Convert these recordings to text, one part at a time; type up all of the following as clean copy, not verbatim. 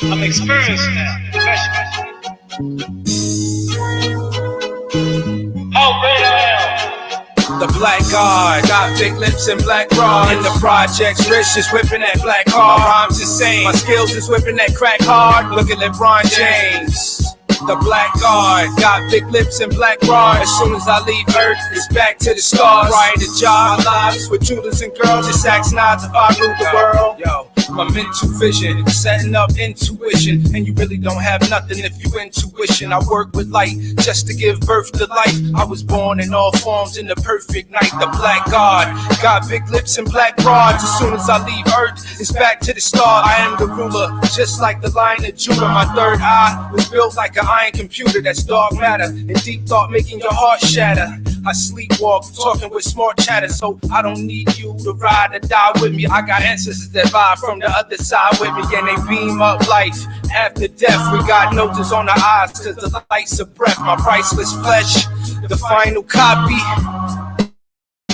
I'm experienced now, professional. How great I am. The black guard, got big lips and black bras. In the projects, rich is whipping that black hard. My rhymes insane, my skills is whipping that crack hard. Look at LeBron James. The black guard, got big lips and black bras. As soon as I leave Earth, it's back to the stars. Prior to job, my lives with Judas and girls. Just ask nods if I rule the world. Yo, my mental vision, setting up intuition. And you really don't have nothing if you intuition. I work with light just to give birth to life. I was born in all forms in the perfect night. The black guard, got big lips and black bras. As soon as I leave Earth, it's back to the stars. I am the ruler, just like the Lion of Judah. My third eye was built like an iron computer. That's dark matter and deep thought making your heart shatter. I sleepwalk, talking with smart chatter, so I don't need you to ride or die with me. I got ancestors that vibe from the other side with me, and they beam up life after death. We got noses on our eyes, cause the light's a breath. My priceless flesh, the final copy.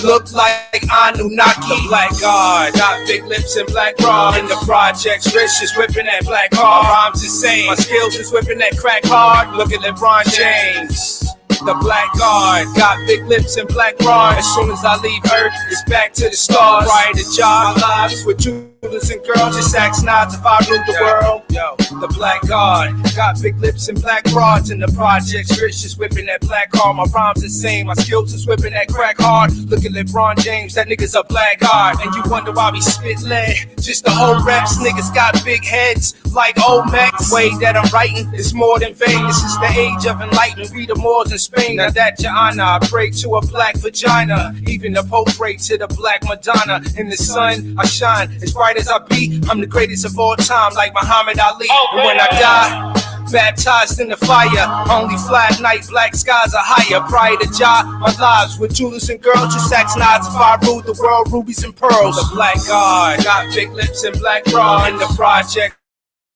Look like Anunnaki. The black guard, got big lips and black bras. In the projects, rich is whipping that black hard. My rhymes insane, my skills is whipping that crack hard. Look at LeBron James. The black guard, got big lips and black bras. As soon as I leave Earth, it's back to the stars. Prior to job, my lives with Judas and girls. Just ask nods if I rule the world. Yo, the black guard, got big lips and black bras. In the projects, rich is whipping that black hard. My rhymes insane, my skills is whipping that crack hard. Look at LeBron James, that nigga's a black guard. And you wonder why we spit lead, just the whole reps. Niggas got big heads like Olmecs. Way that I'm writing is more than vain. This is the age of enlightenment. We the Moors in Spain. Now that your honor, I pray to a black vagina. Even the Pope prayed to the black Madonna. In the sun, I shine as bright as I be. I'm the greatest of all time, like Muhammad Ali. And when I die, baptized in the fire, only fly at night, black skies are higher. Prior to job, my lives with Judas and girls. Just ask nods if I ruled the world, rubies and pearls. The black guard, got big lips and black bras. In the project,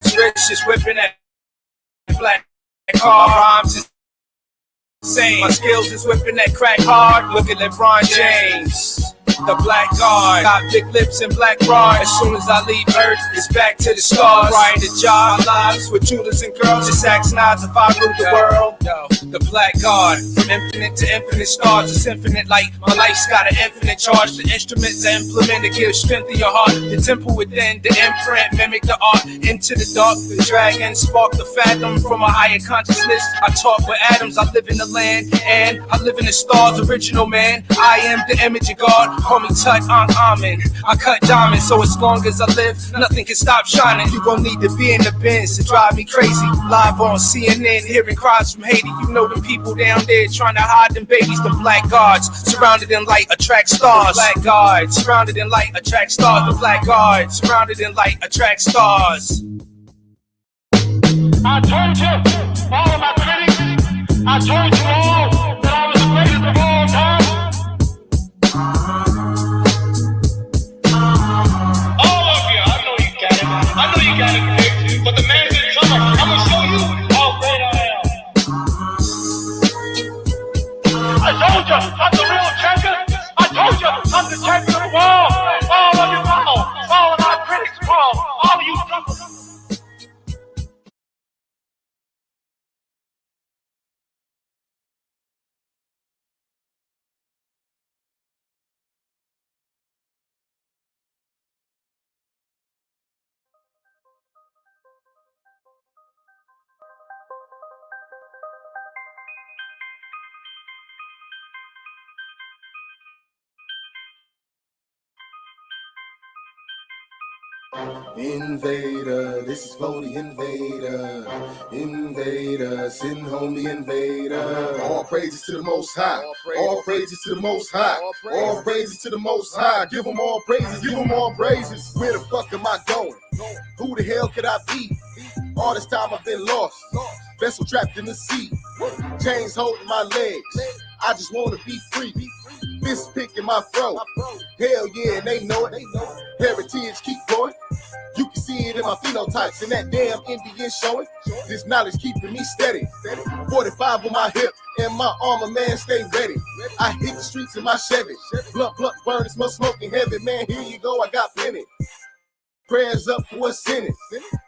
rich is whipping that black car. Rhymes is insane, my skills is whipping that crack hard. Look at LeBron James. The black guard, got big lips and black bras. As soon as I leave Earth, it's back to the stars. Prior to job, my lives with Judas and girls. Just ask nods if I rule the world. Yo, the black guard, from infinite to infinite stars. It's infinite light, my life's got an infinite charge. The instruments I implement to give strength to your heart. The temple within, the imprint, mimic the art. Into the dark, the dragon spark the fathom from a higher consciousness. I talk with atoms, I live in the land, and I live in the stars. Original man, I am the image of God. Call me Tut, Amen. I cut diamonds, so as long as I live, nothing can stop shining. You gon' need to be in the bins to drive me crazy. Live on CNN, hearing cries from Haiti. You know them people down there trying to hide them babies. The black guards, surrounded in light, attract stars. The black guards, surrounded in light, attract stars. The black guards, surrounded in light, attract stars. I told you, all of my critics, I told you all that I was the greatest of all time. I know you got it fixed, but the man's in trouble. I'm gonna show you how great I am. I told you, I'm the real champion. I told you, I'm the champion of the world. All of you fall, all of our critics fall, all of you people. Invader, this is for the invader. Invader, sitting home the invader. All praises to the Most High. All praises to the Most High. All praises to the Most High. Give them all praises. Give them all praises. Where the fuck am I going? Who the hell could I be? All this time I've been lost. Vessel trapped in the sea. Chains holding my legs. I just want to be free. Fist pick in my throat. Hell yeah, and they know it. Heritage keep going. You can see it in my phenotypes and that damn Indian showing. This knowledge keeping me steady. 45 on my hip and my armor, man, stay ready. I hit the streets in my Chevy. Blunt, burn, smoke, smoking heavy. Man, here you go, I got plenty. Prayers up for what's in it.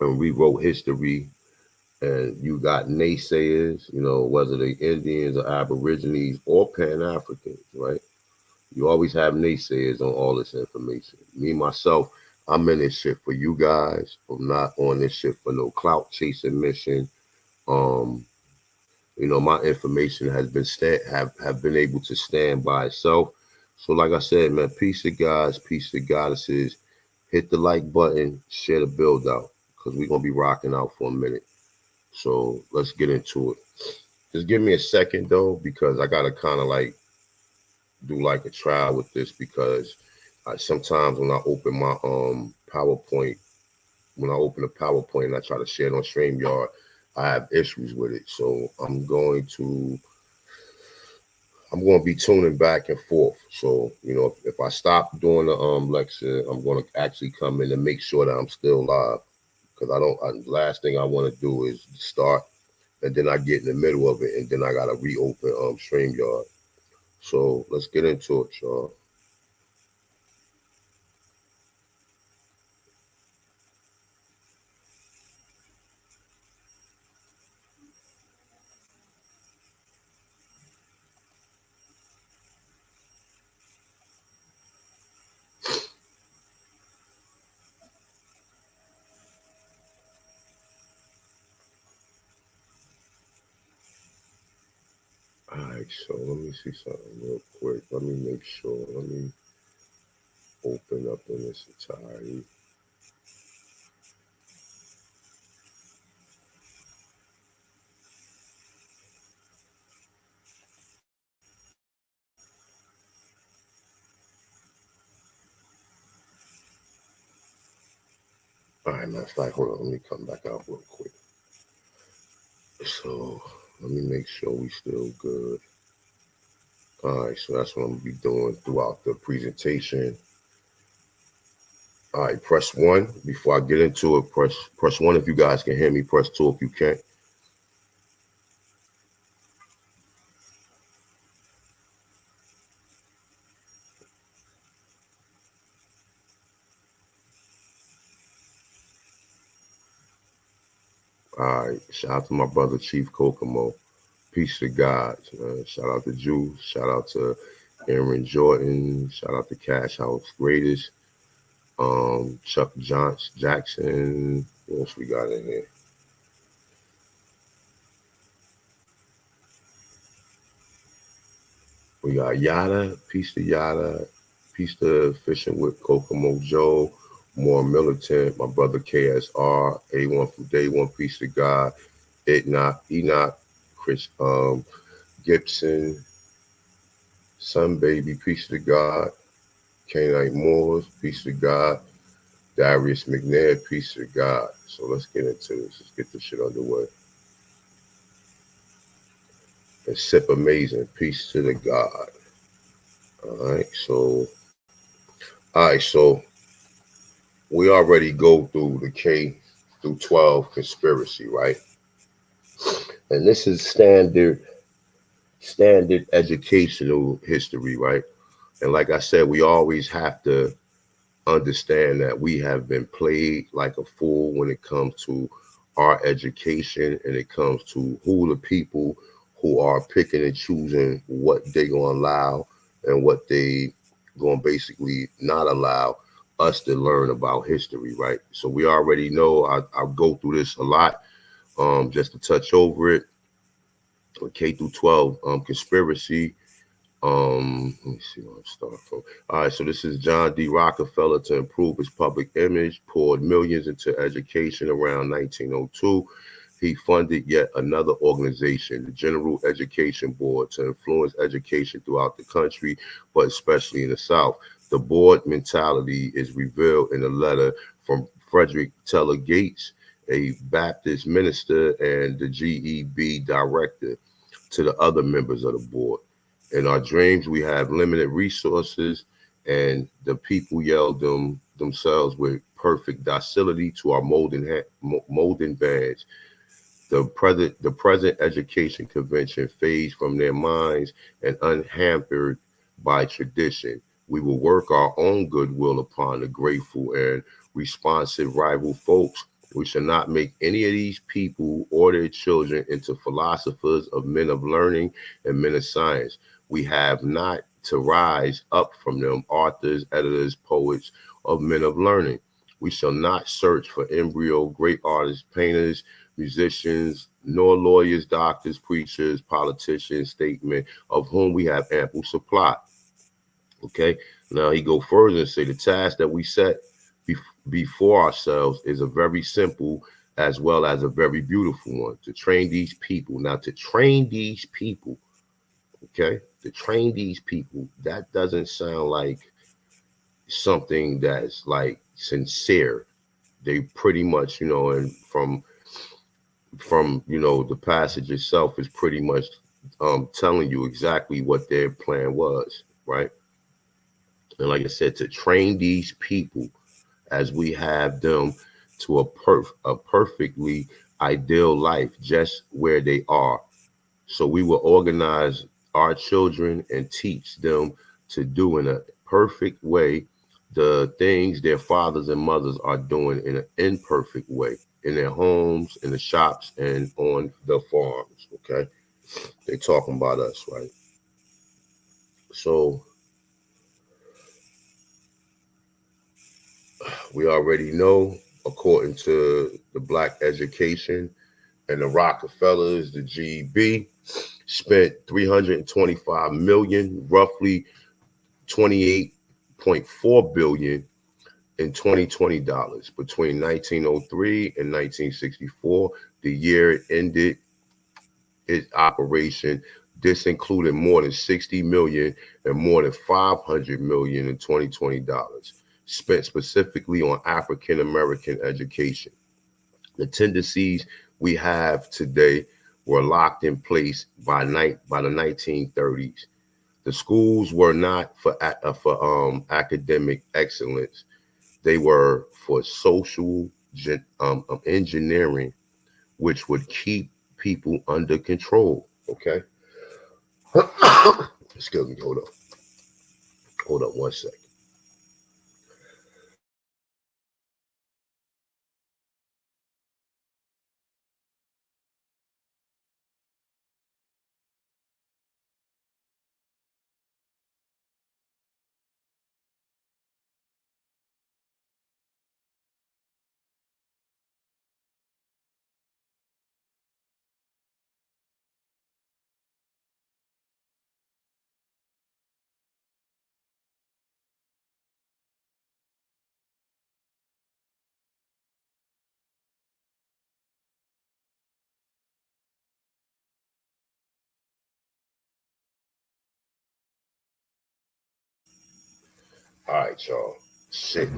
and rewrote history. And you got naysayers, whether they Indians or Aborigines or Pan-Africans, right? You always have naysayers on all this information. Me, myself, I'm in this shit for you guys. I'm not on this shit for no clout chasing mission. Um, my information has been have been able to stand by itself. So like I said, man, peace to guys, peace to goddesses. Hit the like button, share the build out, because we're gonna be rocking out for a minute. So let's get into it. Just give me a second though, because I gotta kind of like do like a trial with this, because sometimes when I open my PowerPoint, when I open a PowerPoint and I try to share it on StreamYard, I have issues with it. So I'm going to be tuning back and forth. So, if I stop doing the lecture, I'm going to actually come in and make sure that I'm still live, because last thing I want to do is start and then I get in the middle of it and then I got to reopen StreamYard. So let's get into it, y'all. All right, so let me see something real quick. Let me make sure. Let me open up in its entirety. All right, matter of fact, hold on. Let me come back out real quick. So let me make sure we still good. All right, so that's what I'm gonna be doing throughout the presentation. All right, press 1 before I get into it. Press 1 if you guys can hear me. Press 2 if you can't. All right, shout out to my brother Chief Kokomo. Peace to God. Shout out to Juice. Shout out to Aaron Jordan. Shout out to Cash House Greatest. Chuck Jackson. What else we got in here? We got Yada. Peace to Yada. Peace to Fishing with Kokomo Joe. More Militant. My brother KSR. A1 from Day One. Peace to God. Enoch. Chris Gibson. Sun Baby. Peace to God. Canine Moores. Peace to God. Darius McNair, peace to God. So let's get into this. Let's get this shit underway. And Sip Amazing, peace to the God. All right, so we already go through the K through 12 conspiracy, right? And this is standard educational history, right? And like I said, we always have to understand that we have been played like a fool when it comes to our education, and it comes to who the people who are picking and choosing what they gonna allow and what they gonna basically not allow us to learn about history, right? So we already know. I'll go through this a lot, just to touch over it. K through 12 conspiracy. Let me see where I'm starting from. All right, so this is John D. Rockefeller, to improve his public image, poured millions into education around 1902. He funded yet another organization, the General Education Board, to influence education throughout the country, but especially in the South. The board mentality is revealed in a letter from Frederick Teller Gates, a Baptist minister and the GEB director, to the other members of the board. In our dreams, we have limited resources, and the people yelled themselves with perfect docility to our molding badge. The present education convention fades from their minds and unhampered by tradition. We will work our own goodwill upon the grateful and responsive rival folks We shall not make any of these people or their children into philosophers of men of learning and men of science. We have not to rise up from them authors, editors, poets, of men of learning. We shall not search for embryo great artists, painters, musicians, nor lawyers, doctors, preachers, politicians, statesmen, of whom we have ample supply. Okay. Now he go further and say the task that we set before ourselves is a very simple as well as a very beautiful one, to train these people. Now, to train these people, okay, to train these people, that doesn't sound like something that's like sincere. They pretty much, and from the passage itself is pretty much telling you exactly what their plan was, right? And like I said, to train these people as we have them to a perfectly ideal life just where they are. So we will organize our children and teach them to do in a perfect way the things their fathers and mothers are doing in an imperfect way in their homes, in the shops, and on the farms. Okay, they're talking about us, right? So we already know, according to the Black education and the Rockefellers, the GB spent 325 million, roughly 28.4 billion in 2020 dollars between 1903 and 1964, the year it ended its operation. This included more than 60 million and more than 500 million in 2020 dollars spent specifically on African American education. The tendencies we have today were locked in place by the 1930s. The schools were not for academic excellence; they were for social engineering, which would keep people under control. Okay, excuse me. Hold up, 1 second. All right, y'all. Shit.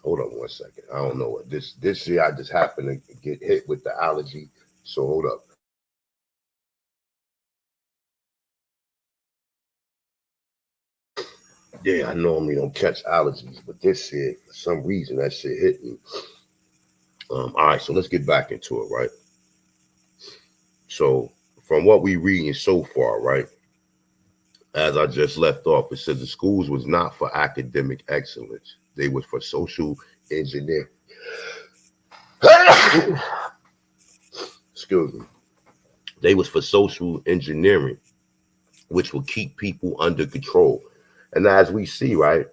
Hold on 1 second. I don't know what this year I just happened to get hit with the allergy. So hold up. Yeah, I normally don't catch allergies, but this year, for some reason, that shit hit me. All right, so let's get back into it, right? So from what we reading so far, right? As I just left off, it says the schools was not for academic excellence. They was for social engineering. Excuse me. They was for social engineering, which will keep people under control. And as we see, right,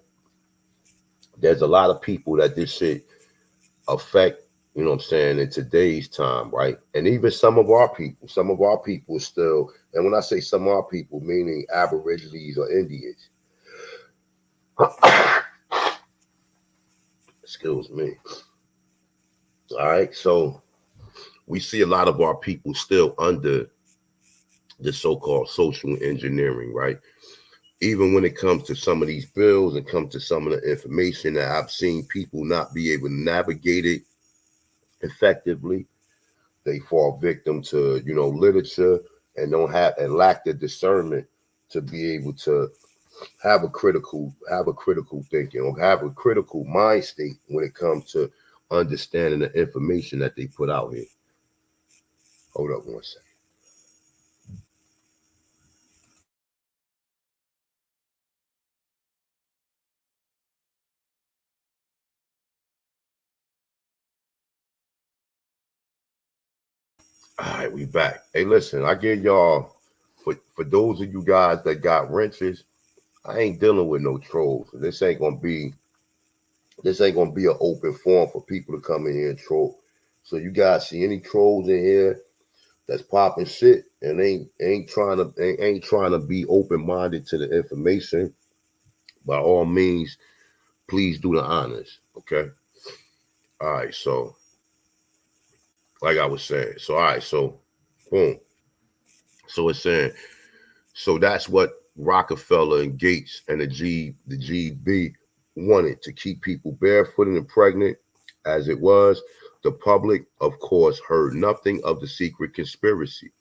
there's a lot of people that this shit affect, what I'm saying, in today's time, right? And even some of our people still, and when I say some of our people, meaning Aborigines or Indians. Excuse me. All right. So we see a lot of our people still under the so-called social engineering, right? Even when it comes to some of these bills and come to some of the information that I've seen people not be able to navigate it effectively, they fall victim to, literature and don't have and lack the discernment to be able to have a critical thinking or have a critical mind state when it comes to understanding the information that they put out here. Hold up 1 second. All right, we back. Hey, listen, I give y'all for those of you guys that got wrenches, I ain't dealing with no trolls. This ain't gonna be an open forum for people to come in here and troll. So you guys see any trolls in here that's popping shit and ain't trying to be open minded to the information, by all means, please do the honors. Okay. All right. So, like I was saying, all right. So, boom. So it's saying, so that's what Rockefeller and Gates and the GB wanted, to keep people barefooted and pregnant as it was. The public, of course, heard nothing of the secret conspiracy,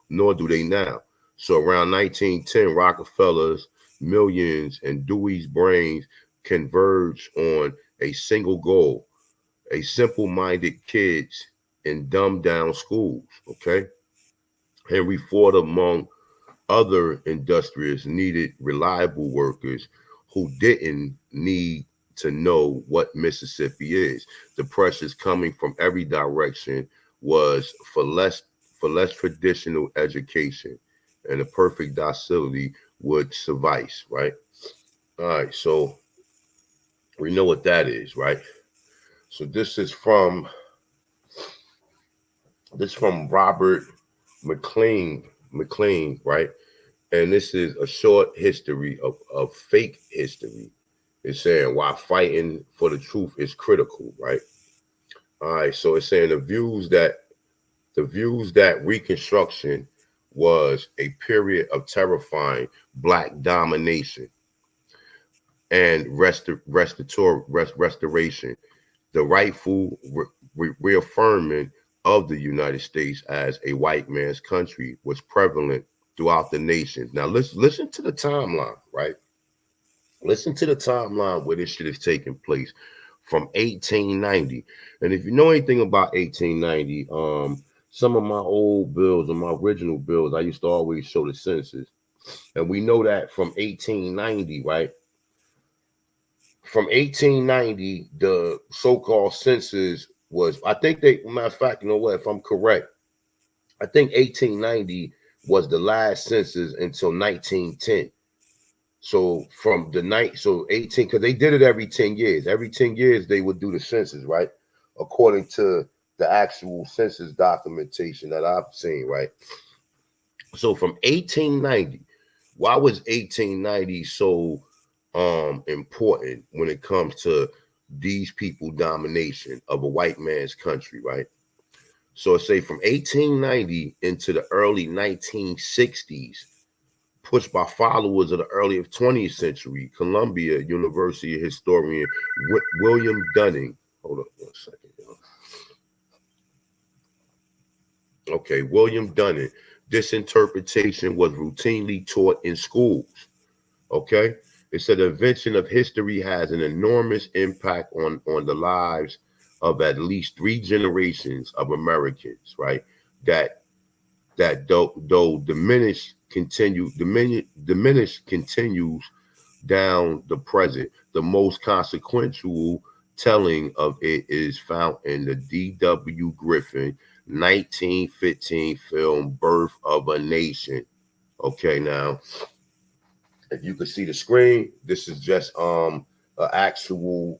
nor do they now. So around 1910, Rockefeller's millions and Dewey's brains converge on a single goal: a simple-minded kids in dumbed-down schools. Okay, Henry Ford, among other industrialists, needed reliable workers who didn't need to know what Mississippi is. The pressures coming from every direction was for less traditional education, and a perfect docility would suffice, right? All right, so we know what that is, right? So this from Robert McLean, right? And this is a short history of fake history. It's saying why fighting for the truth is critical, right? All right, so it's saying the views that Reconstruction was a period of terrifying black domination and restoration, the rightful reaffirming of the United States as a white man's country was prevalent throughout the nation. Now, listen to the timeline, right? Listen to the timeline where this shit is taking place from 1890. And if you know anything about 1890, some of my old bills and my original bills, I used to always show the census. And we know that from 1890, right? From 1890, the so-called census was, I think matter of fact, you know what, if I'm correct, I think 1890 was the last census until 1910. So from the night, so 18, because they did it every 10 years. Every 10 years, they would do the census, right? According to the actual census documentation that I've seen, right? So from 1890, why was 1890 so important when it comes to these people domination of a white man's country, right? So say from 1890 into the early 1960s, pushed by followers of the early 20th century, Columbia University historian William Dunning. Hold on 1 second. Okay, William Dunning. This interpretation was routinely taught in schools. Okay, it said the invention of history has an enormous impact on the lives of at least 3 generations of Americans, right? That though diminished continues down the present. The most consequential telling of it is found in the D.W. Griffin 1915 film Birth of a Nation. Okay, now if you can see the screen, this is just an actual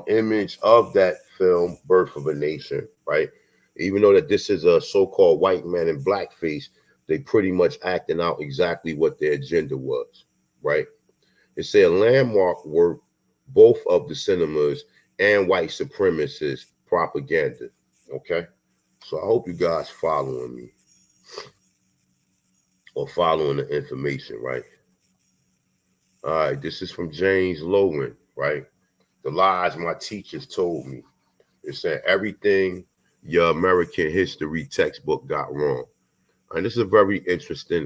image of that film Birth of a Nation, right? Even though that this is a so-called white man in blackface, they pretty much acting out exactly what their agenda was, right? It's a landmark work both of the cinemas and white supremacist propaganda. Okay, so I hope you guys following me or following the information, right? All right, this is from James Lowen, right? The lies my teachers told me. It said everything your American history textbook got wrong. And this is a very interesting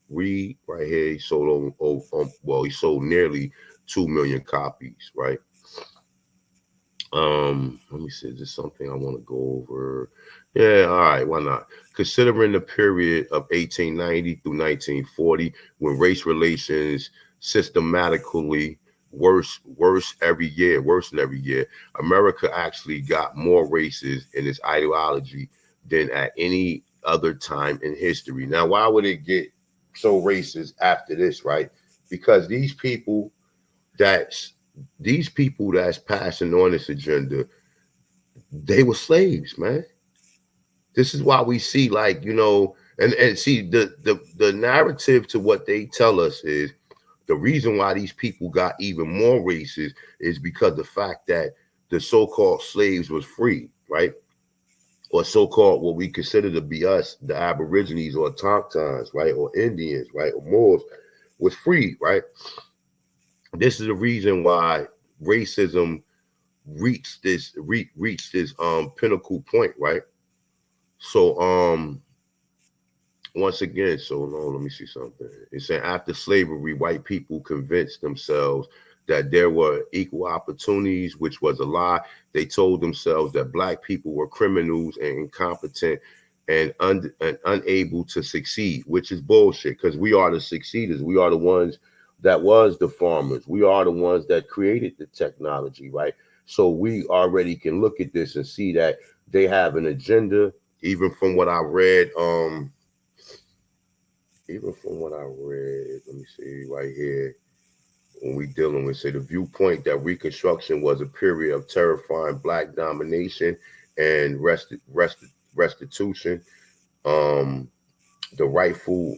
read right here. He sold he sold nearly 2 million copies, right? Let me see, is this something I want to go over? Yeah, all right, why not? Considering the period of 1890 through 1940, when race relations systematically worse every year, America actually got more races in its ideology than at any other time in history. Now, why would it get so racist after this, right? Because these people that's passing on this agenda, they were slaves, man. This is why we see, like, you know, and see the narrative to what they tell us is the reason why these people got even more racist is because the fact that the so-called slaves was free, right? Or so-called what we consider to be us, the Aborigines or Autochtons, right? Or Indians, right? Or Moors was free, right? This is the reason why racism reached this pinnacle point, right? So once again, so no, let me see something. It's saying after slavery, white people convinced themselves that there were equal opportunities, which was a lie. They told themselves that black people were criminals and incompetent and unable to succeed, which is bullshit, because we are the succeeders. We are the ones that was the farmers. We are the ones that created the technology, right? So we already can look at this and see that they have an agenda, even from what I read, let me see right here, when we dealing with, say, the viewpoint that Reconstruction was a period of terrifying black domination and restitution, the rightful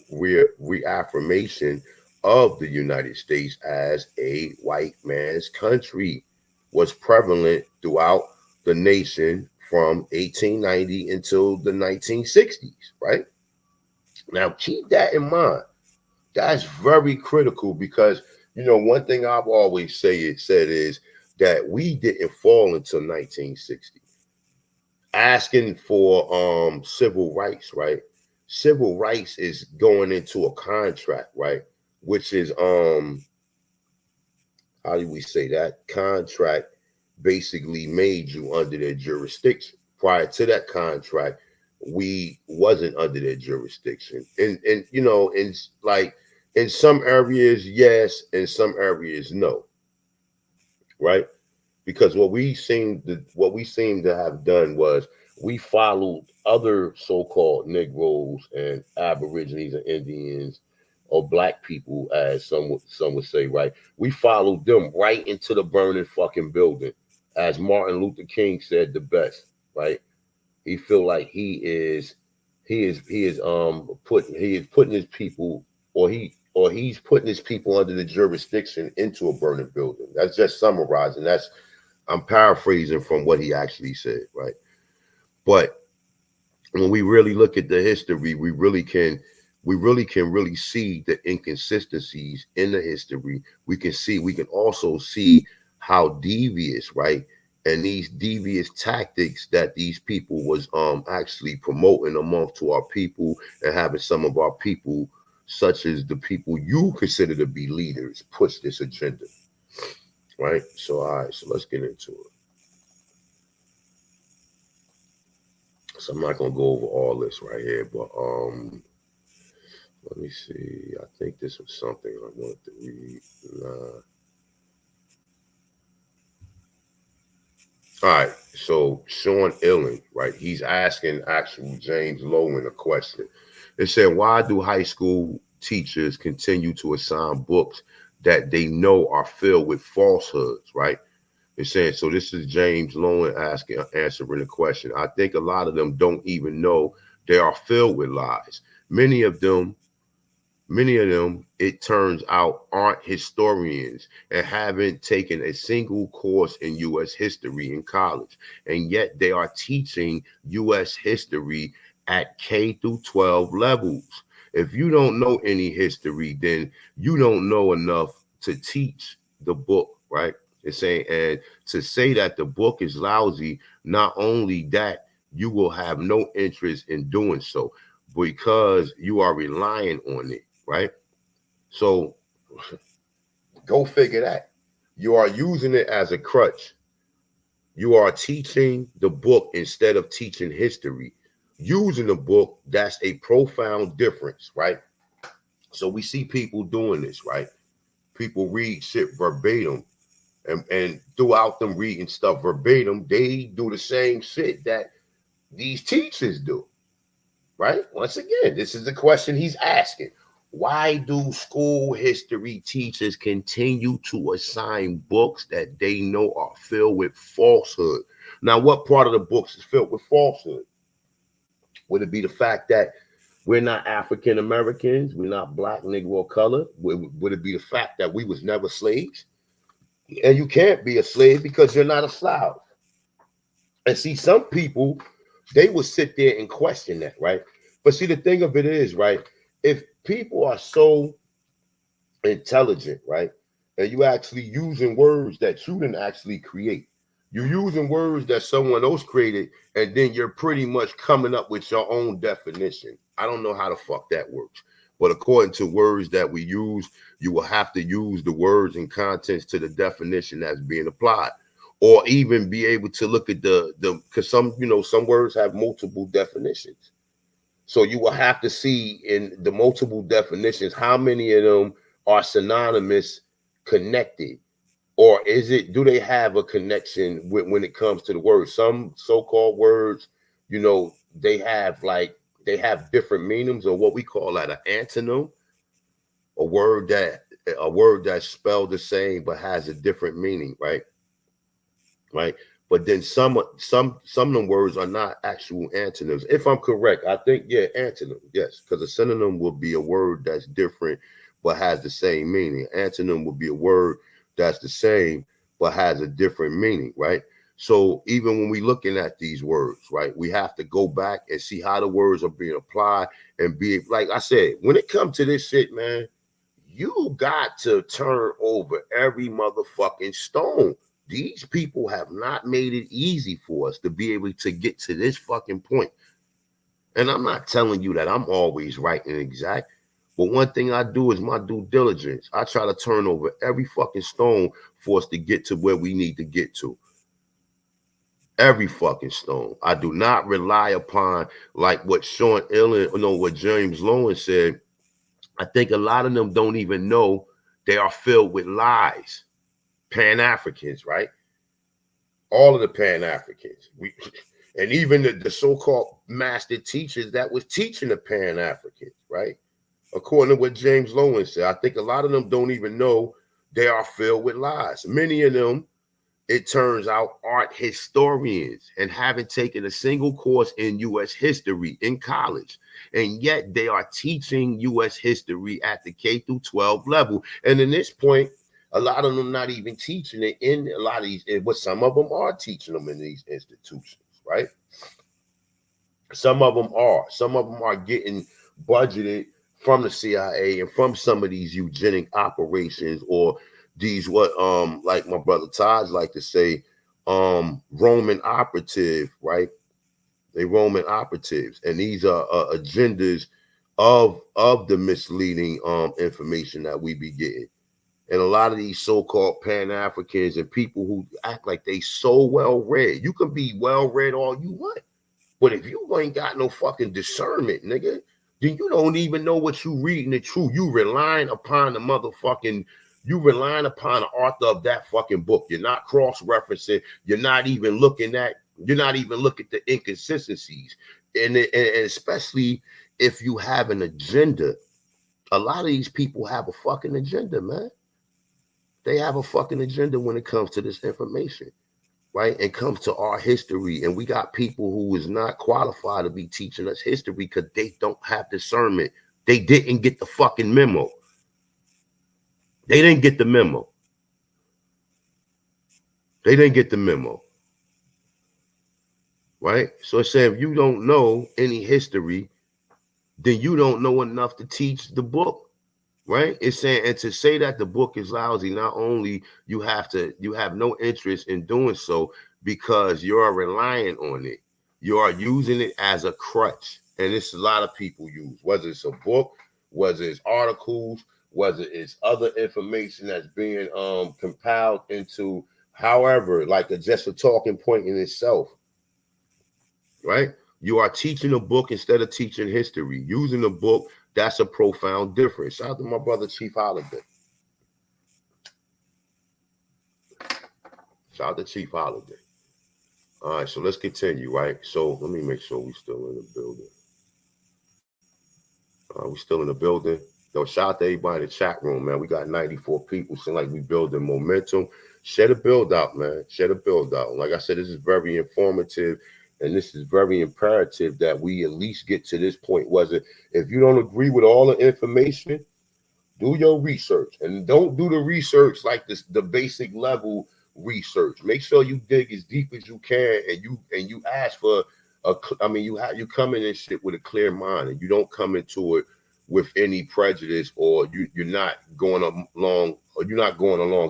reaffirmation of the United States as a white man's country was prevalent throughout the nation from 1890 until the 1960s, right? Now, keep that in mind. That's very critical because, you know, one thing I've always said is that we didn't fall until 1960. Asking for civil rights, right? Civil rights is going into a contract, right? Which is how do we say that? Contract basically made you under their jurisdiction. Prior to that contract, we wasn't under their jurisdiction. And you know, in some areas, yes, in some areas, no. Right? Because what we seem to have done was we followed other so-called Negroes and Aborigines and Indians or black people, as some would say, right? We followed them right into the burning fucking building, as Martin Luther King said the best, right? He feel like he is putting his people, or he's putting his people under the jurisdiction into a burning building. That's just summarizing. I'm paraphrasing from what he actually said, right? But when we really look at the history, we really can see the inconsistencies in the history. We can also see how devious, right? And these devious tactics that these people was actually promoting amongst to our people, and having some of our people, such as the people you consider to be leaders, push this agenda. Right? So all right, so let's get into it. So I'm not gonna go over all this right here, but let me see. I think this was something I wanted to read. All right, so Sean Illing, right? He's asking actual James Lowen a question. It said, why do high school teachers continue to assign books that they know are filled with falsehoods, right? It's saying, so this is James Lowen answering the question. I think a lot of them don't even know they are filled with lies. Many of them, it turns out, aren't historians and haven't taken a single course in U.S. history in college. And yet they are teaching U.S. history at K through 12 levels. If you don't know any history, then you don't know enough to teach the book, right? It's saying, and to say that the book is lousy, not only that, you will have no interest in doing so because you are relying on it, right? So go figure that. You are using it as a crutch. You are teaching the book instead of teaching history. Using the book, that's a profound difference, right? So we see people doing this, right? People read shit verbatim. And throughout them reading stuff verbatim, they do the same shit that these teachers do. right? Once again, this is the question he's asking. Why do school history teachers continue to assign books that they know are filled with falsehood? Now, what part of the books is filled with falsehood? Would it be the fact that we're not African Americans, we're not black, Negro, or color? Would it be the fact that we was never slaves? And you can't be a slave because you're not a Slav. And see, some people, they will sit there and question that, right? But see, the thing of it is, right, if people are so intelligent, right, and you actually using words that you didn't actually create, you're using words that someone else created, and then you're pretty much coming up with your own definition. I don't know how the fuck that works. But according to words that we use, you will have to use the words and contents to the definition that's being applied. Or even be able to look at the because some, you know, some words have multiple definitions. So you will have to see in the multiple definitions how many of them are synonymous, connected, or is it, do they have a connection when it comes to the words? Some so-called words, you know, they have different meanings, or what we call that an antonym, a word that's spelled the same but has a different meaning, right? Right. But then some of them words are not actual antonyms. If I'm correct, I think, yeah, antonym, yes, because a synonym will be a word that's different but has the same meaning. Antonym will be a word that's the same but has a different meaning, right? So even when we looking at these words, right, we have to go back and see how the words are being applied and be, like I said, when it comes to this shit, man, you got to turn over every motherfucking stone. These people have not made it easy for us to be able to get to this fucking point. And I'm not telling you that I'm always right and exact, but one thing I do is my due diligence. I try to turn over every fucking stone for us to get to where we need to get to. Every fucking stone. I do not rely upon like what Sean Illen, what James Lowen said. I think a lot of them don't even know they are filled with lies. Pan-Africans, right? All of the Pan-Africans. And even the so-called master teachers that was teaching the Pan-Africans, right? According to what James Lowen said, I think a lot of them don't even know they are filled with lies. Many of them, it turns out, aren't historians and haven't taken a single course in U.S. history in college. And yet they are teaching U.S. history at the K through 12 level. And in this point, a lot of them not even teaching it in a lot of these, but some of them are teaching them in these institutions, right? Some of them are. Some of them are getting budgeted from the CIA and from some of these eugenic operations, or these what like my brother Taj like to say, Roman operative, right? They Roman operatives, and these are agendas of the misleading information that we be getting. And a lot of these so-called Pan-Africans and people who act like they so well-read, you can be well-read all you want, but if you ain't got no fucking discernment, nigga, then you don't even know what you reading the truth. You relying upon the motherfucking, you relying upon the author of that fucking book. You're not cross-referencing. You're not even looking at the inconsistencies. And especially if you have an agenda. A lot of these people have a fucking agenda, man. They have a fucking agenda when it comes to this information, right? And comes to our history. And we got people who is not qualified to be teaching us history because they don't have discernment. They didn't get the fucking memo. They didn't get the memo. They didn't get the memo. Right? So it's saying if you don't know any history, then you don't know enough to teach the book. Right? It's saying, and to say that the book is lousy, not only you have no interest in doing so because you're relying on it. You are using it as a crutch. And it's a lot of people use, whether it's a book, whether it's articles, whether it's other information that's being compiled into, however, like just a talking point in itself. Right? You are teaching a book instead of teaching history. Using a book, that's a profound difference. Shout out to my brother Chief Holiday. Shout out to Chief Holiday. All right, so let's continue, right? So let me make sure we still in the building. We still in the building. Yo, shout out to everybody in the chat room, man. We got 94 people. Seem like we building momentum. Share the build out, man. Share the build out. Like I said, this is very informative, and this is very imperative that we at least get to this point. If you don't agree with all the information, do your research, and don't do the research like this, the basic level research. Make sure you dig as deep as you can, and you ask for you come in and shit with a clear mind, and you don't come into it with any prejudice, or you're not going along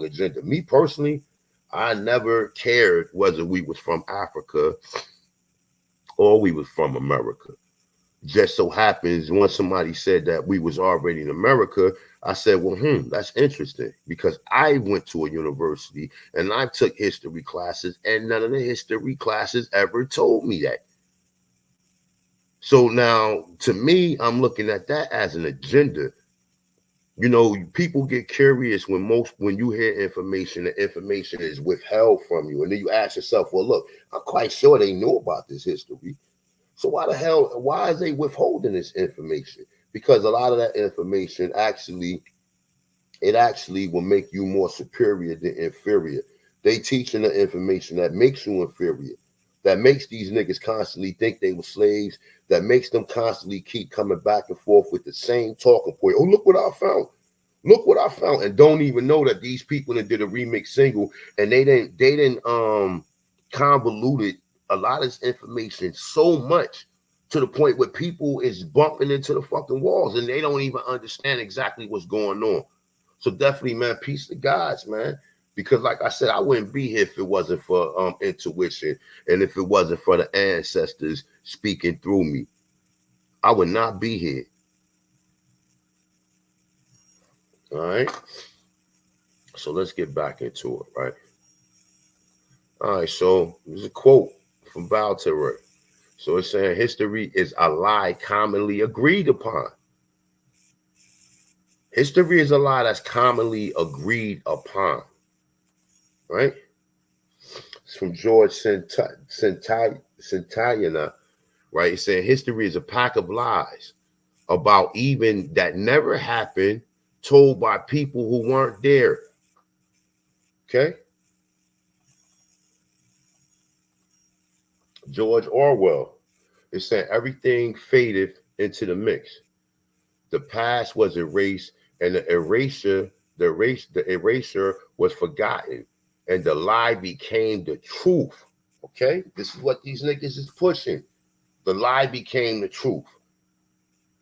agenda. Me personally, I never cared whether we was from Africa or we was from America. Just so happens once somebody said that we was already in America, I said, well, that's interesting, because I went to a university and I took history classes, and none of the history classes ever told me that. So now, to me, I'm looking at that as an agenda. You know, people get curious when you hear information, the information is withheld from you. And then you ask yourself, well, look, I'm quite sure they knew about this history. So why is they withholding this information? Because a lot of that information actually will make you more superior than inferior. They teaching the information that makes you inferior, that makes these niggas constantly think they were slaves, that makes them constantly keep coming back and forth with the same talking point. Oh, look what I found. Look what I found. And don't even know that these people that did a remix single, and they didn't convoluted a lot of this information so much to the point where people is bumping into the fucking walls and they don't even understand exactly what's going on. So definitely, man, peace to gods, man. Because like I said, I wouldn't be here if it wasn't for intuition, and if it wasn't for the ancestors speaking through me. I would not be here. All right. So let's get back into it, right? All right, so there's a quote from Valterra. So it's saying history is a lie commonly agreed upon. History is a lie that's commonly agreed upon, right? It's from George Santayana, right? It's saying history is a pack of lies about even that never happened, told by people who weren't there. Okay? George Orwell is saying everything faded into the mix. The past was erased, and the erasure was forgotten, and the lie became the truth. Okay? This is what these niggas is pushing. The lie became the truth.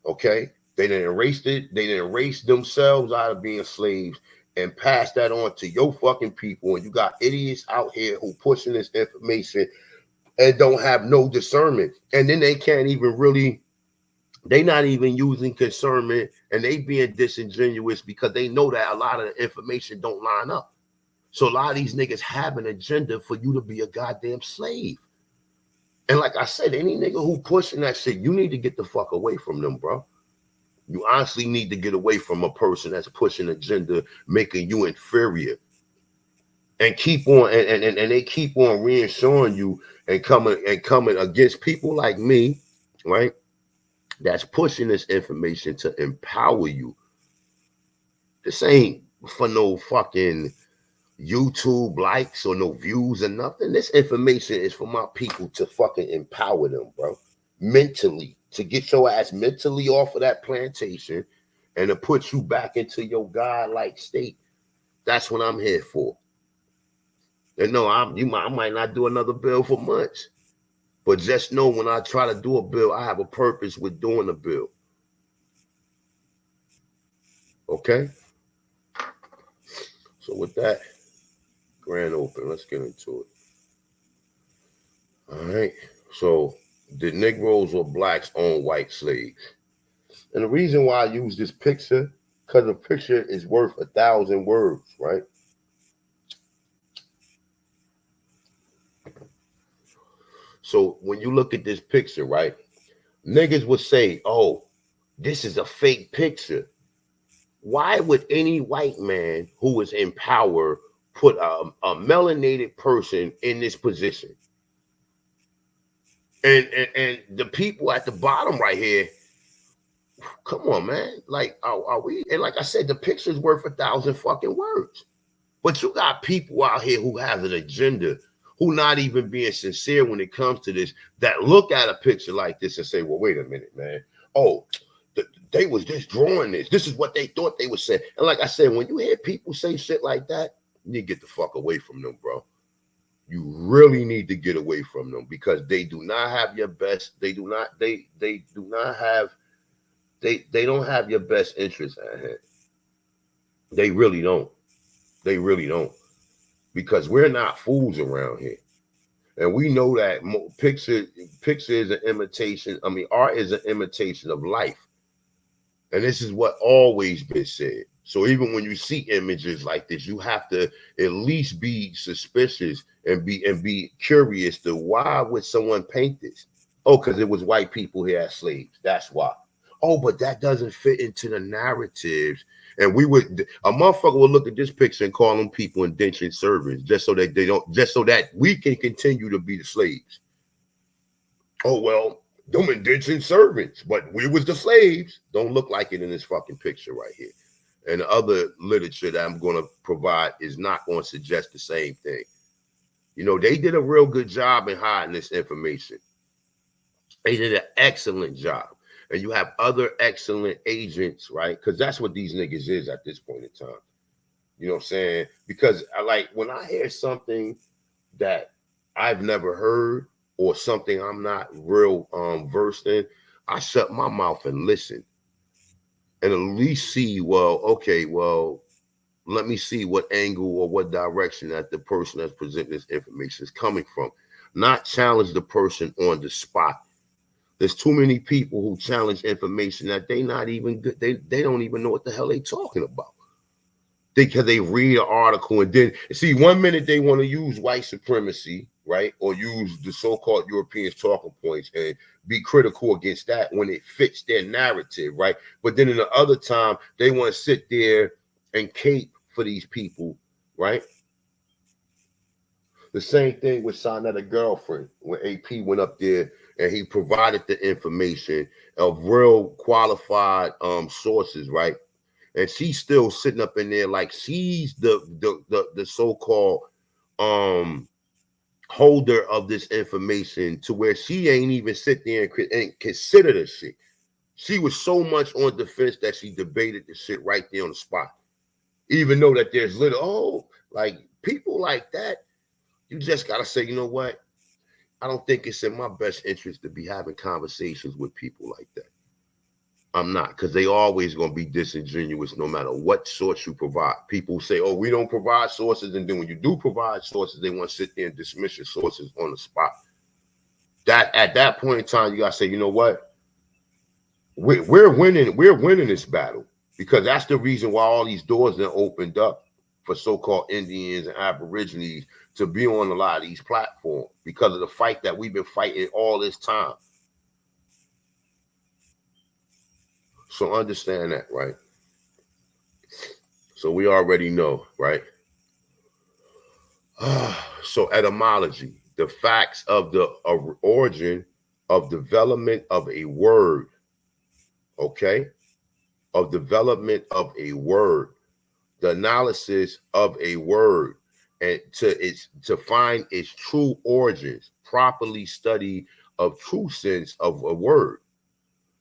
Okay? They didn't erase it. They didn't erase themselves out of being slaves and pass that on to your fucking people. And you got idiots out here who pushing this information and don't have no discernment. And then they can't even really, they not even using discernment, and they being disingenuous because they know that a lot of the information don't line up. So a lot of these niggas have an agenda for you to be a goddamn slave. And like I said, any nigga who pushing that shit, you need to get the fuck away from them, bro. You honestly need to get away from a person that's pushing agenda, making you inferior. And keep on, and they keep on reassuring you and coming against people like me, right? That's pushing this information to empower you. This ain't for no fucking YouTube likes or no views or nothing. This information is for my people to fucking empower them, bro. Mentally, to get your ass mentally off of that plantation and to put you back into your godlike state. That's what I'm here for. And no, I might not do another bill for months, but just know when I try to do a bill, I have a purpose with doing the bill. Okay? So with that, grand open, let's get into it. All right. So the Negroes or blacks own white slaves. And the reason why I use this picture, because a picture is worth 1,000 words, right? So when you look at this picture, right, niggas would say, oh, this is a fake picture. Why would any white man who is in power put a melanated person in this position? And the people at the bottom right here come on, man. Like, are we? And like I said, the picture's worth 1,000 fucking words. But you got people out here who have an agenda, who not even being sincere when it comes to this, that look at a picture like this and say, well, wait a minute, man. Oh, they was just drawing this. This is what they thought they would say. And like I said, when you hear people say shit like that, you need to get the fuck away from them, bro. You really need to get away from them because they do not have your best. They don't have your best interest at hand. They really don't. They really don't. Because we're not fools around here. And we know that picture is an imitation. I mean, art is an imitation of life. And this is what always been said. So even when you see images like this, you have to at least be suspicious and be curious to why would someone paint this? Oh, because it was white people here as slaves. That's why. Oh, but that doesn't fit into the narratives. And a motherfucker will look at this picture and call them people indentured servants just so that we can continue to be the slaves. Oh, well, them indentured servants, but we was the slaves. Don't look like it in this fucking picture right here. And the other literature that I'm going to provide is not going to suggest the same thing. You know, they did a real good job in hiding this information. They did an excellent job. And you have other excellent agents, right? Because that's what these niggas is at this point in time. You know what I'm saying? Because when I hear something that I've never heard or something I'm not real versed in, I shut my mouth and listen. And at least see, let me see what angle or what direction that the person that's presenting this information is coming from. Not challenge the person on the spot. There's too many people who challenge information that they not even good. They don't even know what the hell they talking about. Because they read an article and then see 1 minute they want to use white supremacy, right? Or use the so-called Europeans talking points and be critical against that when it fits their narrative, right? But then in the other time, they want to sit there and cape for these people, right? The same thing with Sonetta Girlfriend when AP went up there and he provided the information of real qualified sources, right? And she's still sitting up in there like she's the so-called holder of this information to where she ain't even sit there and consider the shit. She was so much on defense that she debated the shit right there on the spot. Even though that there's people like that, you just gotta say, you know what? I don't think it's in my best interest to be having conversations with people like that. I'm not, because they always going to be disingenuous no matter what source you provide. People say, oh, we don't provide sources. And then when you do provide sources, they want to sit there and dismiss your sources on the spot. That at that point in time, you got to say, you know what? We're winning. We're winning this battle because that's the reason why all these doors then opened up for so-called Indians and Aborigines to be on a lot of these platforms because of the fight that we've been fighting all this time. So understand that, right? So we already know, right? So etymology, the facts of the origin of development of a word, okay? Of development of a word, the analysis of a word, and to find its true origins, properly study of true sense of a word,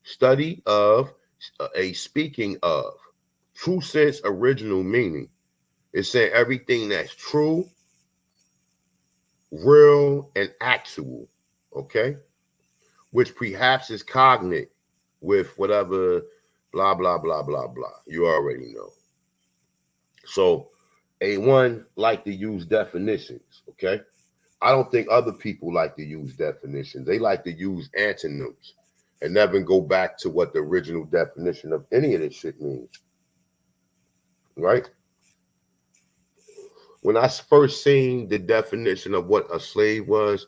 study of a speaking of, true sense, original meaning. It's saying everything that's true, real, and actual, okay? Which perhaps is cognate with whatever, blah, blah, blah, blah, blah. You already know. So A1 like to use definitions, okay? I don't think other people like to use definitions. They like to use antonyms and never go back to what the original definition of any of this shit means, right? When I first seen the definition of what a slave was,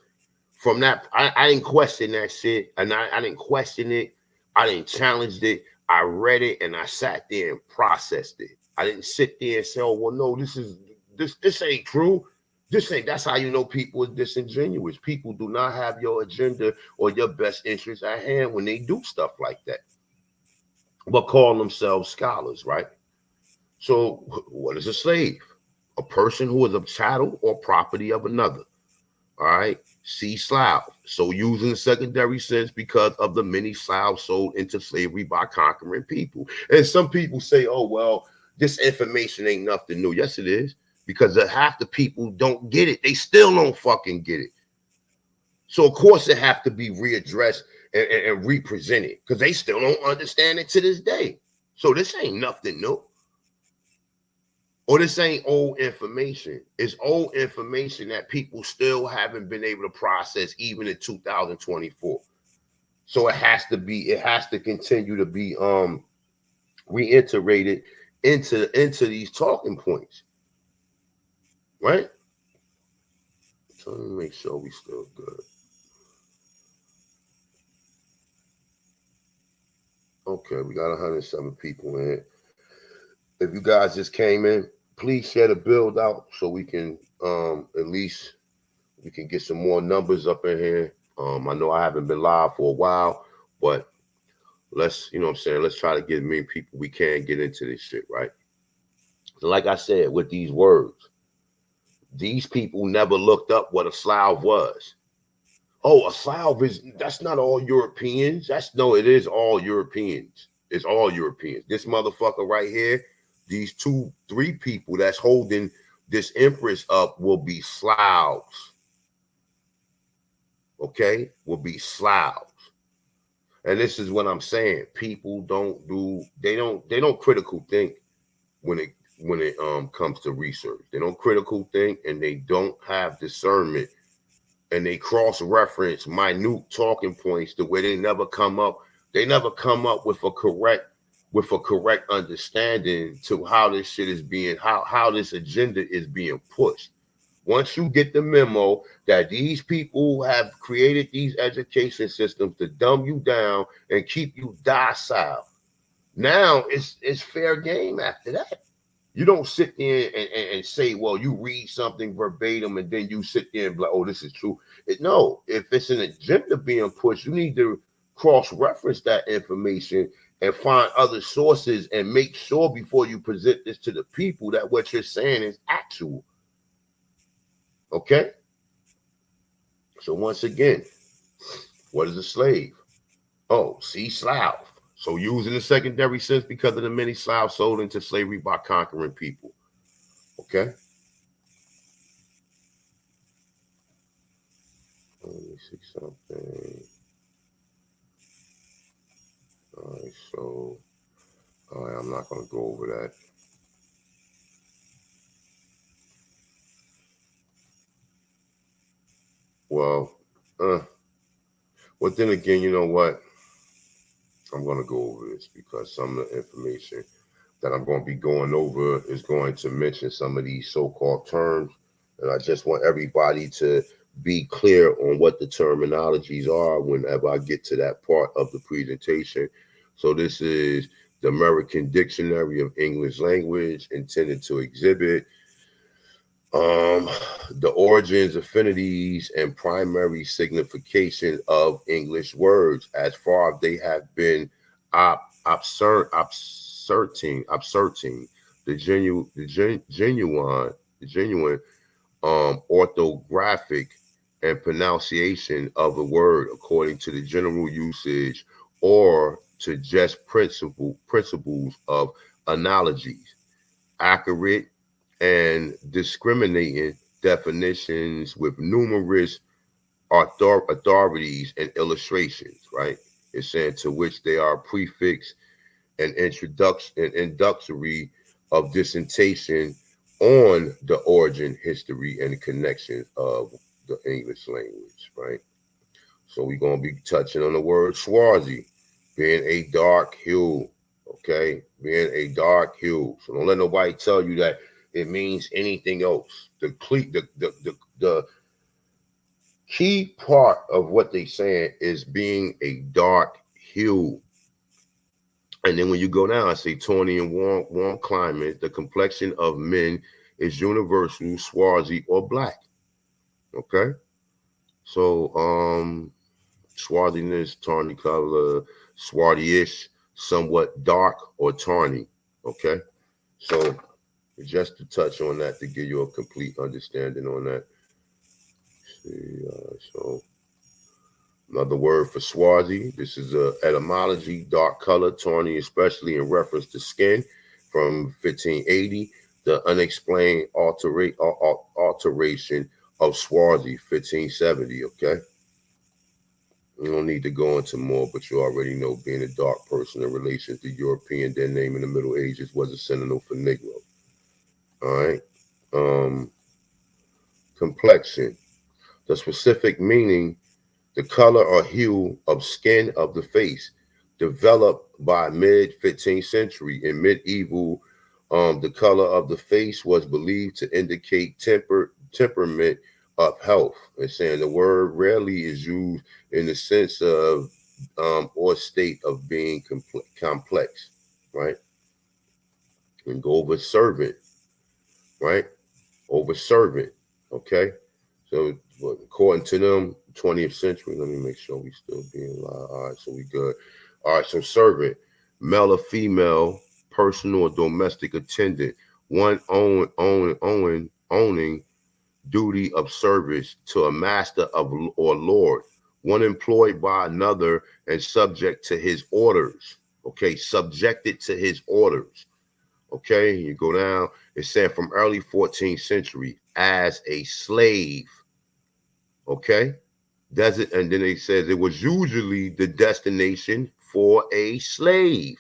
from that, I didn't question that shit, and I didn't question it. I didn't challenge it. I read it, and I sat there and processed it. I didn't sit there and say, oh, well, no, this ain't true. That's how you know people are disingenuous. People do not have your agenda or your best interest at hand when they do stuff like that. but call themselves scholars, right? So what is a slave? A person who is a chattel or property of another. All right. See Slav. So using the secondary sense because of the many Slavs sold into slavery by conquering people. And some people say, oh, well, this information ain't nothing new. Yes, it is. Because half the people don't get it. They still don't fucking get it. So, of course, it have to be readdressed and represented because they still don't understand it to this day. So this ain't nothing new. Or this ain't old information. It's old information that people still haven't been able to process even in 2024. So it has to continue to be reiterated into these talking points. Right? So let me make sure we still good. Okay, we got 107 people in. If you guys just came in, please share the build out so we can at least we can get some more numbers up in here. I know I haven't been live for a while, but let's, you know what I'm saying, let's try to get as many people we can get into this shit, right? So like I said, with these words, these people never looked up what a Slav was. Oh, a Slav that's not all Europeans. It is all Europeans. It's all Europeans. This motherfucker right here, these 3 people that's holding this empress up will be Slavs. Okay? Will be Slavs. And this is what I'm saying. People don't critical think when it comes to research. They don't critical think and they don't have discernment. And they cross-reference minute talking points to where they never come up with a correct understanding to how this shit is being, how this agenda is being pushed. Once you get the memo that these people have created these education systems to dumb you down and keep you docile, now it's fair game after that. You don't sit there and say, well, you read something verbatim and then you sit there and be like, oh, this is true. No, if it's an agenda being pushed, you need to cross-reference that information and find other sources and make sure before you present this to the people that what you're saying is actual. Okay? So once again, what is a slave? Oh, see Slav. So using the secondary sense because of the many Slavs sold into slavery by conquering people. Okay? Let me see something. All right, so I'm not going to go over that. Well, then again, you know what? I'm going to go over this because some of the information that I'm going to be going over is going to mention some of these so-called terms. And I just want everybody to be clear on what the terminologies are whenever I get to that part of the presentation. So this is the American Dictionary of English Language intended to exhibit the origins, affinities, and primary signification of English words as far as they have been observing the genuine orthographic and pronunciation of a word according to the general usage or to just principles of analogies, accurate and discriminating definitions with numerous authorities and illustrations, right? It's saying to which they are prefix and introductory of dissertation on the origin, history, and the connections of the English language, right? So we're going to be touching on the word Swazi, being a dark hue, okay? Being a dark hue. So don't let nobody tell you that it means anything else. The key part of what they're saying is being a dark hue. And then when you go down, I say tawny and warm climate, the complexion of men is universal, swarthy, or black. Okay? So swarthiness, tawny color, swarthy-ish, somewhat dark or tawny. Okay, so just to touch on that to give you a complete understanding on that. See, so another word for swarthy. This is a etymology, dark color, tawny, especially in reference to skin, from 1580. The unexplained alteration of swarthy, 1570. Okay, we don't need to go into more, but you already know being a dark person in relation to European, their name in the Middle Ages was a synonym for Negro. All right. Complexion. The specific meaning, the color or hue of skin of the face, developed by mid-15th century. In medieval, the color of the face was believed to indicate temperament of health. It's saying the word rarely is used in the sense of or state of being complex, right? And go over servant, right? Over servant, okay? So according to them, 20th century, let me make sure we still being live. All right, so we good. All right, so servant, male or female, personal or domestic attendant, one owning duty of service to a master of or lord, one employed by another and subject to his orders. Okay, subjected to his orders. Okay, you go down, it said from early 14th century as a slave. Okay, desert, and then it says it was usually the destination for a slave.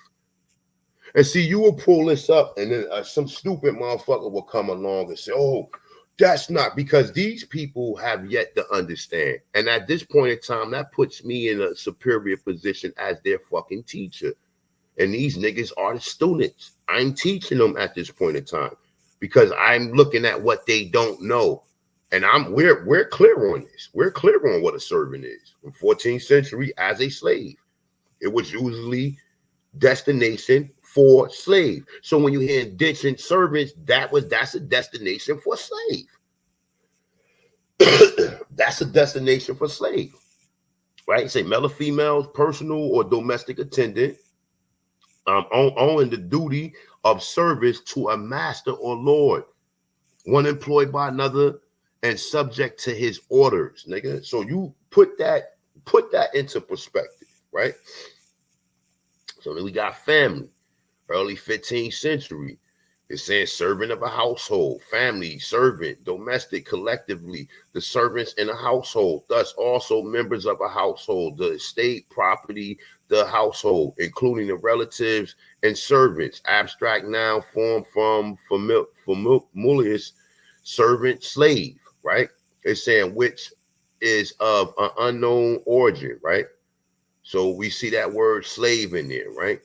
And see, you will pull this up, and then some stupid motherfucker will come along and say, "Oh, that's not," because these people have yet to understand. And at this point in time, that puts me in a superior position as their fucking teacher. And these niggas are the students. I'm teaching them at this point in time because I'm looking at what they don't know. And we're clear on this. We're clear on what a servant is. From 14th century as a slave, it was usually destination for slave. So when you hear indentured servants, that's a destination for slave. That's a destination for slave, right? Say male or female, personal or domestic attendant, owing the duty of service to a master or lord, one employed by another and subject to his orders, nigga. So you put that into perspective, right? So then we got family, early 15th century. It says servant of a household, family, servant, domestic, collectively, the servants in a household, thus also members of a household, the estate, property, the household, including the relatives and servants. Abstract noun formed from familius, servant, slave, right? It's saying which is of an unknown origin, right? So we see that word slave in there, right?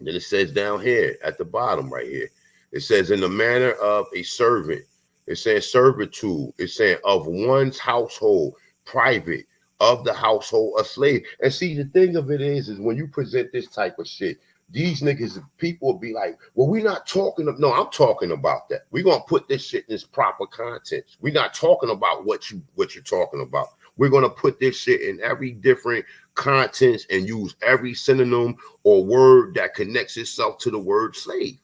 Then it says down here at the bottom right here, it says in the manner of a servant. It says servitude. It's saying of one's household, private, of the household, a slave. And see, the thing of it is when you present this type of shit, these niggas, people will be like, well, we're not talking of, no, I'm talking about that. We're going to put this shit in its proper context. We're not talking about what you're talking about. We're going to put this shit in every different contents and use every synonym or word that connects itself to the word slave.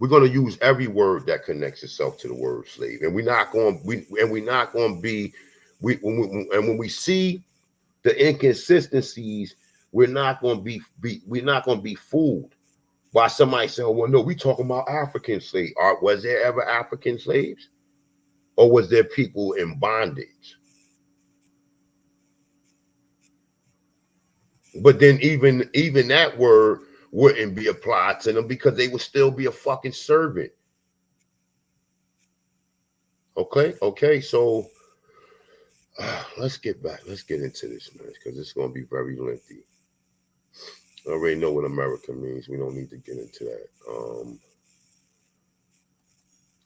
We're going to use every word that connects itself to the word slave, and we're not going to be when we see the inconsistencies, we're not going to be fooled by somebody saying, well, no, we talking about African slaves. Was there ever African slaves, or was there people in bondage? But then even that word wouldn't be applied to them because they would still be a fucking servant. Okay. So let's get into this, man, because it's going to be very lengthy. I already know what America means. We don't need to get into that.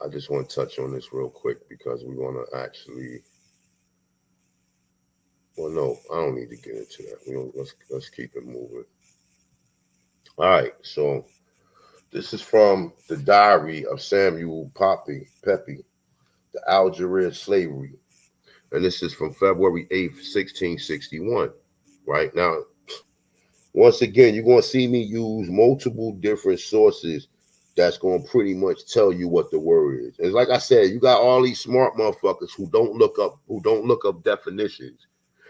I just want to touch on this real quick because we want to actually. Well, no, I don't need to get into that. Let's keep it moving. All right, so this is from the diary of Samuel Pepe, the Algerian slavery, and this is from February 8th, 1661. Right now, Once again, you're gonna see me use multiple different sources that's gonna pretty much tell you what the word is. And like I said, you got all these smart motherfuckers who don't look up definitions,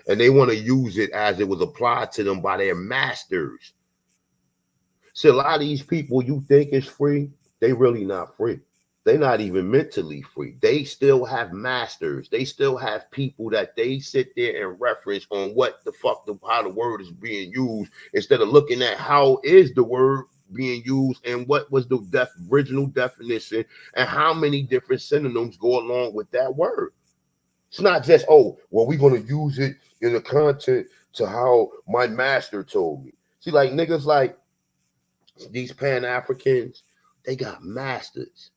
and they want to use it as it was applied to them by their masters. So a lot of these people you think is free, they really not free. They're not even mentally free. They still have masters. They still have people that they sit there and reference on what the fuck, how the word is being used, instead of looking at how is the word being used and what was the original definition and how many different synonyms go along with that word. It's not just, oh, well, we're going to use it in the content to how my master told me. See, like niggas like these Pan-Africans, they got masters.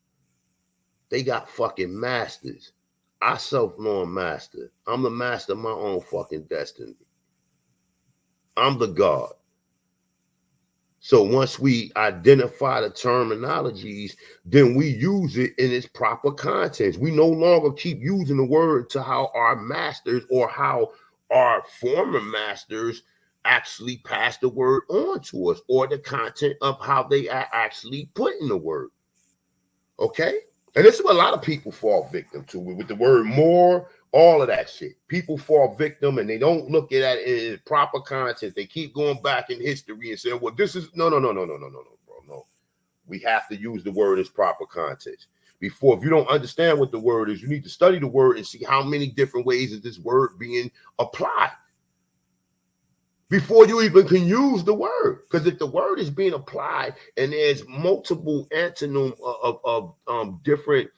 They got fucking masters. I self-known master. I'm the master of my own fucking destiny. I'm the God. So once we identify the terminologies, then we use it in its proper context. We no longer keep using the word to how our masters or how our former masters actually passed the word on to us, or the content of how they are actually putting the word. Okay? And this is what a lot of people fall victim to with the word more, all of that shit. People fall victim and they don't look at it in proper context. They keep going back in history and saying, well, this is no, bro. No. We have to use the word as proper context. Before, if you don't understand what the word is, you need to study the word and see how many different ways is this word being applied before you even can use the word. Because if the word is being applied and there's multiple antonyms of different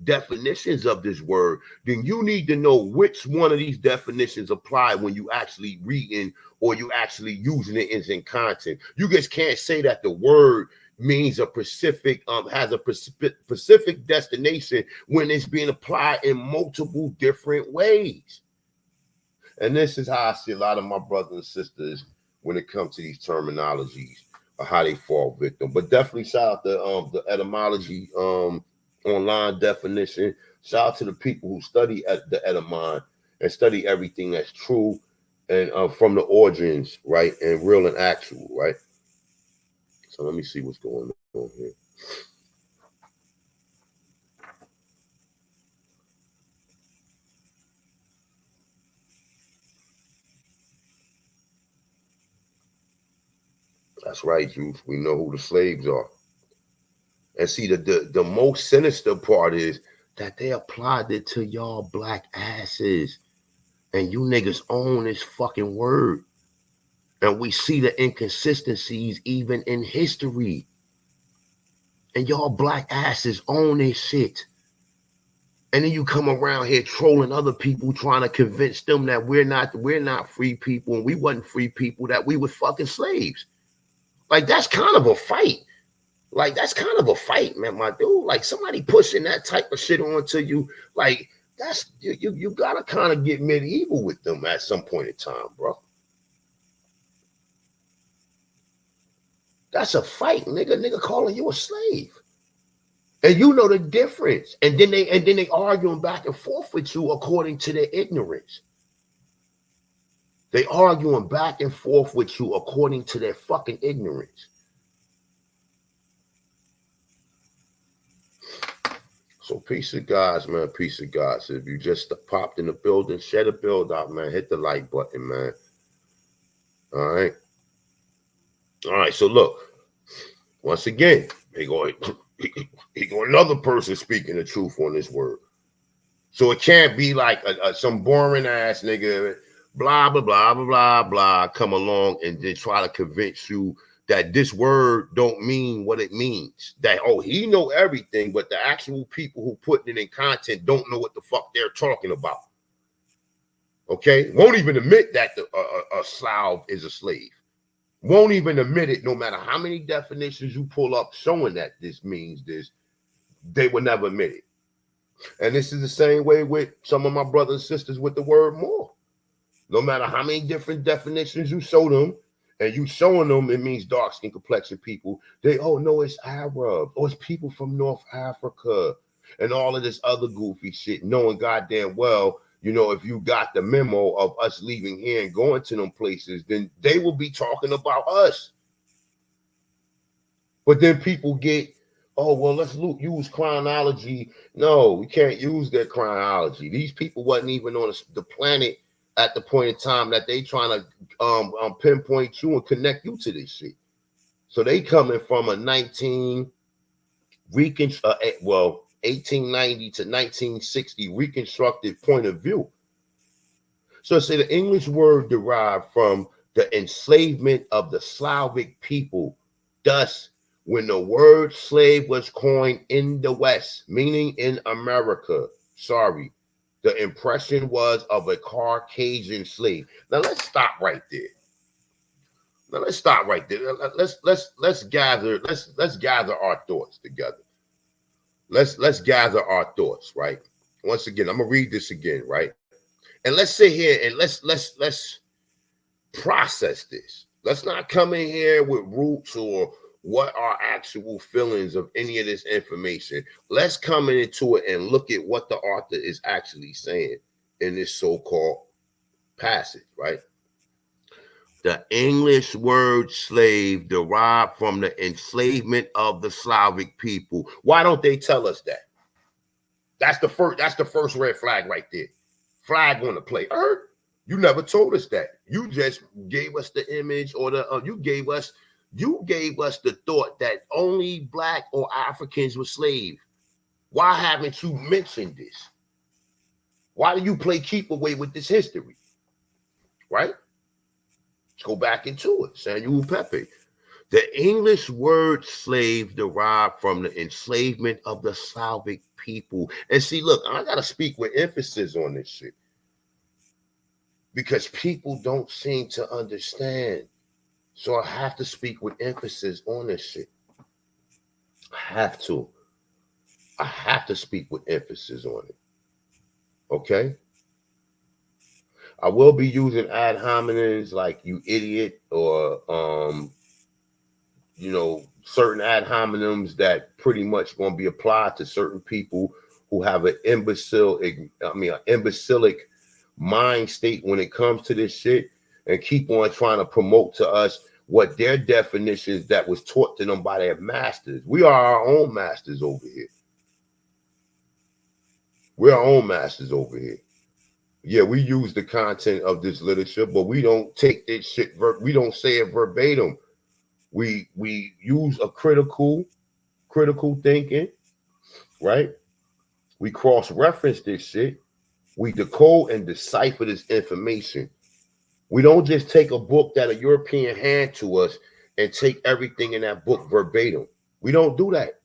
definitions of this word, then you need to know which one of these definitions apply when you actually reading or you actually using it in content. You just can't say that the word means a specific has a specific destination when it's being applied in multiple different ways. And this is how I see a lot of my brothers and sisters when it comes to these terminologies or how they fall victim. But definitely shout out to the etymology online definition. Shout out to the people who study at the etymon and study everything that's true and from the origins, right? And real and actual, right? So let me see what's going on here. That's right, Juice. We know who the slaves are. And see, the most sinister part is that they applied it to y'all black asses. And you niggas own this fucking word. And we see the inconsistencies even in history. And y'all black asses own this shit. And then you come around here trolling other people, trying to convince them that we're not free people and we wasn't free people, that we were fucking slaves. Like, that's kind of a fight. Like, that's kind of a fight, man, my dude. Like, somebody pushing that type of shit onto you, like, that's you gotta kind of get medieval with them at some point in time, bro. That's a fight, nigga calling you a slave. And you know the difference. And then they arguing back and forth with you according to their ignorance. They arguing back and forth with you according to their fucking ignorance. So peace of guys, man. Peace of guys. If you just popped in the building, share the build out, man. Hit the like button, man. All right. All right. So look, once again, he go another person speaking the truth on this word. So it can't be like some boring ass nigga, blah, blah, blah, blah, blah, blah, come along and then try to convince you that this word don't mean what it means. That, oh, he know everything, but the actual people who put it in content don't know what the fuck they're talking about. Okay? Won't even admit that a Slav is a slave. Won't even admit it, no matter how many definitions you pull up showing that this means this, they will never admit it. And this is the same way with some of my brothers and sisters with the word more. No matter how many different definitions you show them, and you showing them it means dark skin complexion people, they, oh no, it's Arab, oh, it's people from North Africa, and all of this other goofy shit, knowing goddamn well you know, if you got the memo of us leaving here and going to them places, then they will be talking about us. But then people get, oh, well, let's use chronology. No, we can't use their chronology. These people wasn't even on the planet at the point in time that they trying to pinpoint you and connect you to this shit. So they coming from a 1890 to 1960 reconstructed point of view. So say the English word derived from the enslavement of the Slavic people. Thus, when the word slave was coined in the West, meaning in America, the impression was of a Caucasian slave. Now let's stop right there. Let's gather our thoughts together. Let's gather our thoughts, right? Once again, I'm gonna read this again, right? And let's sit here and let's process this. Let's not come in here with roots or what are actual feelings of any of this information. Let's come into it and look at what the author is actually saying in this so-called passage, right? The English word slave derived from the enslavement of the Slavic people. Why don't they tell us that? That's the first red flag right there. Flag on the plate. You never told us that. You just gave us the image, or you gave us the thought that only Black or Africans were slaves. Why haven't you mentioned this? Why do you play keep away with this history? Right? Let's go back into it. Samuel Pepe. The English word slave derived from the enslavement of the Slavic people. And see, look, I got to speak with emphasis on this shit, because people don't seem to understand. So I have to speak with emphasis on this shit. I have to speak with emphasis on it. Okay? I will be using ad hominems like you idiot, or certain ad hominems that pretty much going to be applied to certain people who have an imbecilic mind state when it comes to this shit, and keep on trying to promote to us what their definitions that was taught to them by their masters. We are our own masters over here. We're our own masters over here. Yeah, we use the content of this literature, but we don't take this shit, we don't say it verbatim. We use a critical thinking, right? We cross-reference this shit. We decode and decipher this information. We don't just take a book that a European hand to us and take everything in that book verbatim. We don't do that.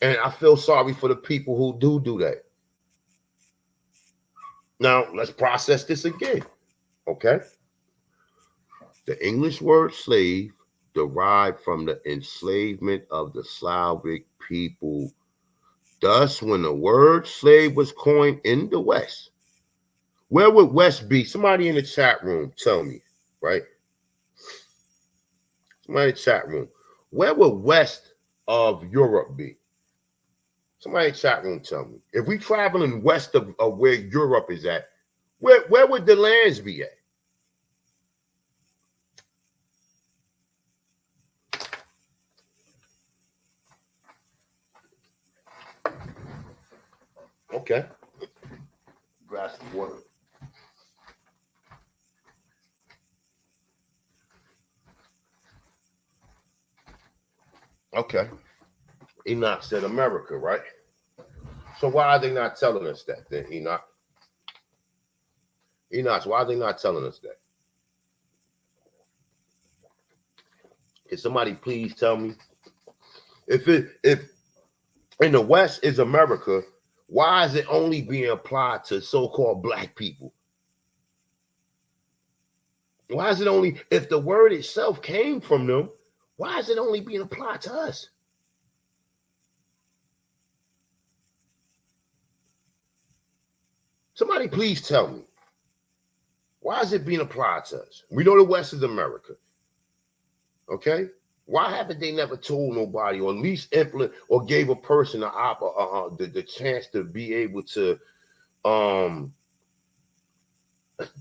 And I feel sorry for the people who do that. Now, let's process this again, okay? The English word slave derived from the enslavement of the Slavic people. Thus, when the word slave was coined in the West, where would West be? Somebody in the chat room tell me, right? Somebody in the chat room. Where would west of Europe be? Somebody in the chat room tell me. If we traveling west of where Europe is at, where would the lands be at? Okay. Glass of water. Okay. Enoch said America, right? So why are they not telling us that then, Enoch? Enoch, why are they not telling us that? Can somebody please tell me? If in the West is America, why is it only being applied to so-called Black people? Why is it only, if the word itself came from them, why is it only being applied to us? Somebody please tell me. Why is it being applied to us? We know the West is America. Okay? Why haven't they never told nobody, or at least implement, or gave a person the chance to be able to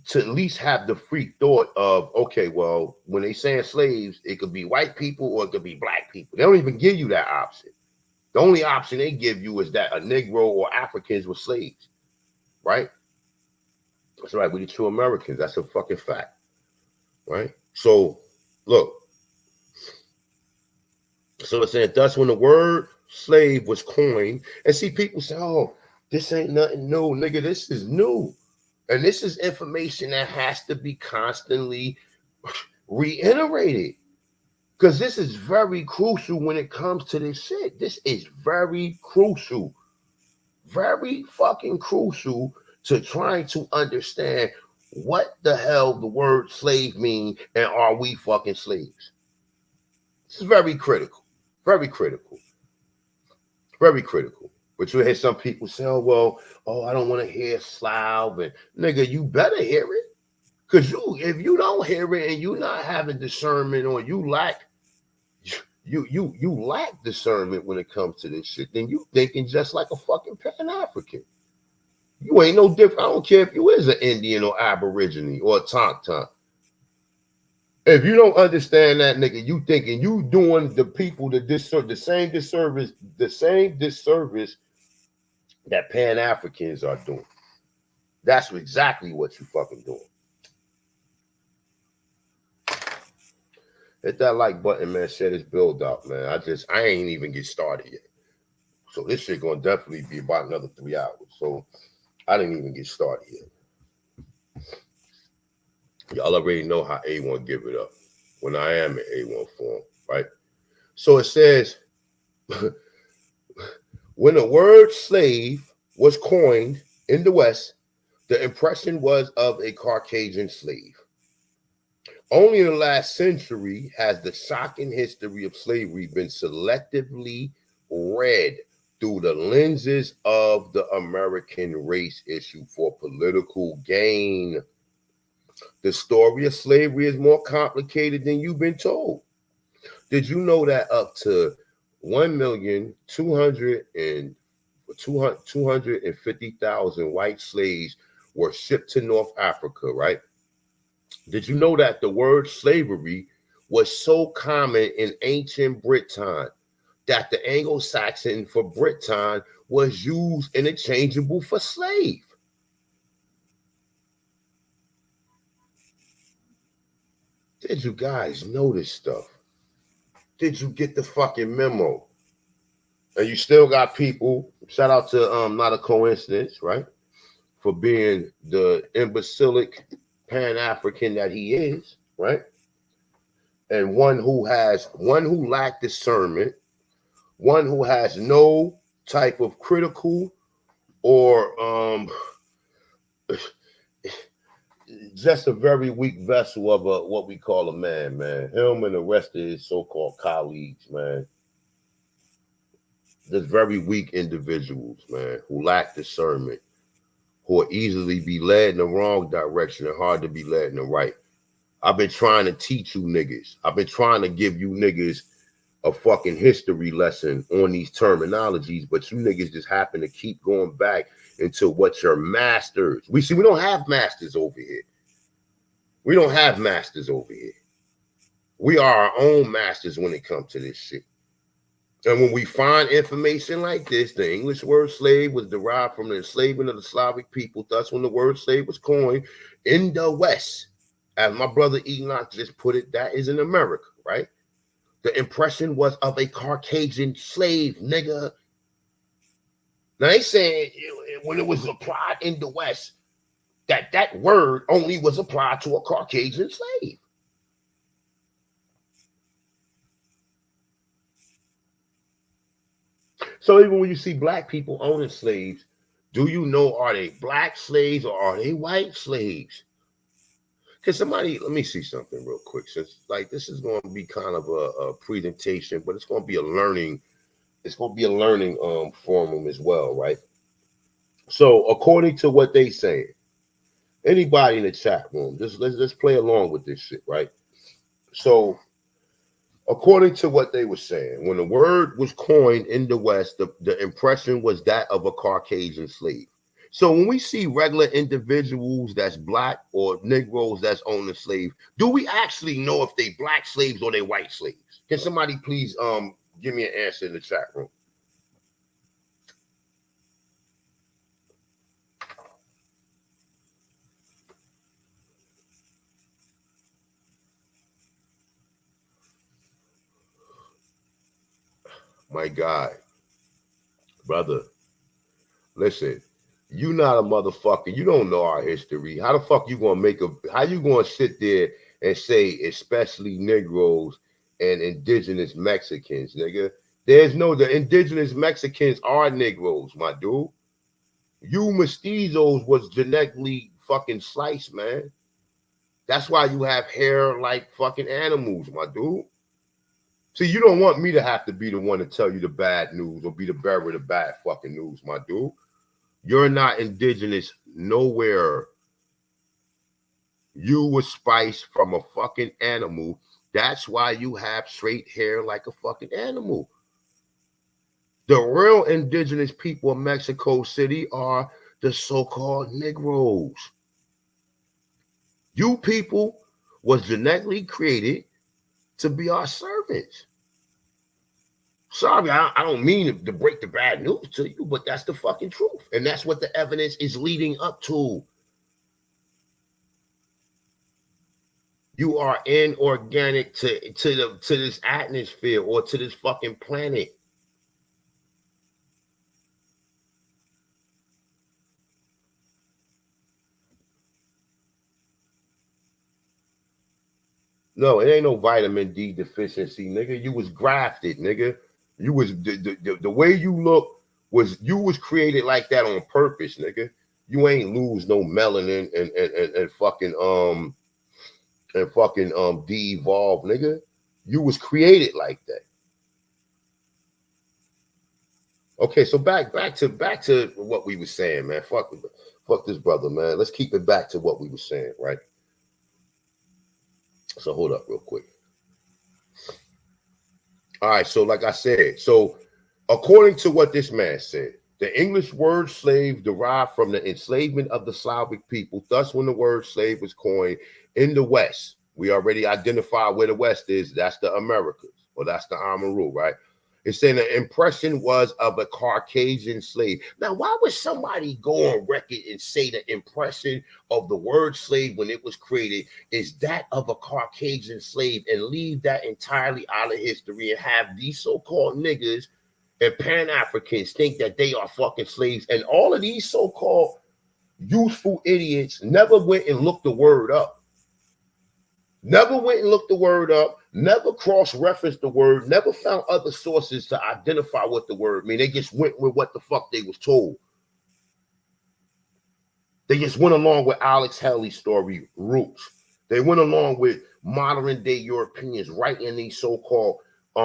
to at least have the free thought of, okay, well, when they saying slaves, it could be white people or it could be black people. They don't even give you that option. The only option they give you is that a Negro or Africans were slaves, right? That's right. We the true Americans. That's a fucking fact, right? So, look. So it's saying, thus when the word slave was coined, and see, people say, oh, this ain't nothing new, nigga. This is new. And this is information that has to be constantly reiterated. Because this is very crucial when it comes to this shit. This is very crucial. Very fucking crucial to trying to understand what the hell the word slave mean and are we fucking slaves? This is very critical. Very critical. Very critical. But you hear some people say, oh, well, I don't want to hear Slav. And nigga, you better hear it. Because if you don't hear it and you not having discernment or you lack discernment when it comes to this shit, then you thinking just like a fucking Pan-African. You ain't no different. I don't care if you is an Indian or Aborigine or a Tonk. If you don't understand that, nigga, you thinking you doing the people the same disservice that Pan-Africans are doing. That's exactly what you fucking doing. Hit that like button, man. Share this build up, man. I ain't even get started yet. So this shit gonna definitely be about another 3 hours. So I didn't even get started yet. Y'all already know how A1 give it up when I am in A1 form, right? So it says, when the word slave was coined in the West, the impression was of a Caucasian slave. Only in the last century has the shocking history of slavery been selectively read through the lenses of the American race issue for political gain. The story of slavery is more complicated than you've been told. Did you know that up to 1,250,000 white slaves were shipped to North Africa, right? Did you know that the word slavery was so common in ancient Britain that the Anglo-Saxon for Britain was used interchangeable for slave? Did you guys know this stuff? Did you get the fucking memo? And you still got people, shout out to Not a Coincidence, right? For being the imbecilic Pan-African that he is, right? And one who lacked discernment, one who has no type of critical or just a very weak vessel of what we call a man. Him and the rest of his so-called colleagues, man. Just very weak individuals, man, who lack discernment, who will easily be led in the wrong direction and hard to be led in the right. I've been trying to teach you niggas. I've been trying to give you niggas a fucking history lesson on these terminologies, but you niggas just happen to keep going back into what your masters. We don't have masters over here. We don't have masters over here. We are our own masters when it comes to this shit. And when we find information like this, the English word slave was derived from the enslavement of the Slavic people. Thus, when the word slave was coined in the West, as my brother Enoch just put it, that is in America, right? The impression was of a Caucasian slave, nigga. Now they saying when it was applied in the West, that word only was applied to a Caucasian slave. So even when you see black people owning slaves, do you know, are they black slaves or are they white slaves? Because somebody, let me see something real quick. Since like this is going to be kind of a presentation, but it's going to be a learning. It's going to be a learning forum as well, right? So according to what they say, anybody in the chat room, just let's play along with this shit, right? So according to what they were saying, when the word was coined in the West, the impression was that of a Caucasian slave. So when we see regular individuals that's black or Negroes that's owned a slave, do we actually know if they black slaves or they white slaves? Can somebody please give me an answer in the chat room? My God, brother, listen, you not a motherfucker. You don't know our history. How the fuck you gonna how you gonna sit there and say especially Negroes and indigenous Mexicans, nigga? The indigenous Mexicans are Negroes, my dude. You mestizos was genetically fucking sliced, man. That's why you have hair like fucking animals, my dude. See, you don't want me to have to be the one to tell you the bad news or be the bearer of the bad fucking news, my dude. You're not indigenous nowhere. You were spiced from a fucking animal. That's why you have straight hair like a fucking animal. The real indigenous people of Mexico City are the so-called Negroes. You people was genetically created to be our servants. Sorry, I don't mean to break the bad news to you, but that's the fucking truth. And that's what the evidence is leading up to. You are inorganic to this atmosphere or to this fucking planet. No, it ain't no vitamin D deficiency, nigga. You was grafted, nigga. You was the way you look was you was created like that on purpose, nigga. You ain't lose no melanin and fucking de-evolve, nigga. You was created like that. Okay, so back to what we were saying, man. Fuck this brother, man. Let's keep it back to what we were saying, right? So hold up real quick. All right, so like I said, so according to what this man said, the English word slave derived from the enslavement of the Slavic people. Thus, when the word slave was coined in the West, we already identified where the West is. That's the Americas, or that's the Amaru, right? It's saying the impression was of a Caucasian slave. Now, why would somebody go on record and say the impression of the word slave when it was created is that of a Caucasian slave and leave that entirely out of history and have these so-called niggas and Pan-Africans think that they are fucking slaves? And all of these so-called useful idiots never went and looked the word up. Never went and looked the word up, never cross-referenced the word, never found other sources to identify what the word mean. They just went with what the fuck they was told. They just went along with Alex Haley's story, Roots. They went along with modern-day Europeans writing these so-called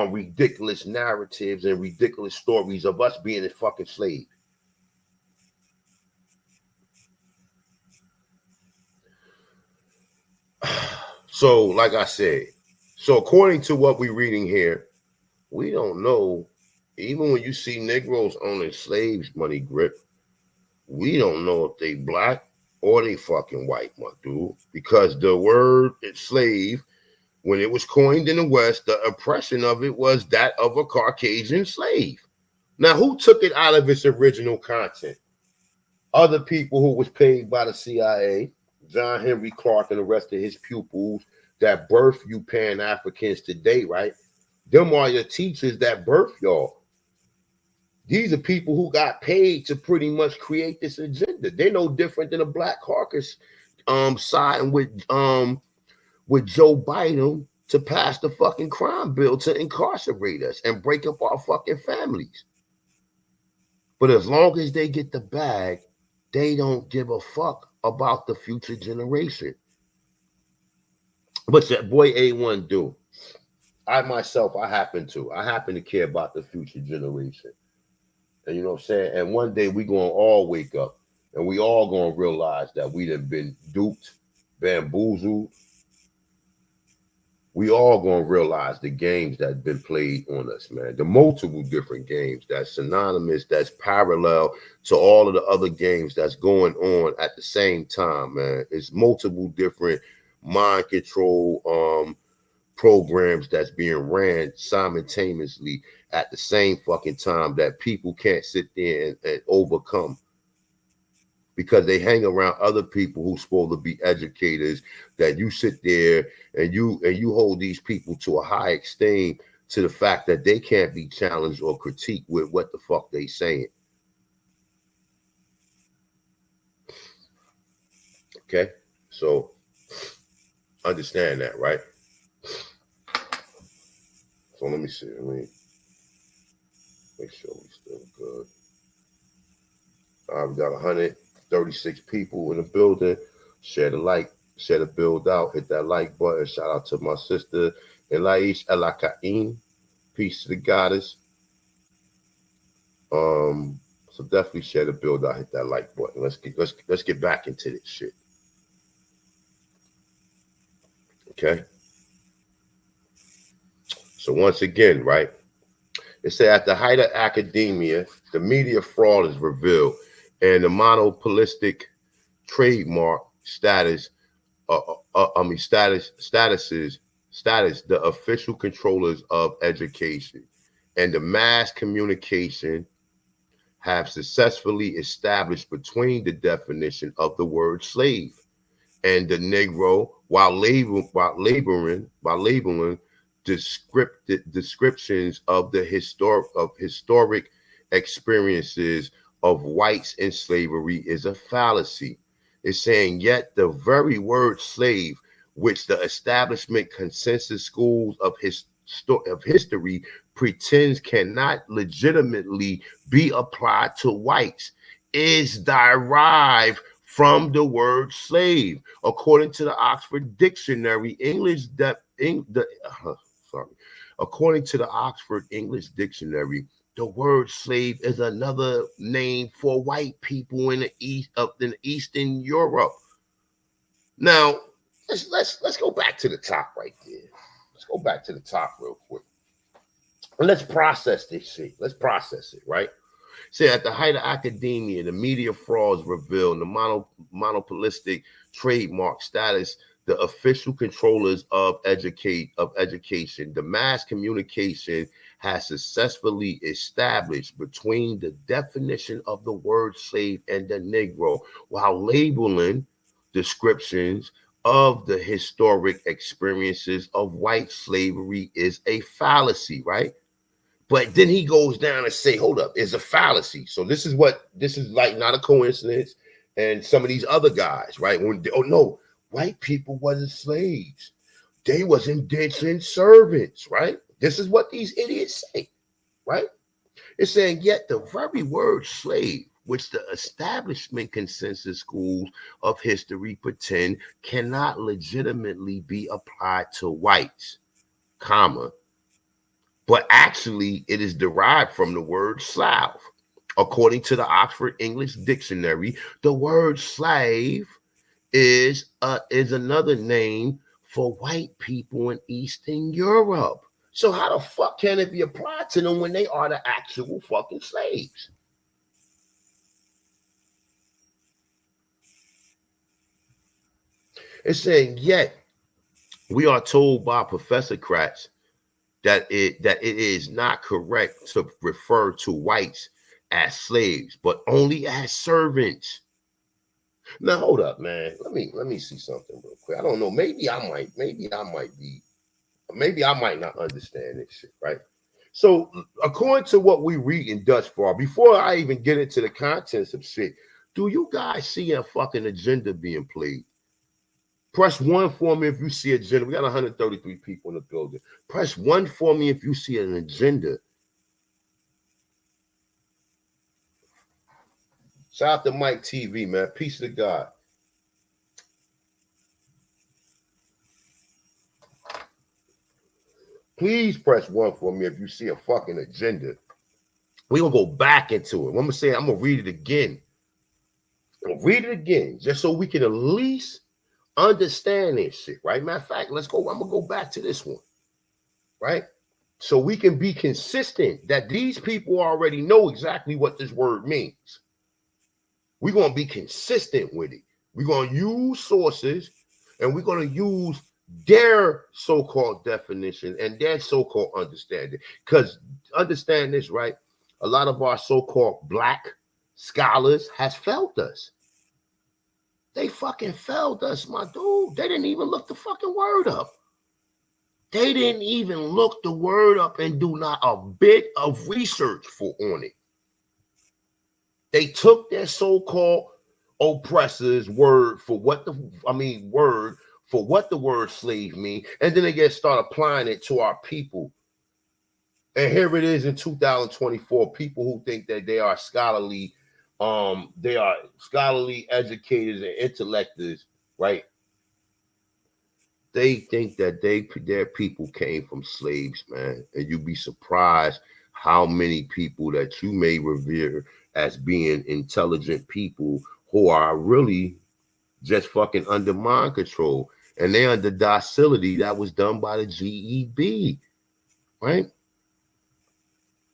ridiculous narratives and ridiculous stories of us being a fucking slave. So, like I said, so according to what we're reading here, we don't know. Even when you see Negroes owning slaves, Money Grip, we don't know if they black or they fucking white, my dude. Because the word slave, when it was coined in the West, the oppression of it was that of a Caucasian slave. Now, who took it out of its original content? Other people who was paid by the CIA, John Henry Clark and the rest of his pupils that birthed you Pan-Africans today, right? Them are your teachers that birthed y'all. These are people who got paid to pretty much create this agenda. They're no different than a black caucus siding with Joe Biden to pass the fucking crime bill to incarcerate us and break up our fucking families. But as long as they get the bag, they don't give a fuck about the future generation. But that boy A1 do. I myself, I happen to care about the future generation. And you know what I'm saying? And one day we gonna all wake up and we all gonna realize that we done been duped, bamboozled, we all gonna realize the games that have been played on us, man. The multiple different games that's synonymous, that's parallel to all of the other games that's going on at the same time, man. It's multiple different mind control programs that's being ran simultaneously at the same fucking time that people can't sit there and overcome, because they hang around other people who's supposed to be educators, that you sit there and you hold these people to a high esteem, to the fact that they can't be challenged or critiqued with what the fuck they saying. Okay, so understand that, right? So let me see. Let me make sure we still good. We got 136 people in the building. Share the like, share the build out, hit that like button. Shout out to my sister Elaish Elakaim. Peace to the goddess. So definitely share the build out, hit that like button. Let's get back into this shit. Okay. So once again, right? It said at the height of academia, the media fraud is revealed, and the monopolistic trademark status, the official controllers of education and the mass communication have successfully established between the definition of the word slave and the Negro, while labeling descriptions of the historic experiences of whites in slavery is a fallacy. It's saying, yet the very word slave, which the establishment consensus schools of history pretends cannot legitimately be applied to whites, is derived from the word slave. According to the Oxford Dictionary, according to the Oxford English Dictionary, the word slave is another name for white people in the Eastern Europe. Now, let's go back to the top right there. Let's go back to the top real quick. And let's process this shit. Let's process it, right? Say at the height of academia, the media frauds revealed the monopolistic trademark status, the official controllers of education, the mass communication has successfully established between the definition of the word slave and the Negro, while labeling descriptions of the historic experiences of white slavery is a fallacy, right? But then he goes down and say, hold up, it's a fallacy. So this is like not a coincidence. And some of these other guys, right? Oh no, white people wasn't slaves. They was indentured servants, right? This is what these idiots say, right? It's saying, yet the very word slave, which the establishment consensus schools of history pretend cannot legitimately be applied to whites, comma, but actually it is derived from the word Slav. According to the Oxford English Dictionary, the word slave is another name for white people in Eastern Europe. So how the fuck can it be applied to them when they are the actual fucking slaves? It's saying, yet we are told by professorcrats that it is not correct to refer to whites as slaves, but only as servants. Now hold up, man. Let me see something real quick. I don't know. Maybe I might not understand this shit, right? So according to what we read in thus far, before I even get into the contents of shit, do you guys see a fucking agenda being played? Press 1 for me if you see an agenda. We got 133 people in the building. Press 1 for me if you see an agenda. Shout out to Mike TV, man. Peace to God. Please press 1 for me if you see a fucking agenda. We're going to go back into it. I'm going to read it again. I'm going to read it again just so we can at least Understand this shit, right? Matter of fact, I'm gonna go back to this one, right? So we can be consistent that these people already know exactly what this word means. We're gonna be consistent with it. We're gonna use sources and we're gonna use their so-called definition and their so-called understanding. Because understand this, right? A lot of our so-called black scholars has failed us. They fucking failed us, my dude. They didn't even look the fucking word up. They didn't even look the word up and do not a bit of research on it. They took their so-called oppressors' word for what the word slave mean, and then they start applying it to our people. And here it is in 2024, people who think that they are scholarly educators and intellectuals, right? They think that their people came from slaves, man. And you'd be surprised how many people that you may revere as being intelligent people who are really just fucking under mind control. And they're under docility that was done by the GEB, right?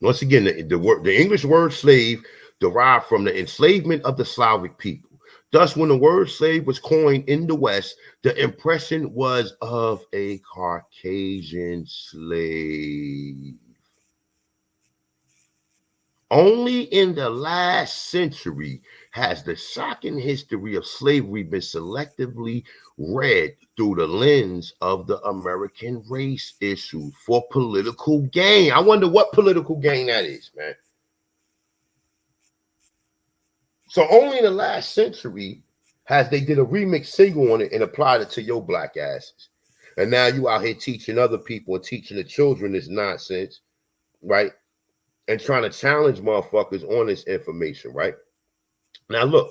Once again, the English word slave derived from the enslavement of the Slavic people. Thus, when the word slave was coined in the West, the impression was of a Caucasian slave. Only in the last century has the shocking history of slavery been selectively read through the lens of the American race issue for political gain. I wonder what political gain that is, man. So only in the last century has they did a remix single on it and applied it to your black asses. And now you out here teaching other people and teaching the children this nonsense, right? And trying to challenge motherfuckers on this information, right? Now look,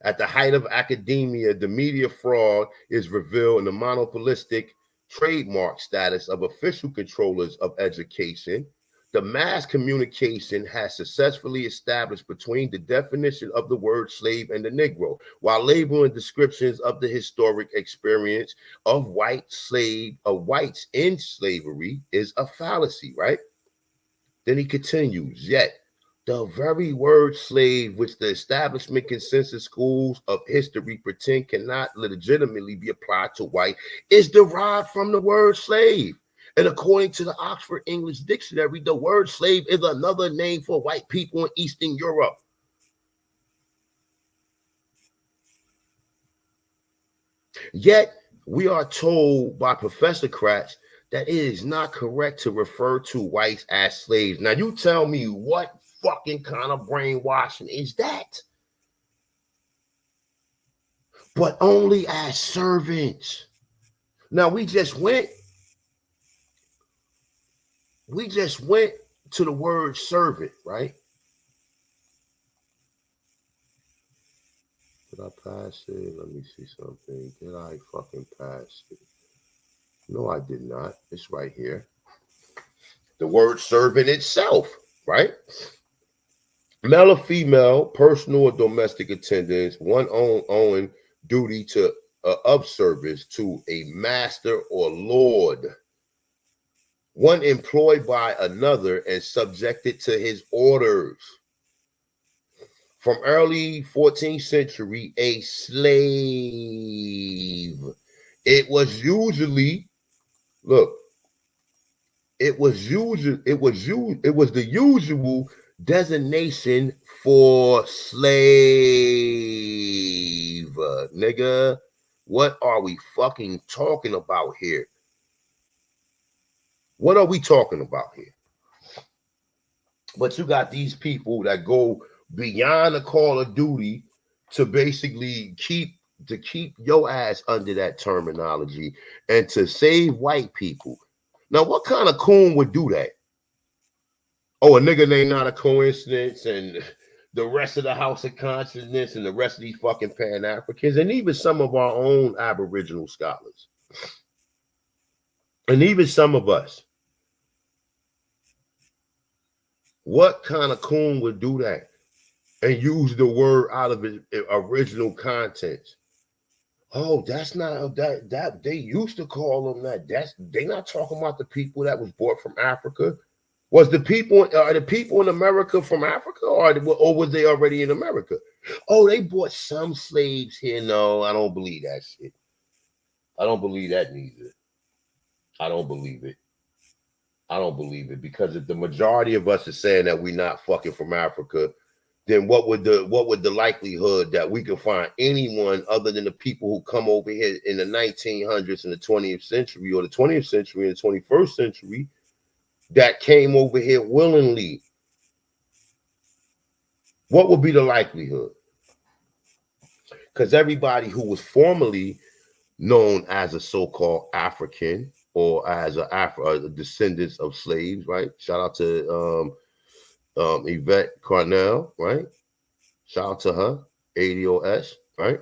at the height of academia, the media fraud is revealed in the monopolistic trademark status of official controllers of education. The mass communication has successfully established between the definition of the word slave and the Negro, while labeling descriptions of the historic experience of whites in slavery is a fallacy, right? Then he continues, yet the very word slave, which the establishment consensus schools of history pretend cannot legitimately be applied to white, is derived from the word slave. And according to the Oxford English Dictionary, the word slave is another name for white people in Eastern Europe. Yet we are told by Professor Kratz that it is not correct to refer to whites as slaves. Now you tell me, what fucking kind of brainwashing is that? But only as servants. Now we just went to the word servant, right? Did I pass it? Let me see something. Did I fucking pass it? No, I did not. It's right here. The word servant itself, right? Male or female, personal or domestic attendants, one owing duty to of service to a master or lord, one employed by another and subjected to his orders. From early 14th century, a slave. It was the usual designation for slave. Nigga, what are we fucking talking about here? What are we talking about here? But you got these people that go beyond the call of duty to basically keep your ass under that terminology and to save white people. Now, what kind of coon would do that? Oh, a nigga named Not a Coincidence and the rest of the House of Consciousness and the rest of these fucking Pan-Africans and even some of our own Aboriginal scholars. And even some of us. What kind of coon would do that and use the word out of its original context? Oh, that's not that they used to call them that. They not talking about the people that was brought from Africa. Was the people are the people in America from Africa, or was they already in America? Oh, they brought some slaves here. No, I don't believe that shit. I don't believe that neither. I don't believe it. I don't believe it, because if the majority of us is saying that we're not fucking from Africa, then what would the likelihood that we could find anyone other than the people who come over here in the 1900s and the 20th century, or the 20th century and the 21st century, that came over here willingly? What would be the likelihood? Because everybody who was formerly known as a so-called African, or as a descendants of slaves, right? Shout out to Yvette Carnell, right? Shout out to her, ADOS, right?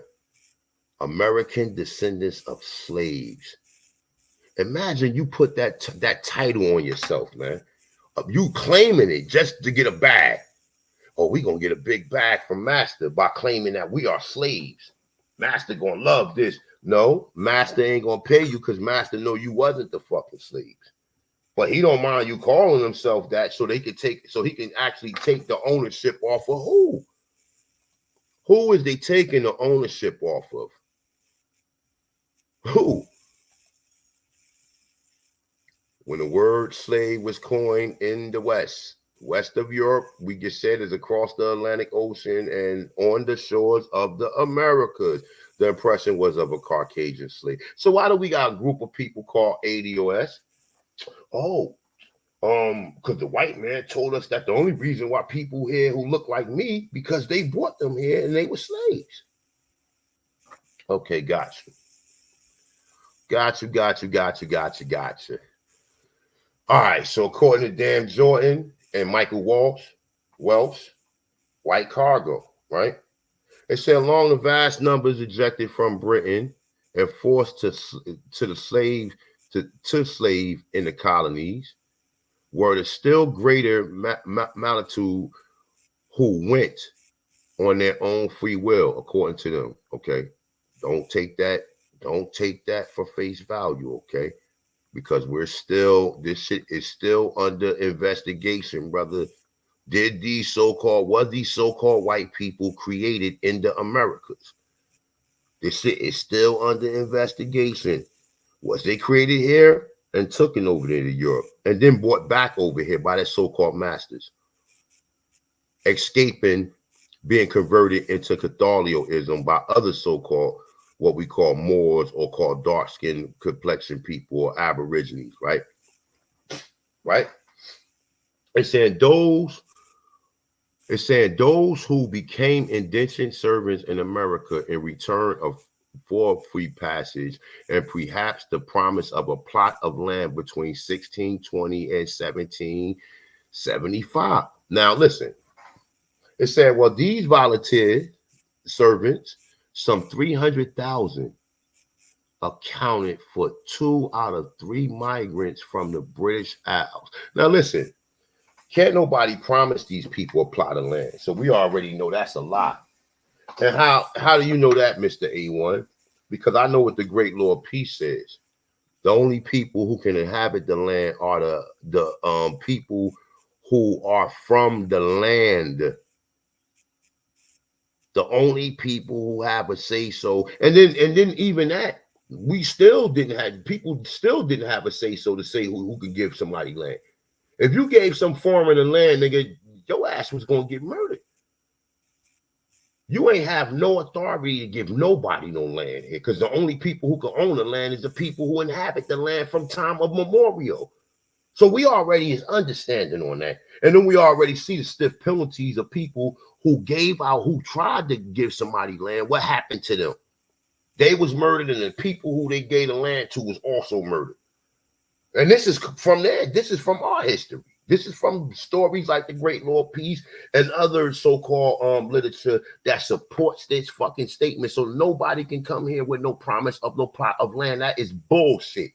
American descendants of slaves. Imagine you put that title on yourself, man. You claiming it just to get a bag. Oh, we gonna get a big bag from Master by claiming that we are slaves. Master gonna love this. No, Master ain't gonna pay you, because Master know you wasn't the fucking slaves. But he don't mind you calling himself that, so he can actually take the ownership off of who? Who is they taking the ownership off of? Who? When the word slave was coined in the west of Europe, we just said, is across the Atlantic Ocean and on the shores of the Americas, the impression was of a Caucasian slave. So why do we got a group of people called ADOS? Oh, because the white man told us that the only reason why people here who look like me, because they brought them here and they were slaves. Okay, got you. All right, so according to Dan Jordan and Michael Welsh, white cargo, right? It said, along the vast numbers ejected from Britain and forced to slave in the colonies, were the still greater multitude who went on their own free will, according to them. Okay, don't take that for face value, okay? Because this shit is still under investigation, brother. Was these so-called white people created in the Americas? This shit is still under investigation. Was they created here and taken over there to Europe and then brought back over here by their so-called masters, escaping being converted into Catholicism by other so-called, what we call Moors, or called dark-skinned complexion people, or Aborigines, right? Right? It's saying those who became indentured servants in America in return for free passage, and perhaps the promise of a plot of land between 1620 and 1775. Now listen, it said, well, these volunteer servants, some 300,000, accounted for 2 out of 3 migrants from the British Isles. Now listen, can't nobody promise these people a plot of land, so we already know that's a lie. And how do you know that, Mr. A1? Because I know what the Great Lord Peace says. The only people who can inhabit the land are the people who are from the land. The only people who have a say so, and then even that, people still didn't have a say so to say who could give somebody land. If you gave some foreigner land, nigga, your ass was gonna get murdered. You ain't have no authority to give nobody no land here, because the only people who can own the land is the people who inhabit the land from time of memorial. So we already is understanding on that. And then we already see the stiff penalties of people who tried to give somebody land. What happened to them? They was murdered, and the people who they gave the land to was also murdered. And this is from there. This is from our history. This is from stories like the Great Lord Peace and other so-called literature that supports this fucking statement. So nobody can come here with no promise of no plot of land. That is bullshit.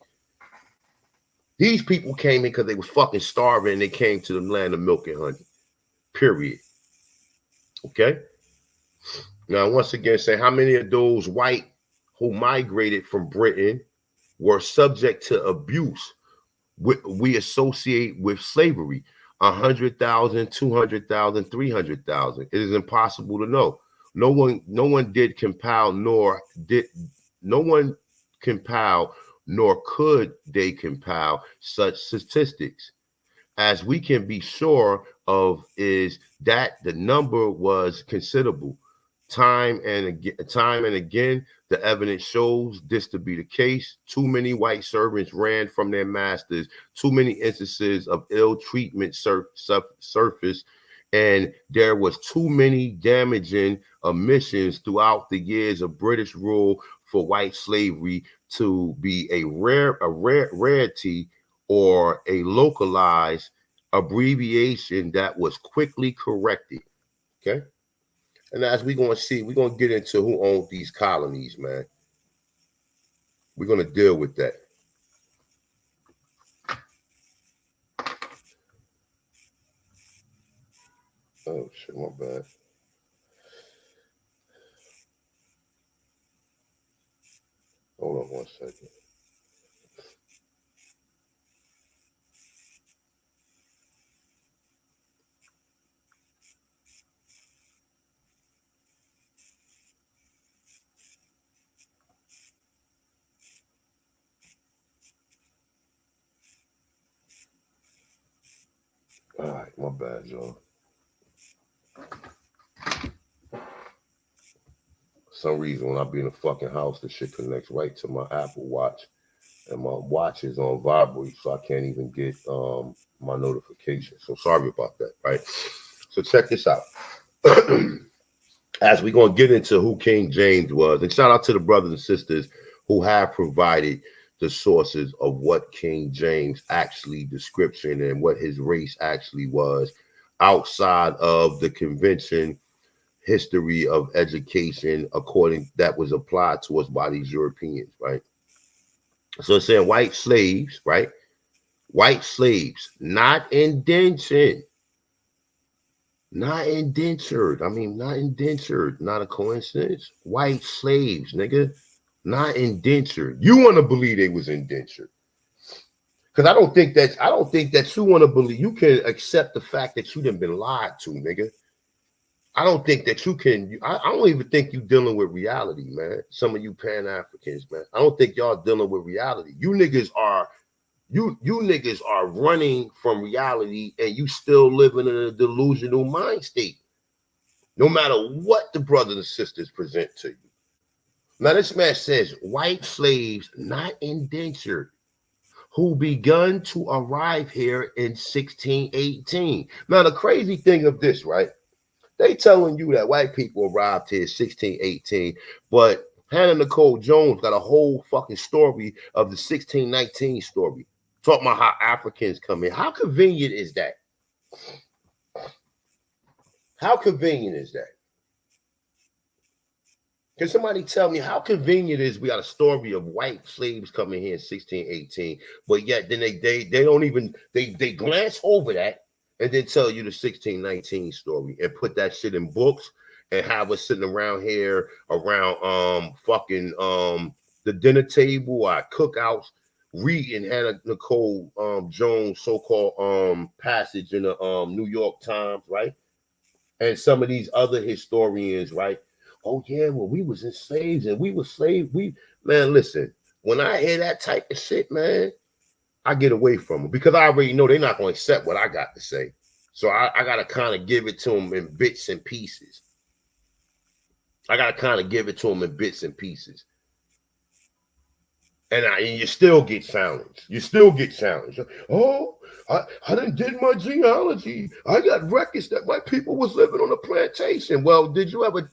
These people came in because they was fucking starving, and they came to the land of milk and honey. Period. Okay? Now, once again, say, how many of those white who migrated from Britain were subject to abuse. We associate with slavery 100,000, 200,000, 300,000. It is impossible to know. No one did compile, nor could they compile such statistics. As we can be sure of is that the number was considerable. Time and again, the evidence shows this to be the case. Too many white servants ran from their masters. Too many instances of ill treatment surfaced, and there was too many damaging omissions throughout the years of British rule for white slavery to be a rarity or a localized abbreviation that was quickly corrected. Okay. And as we're going to see, we're going to get into who owned these colonies, man. We're going to deal with that. Oh, shit, my bad. Hold on one second. All right, my bad, y'all. For some reason, when I be in the fucking house, the shit connects right to my Apple Watch, and my watch is on vibrate, so I can't even get my notification. So sorry about that, right? So check this out. As we're going to get into who King James was, and shout out to the brothers and sisters who have provided the sources of what King James actually description and what his race actually was outside of the convention history of education according that was applied to us by these Europeans, right? So it's saying white slaves, right? White slaves, not indentured. Not indentured. I mean, not indentured. Not a coincidence. White slaves, nigga. Not indentured. You want to believe they was indentured. Because I don't think that you want to believe you can accept the fact that you done been lied to, nigga. I don't think that you can. I don't even think you dealing with reality, man. Some of you Pan-Africans, man. I don't think y'all dealing with reality. You niggas are running from reality, and you still living in a delusional mind state. No matter what the brothers and sisters present to you. Now this man says white slaves not indentured who begun to arrive here in 1618. Now the crazy thing of this, right? They telling you that white people arrived here in 1618, but Hannah Nicole Jones got a whole fucking story of the 1619 story. Talking about how Africans come in. How convenient is that? How convenient is that? Can somebody tell me how convenient it is we got a story of white slaves coming here in 1618, but yet then they don't even they glance over that and then tell you the 1619 story and put that shit in books and have us sitting around here around the dinner table or cookouts reading Hannah Nicole Jones so-called passage in the New York Times, right? And some of these other historians, right? Oh yeah, well, we was enslaved and we were slaves. Man, listen, when I hear that type of shit, man, I get away from them because I already know they're not going to accept what I got to say. So I got to kind of give it to them in bits and pieces. And you still get challenged. Oh, I done did my genealogy. I got records that white people was living on a plantation. Well, did you ever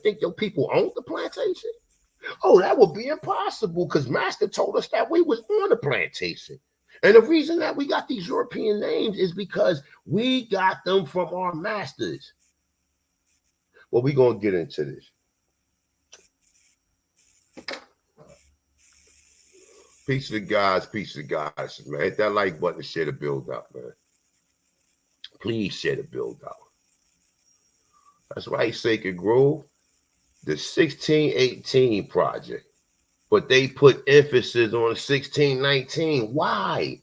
think your people owned the plantation? Oh, that would be impossible because Master told us that we was on the plantation. And the reason that we got these European names is because we got them from our masters. Well, we're going to get into this. Peace to the guys, man. Hit that like button to share the build out, man. Please share the build out. That's right, Sacred Grove. The 1618 project. But they put emphasis on 1619. Why?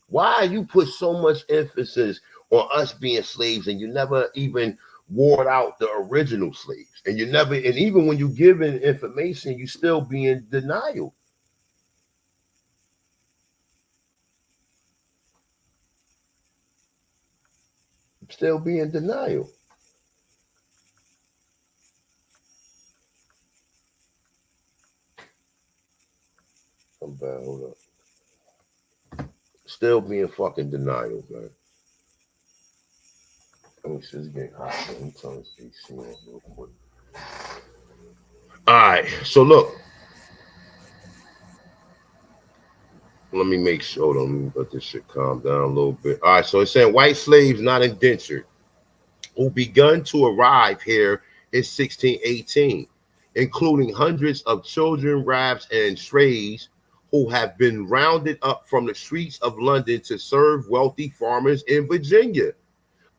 Why you put so much emphasis on us being slaves and you never even ward out the original slaves? And you never, and even when you giving information, you still be in denial. Still be in denial. I'm bad, hold up. Still be in fucking denial, man. Let me see, it's getting hot. Let me turn this AC on real quick. All right, so look. Let me make sure. Let me let this shit calm down a little bit. All right, so it's saying white slaves not indentured who begun to arrive here in 1618, including hundreds of children, raps, and strays who have been rounded up from the streets of London to serve wealthy farmers in Virginia.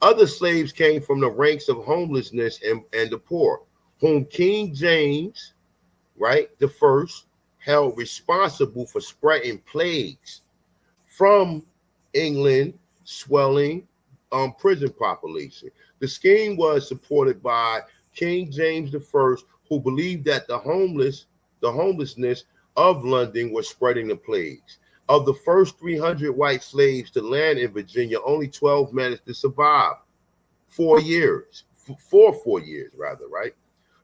Other slaves came from the ranks of homelessness and the poor, whom King James, right, the first, held responsible for spreading plagues from England, swelling prison population. The scheme was supported by King James I, who believed that the homelessness of London was spreading the plagues. Of the first 300 white slaves to land in Virginia, only 12 managed to survive 4 years, for 4 years rather, right?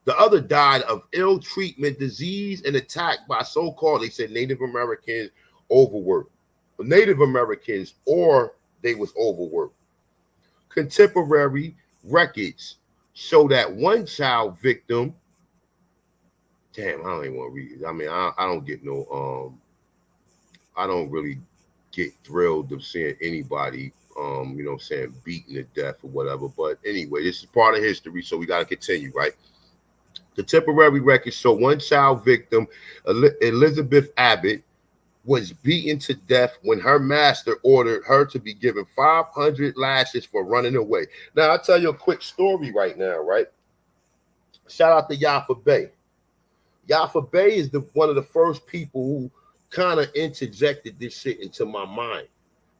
The other died of ill treatment, disease, and attack by so-called, they said, Native Americans overworked. Native Americans, or they was overworked. Contemporary records show that one child victim, damn, I don't even want to read it. I mean, I don't get no, I don't really get thrilled of seeing anybody, you know what I'm saying, beaten to death or whatever. But anyway, this is part of history, so we got to continue, right? Contemporary records show one child victim, Elizabeth Abbott, was beaten to death when her master ordered her to be given 500 lashes for running away. Now, I'll tell you a quick story right now, right? Shout out to Yafa Bey. Yafa Bey is one of the first people who kind of interjected this shit into my mind.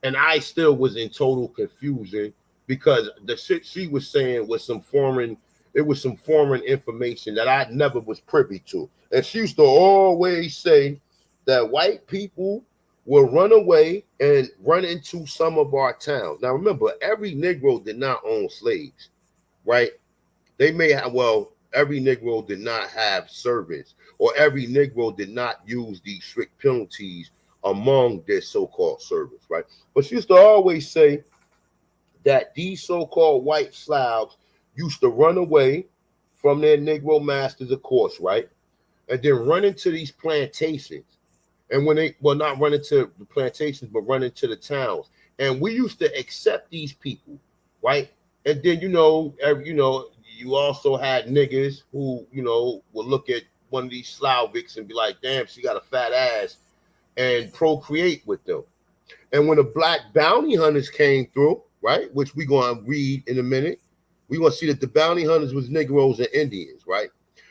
And I still was in total confusion because the shit she was saying was some foreign information that I never was privy to. And she used to always say that white people will run away and run into some of our towns. Now, remember, every Negro did not own slaves, right? They may have, well, every Negro did not have servants, or every Negro did not use these strict penalties among their so-called servants, right? But she used to always say that these so-called white Slavs used to run away from their Negro masters, of course, right? And then run into these plantations. And when they, well, not run into the plantations, but run into the towns. And we used to accept these people, right? And then, you also had niggas who, would look at one of these Slavics and be like, damn, she got a fat ass, and procreate with them. And when the black bounty hunters came through, right, which we're going to read in a minute, we're going to see that the bounty hunters was Negroes and Indians, right?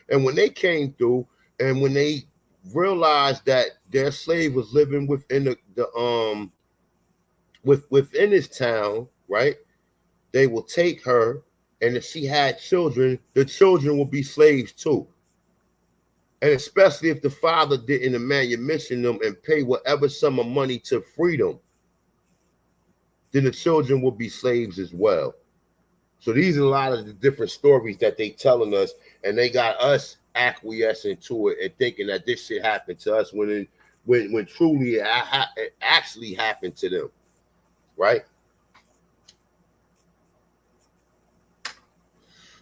And when they came through, and when they realized that their slave was living within within this town, right, they will take her, and if she had children, the children will be slaves too. And especially if the father didn't manumission them and pay whatever sum of money to freedom, then the children will be slaves as well. So these are a lot of the different stories that they telling us, and they got us acquiescing to it and thinking that this shit happened to us when truly it actually happened to them, right?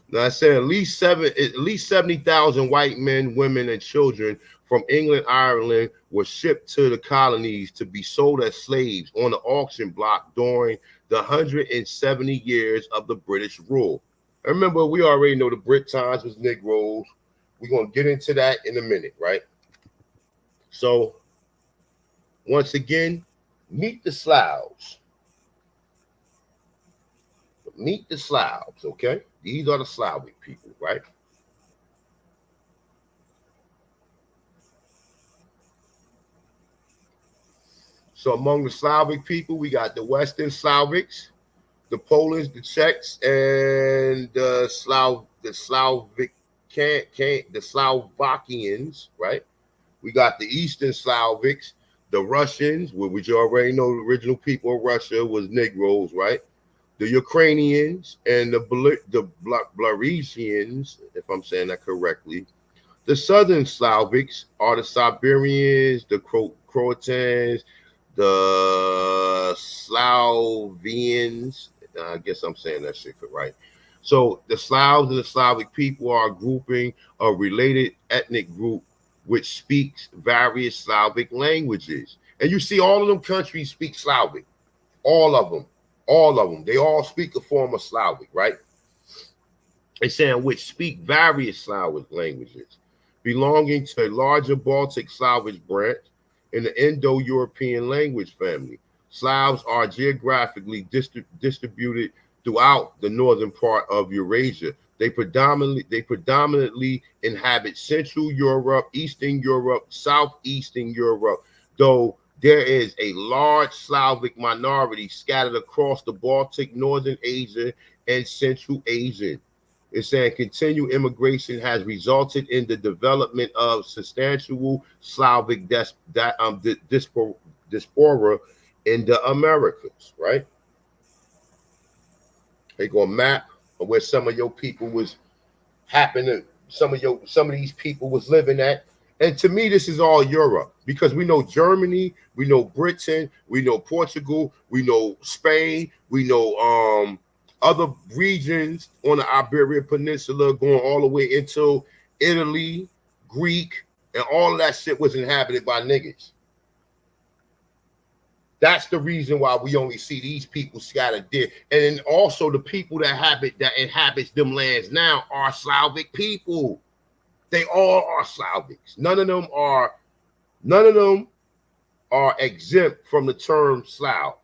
Now I said at least 70,000 white men, women, and children from England, Ireland were shipped to the colonies to be sold as slaves on the auction block during the 170 years of the British rule. And remember, we already know the Brit times was Negroes. We're going to get into that in a minute, right? So, once again, meet the Slavs. Meet the Slavs, okay? These are the Slavic people, right? So among the Slavic people, we got the Western Slavics, the Polish, the Czechs, and the Slovakians, right? We got the Eastern Slavics, the Russians, which you already know the original people of Russia was Negroes, right? The Ukrainians and the Belarusians, if I'm saying that correctly. The Southern Slavics are the Siberians, the Croatians, the Slavians. I guess I'm saying that shit right. So the Slavs and the Slavic people are a grouping, a related ethnic group which speaks various Slavic languages. And you see all of them countries speak Slavic. All of them. All of them. They all speak a form of Slavic, right? It's saying which speak various Slavic languages, belonging to a larger Baltic Slavic branch in the Indo-European language family. Slavs are geographically distributed throughout the northern part of Eurasia. They predominantly inhabit Central Europe, Eastern Europe, Southeastern Europe, though there is a large Slavic minority scattered across the Baltic, Northern Asia, and Central Asia. It's saying continued immigration has resulted in the development of substantial Slavic diaspora in the Americas, right? They go map of where some of your people was happening, some of these people was living at. And to me, this is all Europe, because we know Germany, we know Britain, we know Portugal, we know Spain, we know other regions on the Iberian Peninsula going all the way into Italy, Greek, and all of that shit was inhabited by niggas. That's the reason why we only see these people scattered there. And then also the people that inhabits them lands now are Slavic people. They all are Slavics. None of them are exempt from the term Slav.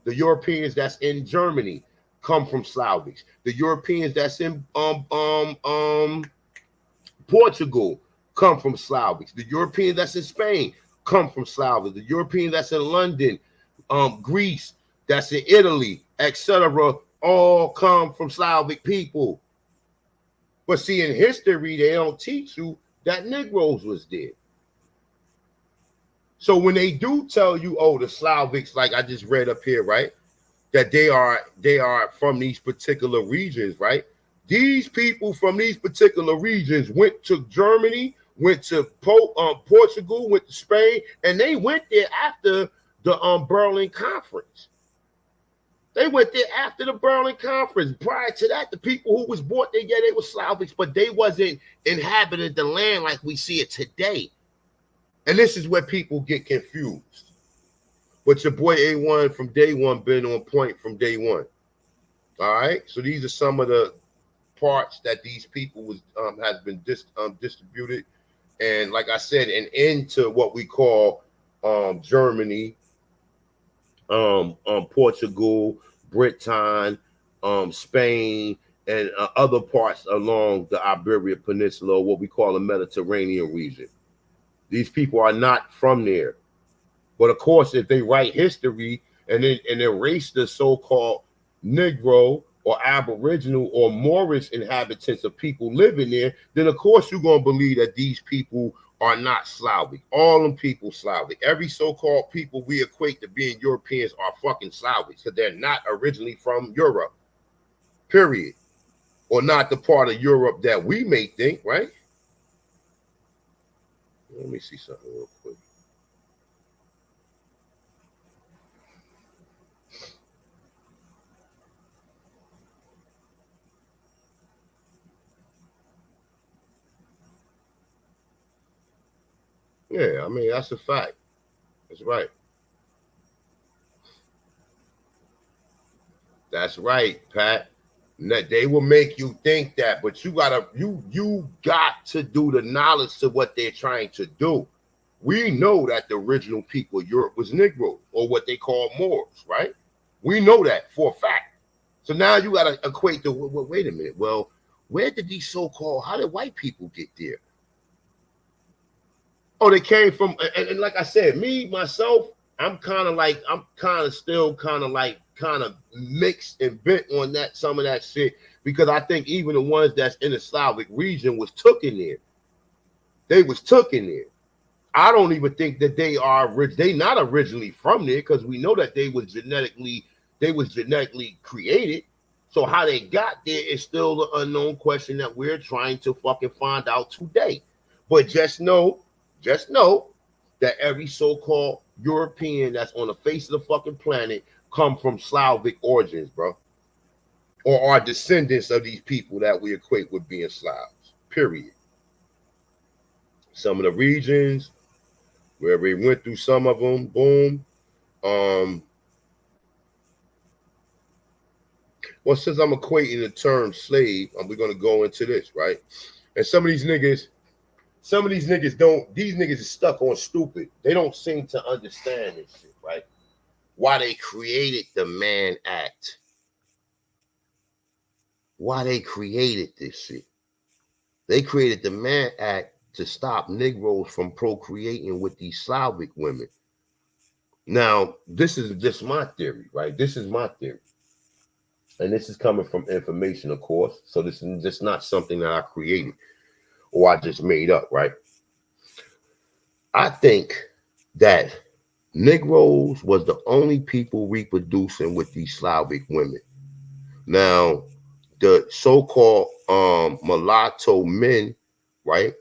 The Europeans that's in Germany come from Slavics. The Europeans that's in Portugal come from Slavics. The Europeans that's in Spain come from Slavics. The Europeans that's in London, Greece, that's in Italy, etc., all come from Slavic people. But see, in history, they don't teach you that Negroes was there. So when they do tell you, oh, the Slavics, like I just read up here, right, that they are from these particular regions, right? These people from these particular regions went to Germany, went to Portugal, went to Spain, and they went there after the Berlin Conference. They went there after the Berlin Conference. Prior to that, the people who was born there, yeah, they were Slavics, but they wasn't inhabiting the land like we see it today. And this is where people get confused. But your boy A1 from day one been on point from day one. All right. So these are some of the parts that these people was has been distributed, and like I said, and into what we call Germany, Portugal, Britain, Spain, and other parts along the Iberian Peninsula, what we call the Mediterranean region. These people are not from there. But of course, if they write history and erase the so-called Negro or Aboriginal or Moorish inhabitants of people living there, then of course you're going to believe that these people are not Slavic. All them people Slavic. Every so-called people we equate to being Europeans are fucking Slavic, because they're not originally from Europe, period. Or not the part of Europe that we may think, right? Let me see something real quick. Yeah, I mean, that's a fact. That's right. That's right, Pat. They will make you think that, but you got to do the knowledge to what they're trying to do. We know that the original people of Europe was Negroes, or what they call Moors, right? We know that for a fact. So now you got to equate the, well, wait a minute. Well, where did these so-called, how did white people get there? Oh, they came from, and like I said, me, myself, I'm kind of still kind of mixed and bent on that, some of that shit, because I think even the ones that's in the Slavic region was took in there. They was took in there. I don't even think that they not originally from there, because we know that they was genetically created. So how they got there is still an unknown question that we're trying to fucking find out today. But just know that every so-called European that's on the face of the fucking planet come from Slavic origins, bro. Or are descendants of these people that we equate with being Slavs, period. Some of the regions where we went through some of them, boom. Well, since I'm equating the term slave, we're going to go into this, right? And some of these niggas these niggas is stuck on stupid. They don't seem to understand this shit, right? Why they created the Mann Act. Why they created this shit. They created the Mann Act to stop Negroes from procreating with these Slavic women. Now, this is just my theory, right? This is my theory. And this is coming from information, of course. So this is just not something that I created or I just made up, right? I think that Negroes was the only people reproducing with these Slavic women. Now, the so-called mulatto men, right?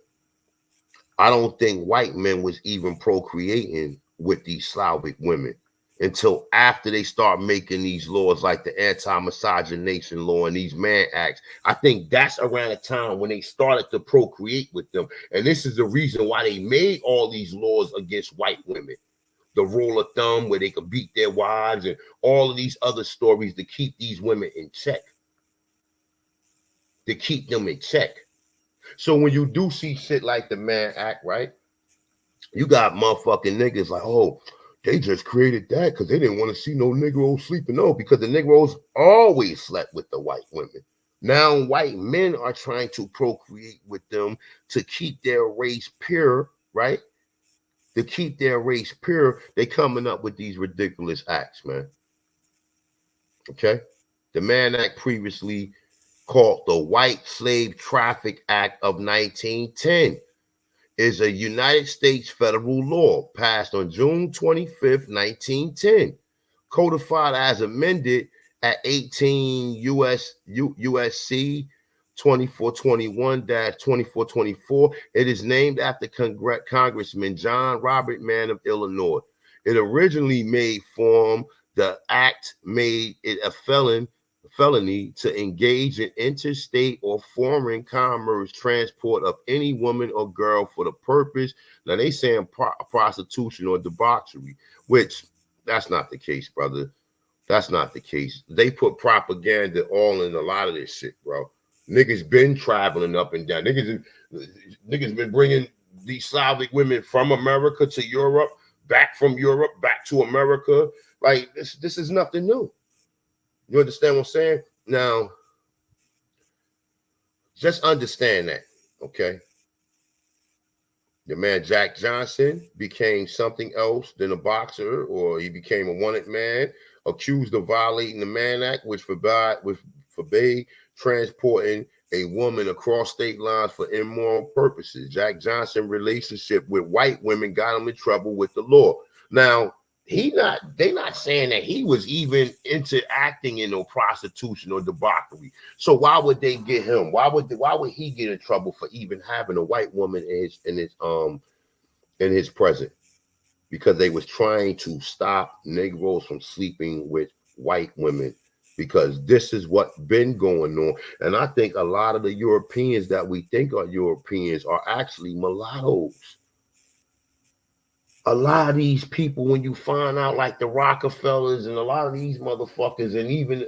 I don't think white men was even procreating with these Slavic women until after they start making these laws like the anti-miscegenation law and these Mann Acts. I think that's around the time when they started to procreate with them. And this is the reason why they made all these laws against white women. The rule of thumb where they could beat their wives and all of these other stories to keep these women in check. To keep them in check. So when you do see shit like the Mann Act, right? You got motherfucking niggas like, oh, they just created that because they didn't want to see no Negroes sleeping. No, because the Negroes always slept with the white women. Now white men are trying to procreate with them to keep their race pure, right? To keep their race pure, they coming up with these ridiculous acts, man. Okay? The Mann Act, previously called the White Slave Traffic Act of 1910, is a United States federal law passed on June 25th, 1910, codified as amended at 18 USC 2421-2424. It is named after Congressman John Robert Mann of Illinois. It originally made form. The act made it a felony to engage in interstate or foreign commerce transport of any woman or girl for the purpose. Now they saying prostitution or debauchery, which that's not the case, brother. That's not the case. They put propaganda all in a lot of this shit, bro. Niggas been traveling up and down. Niggas been bringing these Slavic women from America to Europe, back from Europe, back to America. Like this is nothing new. You understand what I'm saying? Now, just understand that, okay? The man Jack Johnson became something else than a boxer, or he became a wanted man, accused of violating the Mann Act, which forbade transporting a woman across state lines for immoral purposes. Jack Johnson's relationship with white women got him in trouble with the law. Now, they not saying that he was even interacting in no prostitution or debauchery. So why would they get him? Why would he get in trouble for even having a white woman in his presence? Because they was trying to stop Negroes from sleeping with white women, because this is what's been going on. And I think a lot of the Europeans that we think are Europeans are actually mulattoes. A lot of these people, when you find out, like the Rockefellers and a lot of these motherfuckers, and even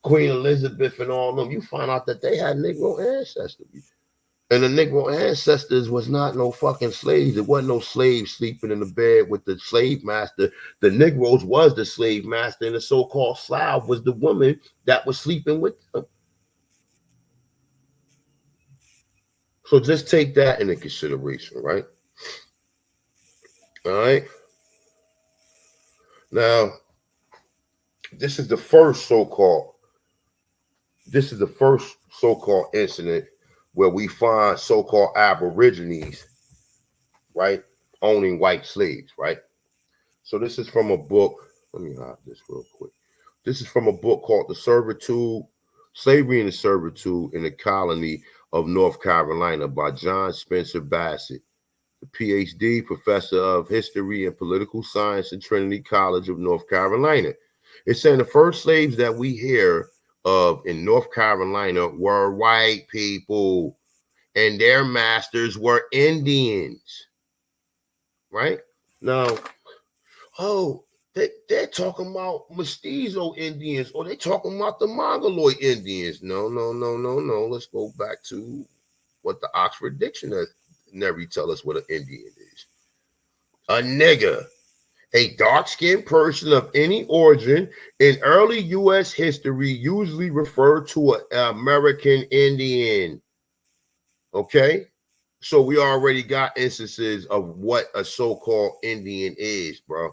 Queen Elizabeth and all of them, you find out that they had Negro ancestors. And the Negro ancestors was not no fucking slaves. There wasn't no slaves sleeping in the bed with the slave master. The Negroes was the slave master, and the so-called Slav was the woman that was sleeping with them. So just take that into consideration, right? All right. Now, this is the first so-called incident where we find so-called Aborigines, right, owning white slaves, right? So this is from a book. Let me hide this real quick. This is from a book called The Servitude, Slavery and Servitude in the Colony of North Carolina by John Spencer Bassett, the PhD, professor of history and political science at Trinity College of North Carolina. It's saying the first slaves that we hear of in North Carolina were white people, and their masters were Indians, right? Now, they're talking about mestizo Indians, or they're talking about the Mongoloid Indians. No. Let's go back to what the Oxford Dictionary tell us what an Indian is. A nigger, a dark-skinned person of any origin in early U.S. history, usually referred to an American Indian. Okay? So we already got instances of what a so-called Indian is, bro.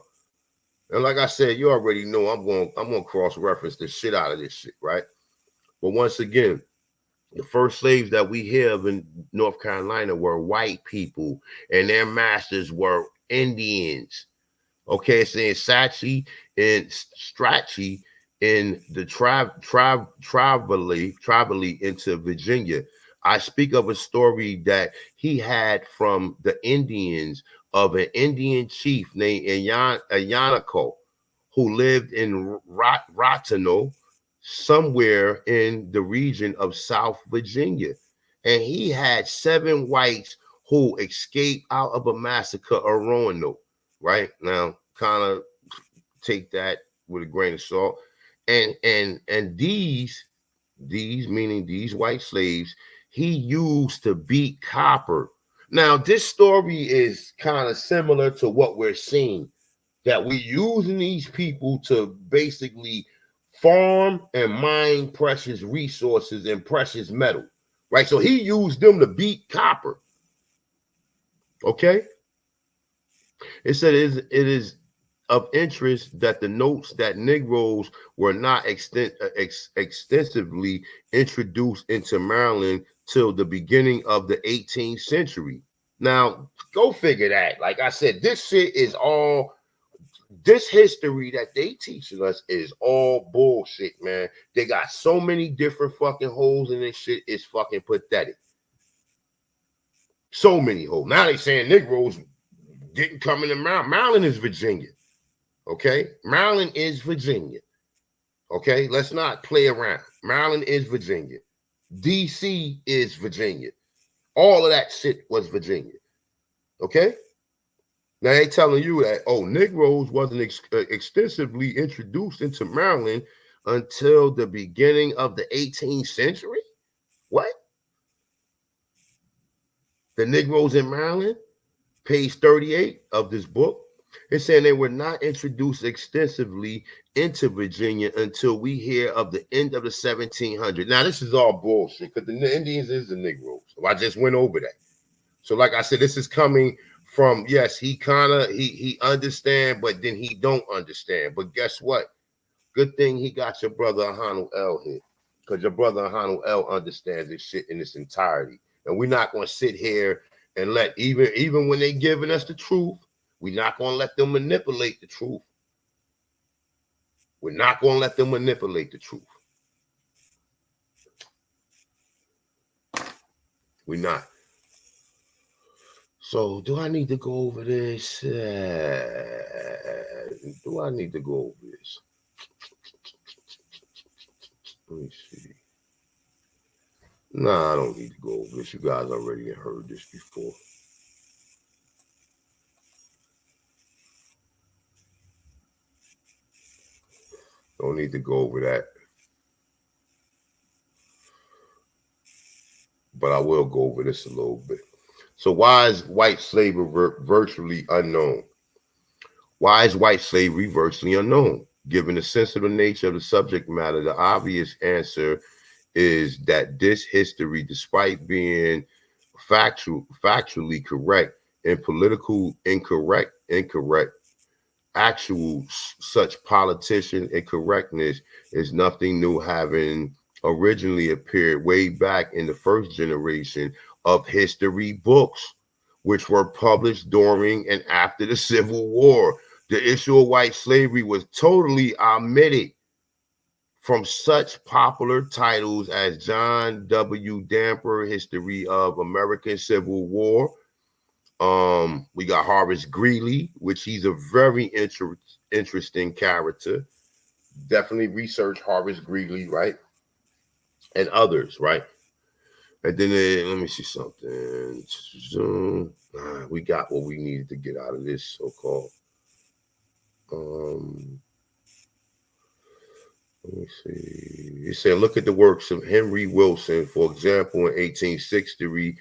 And like I said, you already know I'm going to cross-reference the shit out of this shit, right? But once again, the first slaves that we hear of in North Carolina were white people, and their masters were Indians. Okay, it's saying Sachi and Strachey in the tribally into Virginia. I speak of a story that he had from the Indians of an Indian chief named Yanako, who lived in Rotano, somewhere in the region of South Virginia. And he had 7 whites who escaped out of a massacre of Roanoke. Right? Now, kind of take that with a grain of salt. And these meaning these white slaves, he used to beat copper. Now, this story is kind of similar to what we're seeing, that we're using these people to basically farm and mine precious resources and precious metal, right? So he used them to beat copper. Okay? It said it is of interest that the notes that Negroes were not extensively introduced into Maryland till the beginning of the 18th century. Now, go figure that. Like I said, this shit is all, this history that they teaching us is all bullshit, man. They got so many different fucking holes in this shit. It's fucking pathetic. So many holes. Now they saying Negroes didn't come into Maryland. Maryland is Virginia. Okay? Maryland is Virginia. Okay? Let's not play around. Maryland is Virginia. DC is Virginia. All of that shit was Virginia. Okay? Now they telling you that, oh, Negroes wasn't extensively introduced into Maryland until the beginning of the 18th century? What? The Negroes in Maryland? Page 38 of this book. It's saying they were not introduced extensively into Virginia until we hear of the end of the 1700s. Now, this is all bullshit because the Indians is the Negroes. So I just went over that. So like I said, this is coming from, yes, he understand, but then he don't understand. But guess what? Good thing he got your brother Ahanu L here, because your brother Ahanu L understands this shit in its entirety. And we're not going to sit here and let, even when they giving us the truth, we're not going to let them manipulate the truth. We're not going to let them manipulate the truth. We're not. So do I need to go over this? Do I need to go over this? Let me see. Nah, I don't need to go over this. You guys already heard this before. Don't need to go over that. But I will go over this a little bit. So why is white slavery virtually unknown? Why is white slavery virtually unknown? Given the sensitive nature of the subject matter, the obvious answer is that this history, despite being factually correct and politically incorrect incorrect. Actual such politician incorrectness is nothing new, having originally appeared way back in the first generation of history books, which were published during and after the Civil War. The issue of white slavery was totally omitted from such popular titles as John W. Damper, History of American Civil War. We got Horace Greeley, which he's a very interesting character. Definitely research Horace Greeley, right? And others, right? And then let me see something. We got what we needed to get out of this so-called. Let me see. He said, look at the works of Henry Wilson, for example, in 1860,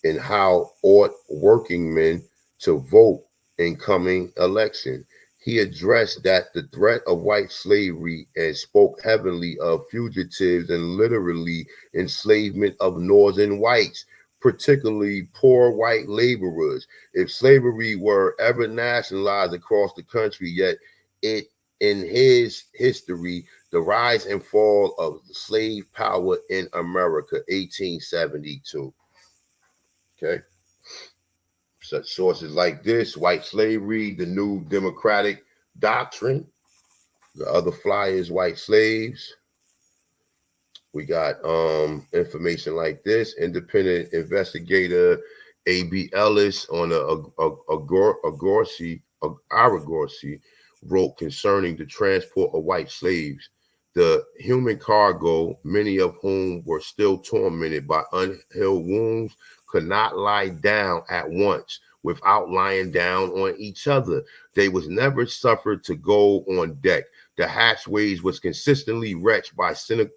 and how ought working men to vote in coming election. He addressed that the threat of white slavery and spoke heavily of fugitives and literally enslavement of northern whites, particularly poor white laborers. If slavery were ever nationalized across the country, yet it in his history, the rise and fall of the slave power in America, 1872. Okay. Such sources like this, white slavery, the new democratic doctrine, the other flyers, white slaves. We got information like this. Independent investigator A.B. Ellis on Argosy wrote concerning the transport of white slaves, the human cargo, many of whom were still tormented by unhealed wounds, could not lie down at once without lying down on each other. They was never suffered to go on deck. The hatchways was consistently wretched by stinting,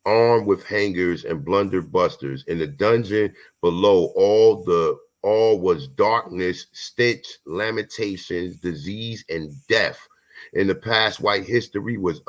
armed with hangers and blunderbusters. In the dungeon below, all was darkness, stench, lamentations, disease, and death. In the past, white history was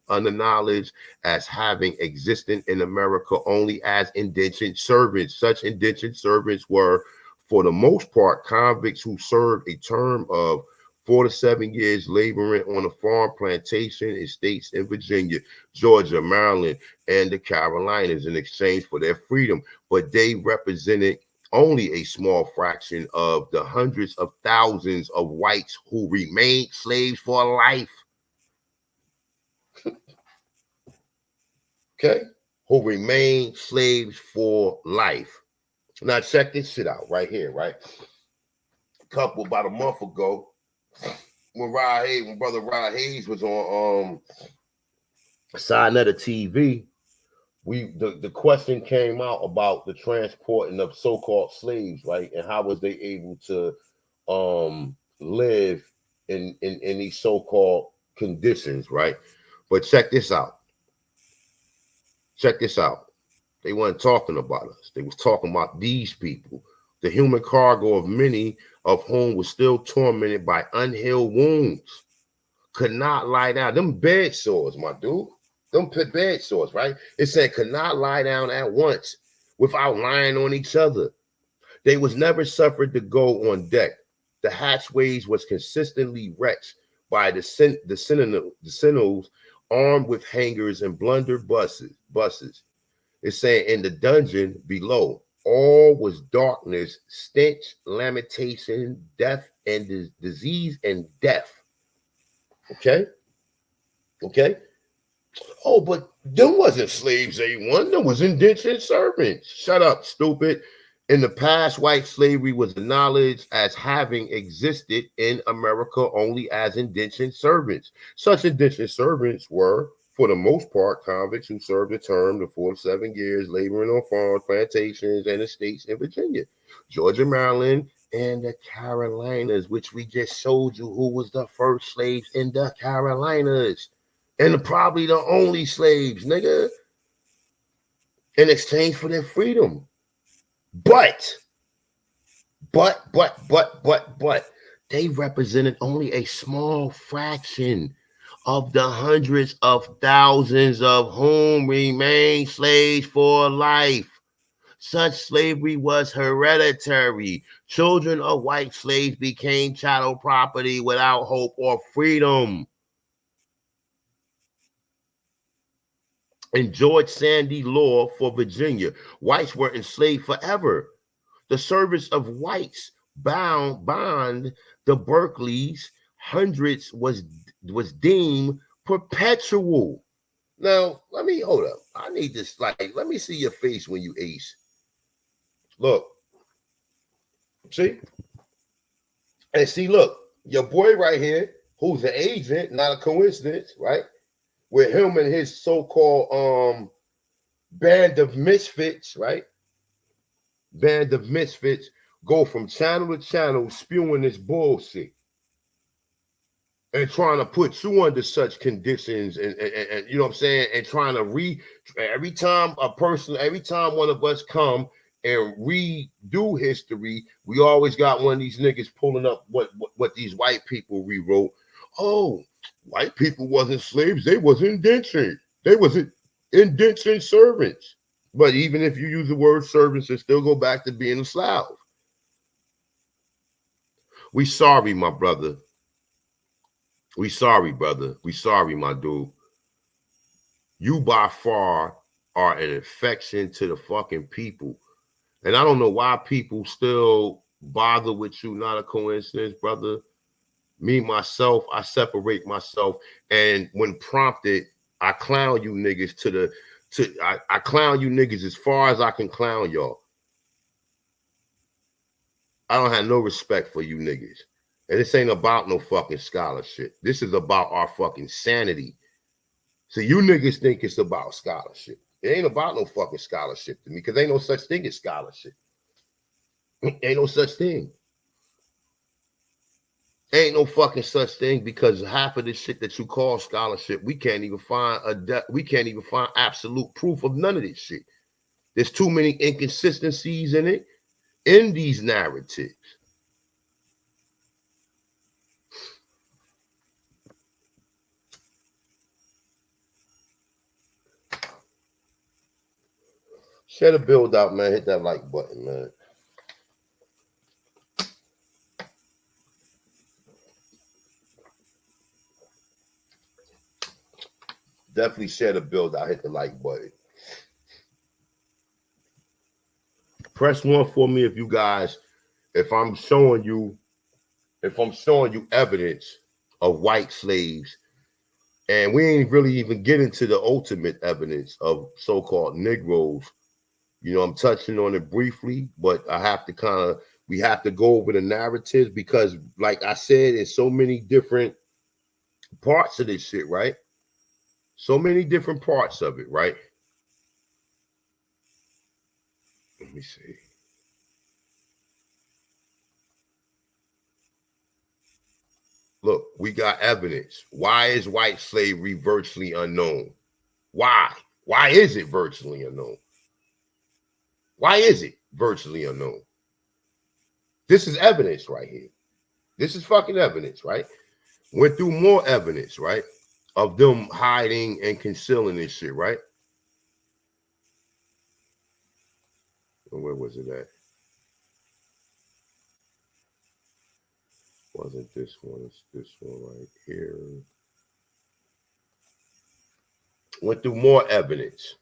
unacknowledged as having existed in America only as indentured servants. Such indentured servants were, for the most part, convicts who served a term of 4 to 7 years laboring on a farm plantation in states in Virginia, Georgia, Maryland, and the Carolinas in exchange for their freedom. But they represented only a small fraction of the hundreds of thousands of whites who remained slaves for life. Okay? Who remained slaves for life. Now check this shit out right here, right? About a month ago, when Brother Rod Hayes was on Sinetta TV, the question came out about the transporting of so-called slaves, right? And how was they able to live in these so-called conditions, right? But check this out. Check this out. They weren't talking about us. They was talking about these people. The human cargo of many of whom was still tormented by unhealed wounds. Could not lie down. Them bed sores, my dude. Them bed sores, right? It said could not lie down at once without lying on each other. They was never suffered to go on deck. The hatchways was consistently wretched by the sentinels armed with hangers and blunderbusses. It's saying in the dungeon below, all was darkness, stench, lamentation, death, and disease and death. Okay? Okay? Oh, but them wasn't slaves, A1. Them was indentured servants. Shut up, stupid. In the past, white slavery was acknowledged as having existed in America only as indentured servants. Such indentured servants were, for the most part, convicts who served a term of 4 to 7 years laboring on farms, plantations, and estates in Virginia, Georgia, Maryland, and the Carolinas, which we just showed you who was the first slaves in the Carolinas. And probably the only slaves, nigga, in exchange for their freedom. But, they represented only a small fraction of the hundreds of thousands of whom remain slaves for life. Such slavery was hereditary. Children of white slaves became chattel property without hope or freedom. In George Sandy law for Virginia, whites were enslaved forever. The service of whites bond the Berkeleys hundreds was deemed perpetual. Now, let me hold up. I need this. Let me see your face when you ace. Look, see, and see, look, your boy right here, who's an agent, not a coincidence, right? With him and his so-called band of misfits, right? Band of misfits go from channel to channel spewing this bullshit and trying to put you under such conditions and you know what I'm saying, and trying to every time one of us come and redo history, we always got one of these niggas pulling up what these white people rewrote. Oh, white people wasn't slaves, they was indentured. They was indentured servants. But even if you use the word servants, it still go back to being a Slav. We sorry, my brother. We sorry, brother. We sorry, my dude. You by far are an infection to the fucking people. And I don't know why people still bother with you. Not a coincidence, brother. Me, myself, I separate myself. And when prompted, I clown you niggas I clown you niggas as far as I can clown y'all. I don't have no respect for you niggas. And this ain't about no fucking scholarship. This is about our fucking sanity. So you niggas think it's about scholarship. It ain't about no fucking scholarship to me, because ain't no such thing as scholarship. Ain't no such thing. Ain't no fucking such thing, because half of this shit that you call scholarship, we can't even find absolute proof of none of this shit. There's too many inconsistencies in it, in these narratives. Share the build out, man. Hit that like button, man. Definitely share the build out. Hit the like button. Press 1 for me if you guys, if I'm showing you evidence of white slaves, and we ain't really even getting to the ultimate evidence of so-called Negroes. You know, I'm touching on it briefly, but we have to go over the narratives, because like I said, in so many different parts of this shit, right? So many different parts of it, right? Let me see. Look, we got evidence. Why is white slavery virtually unknown? Why? Why is it virtually unknown? Why is it virtually unknown? This is evidence right here. This is fucking evidence, right? Went through more evidence, right? Of them hiding and concealing this shit, right? Where was it at? Wasn't this one? It's this one right here. Went through more evidence.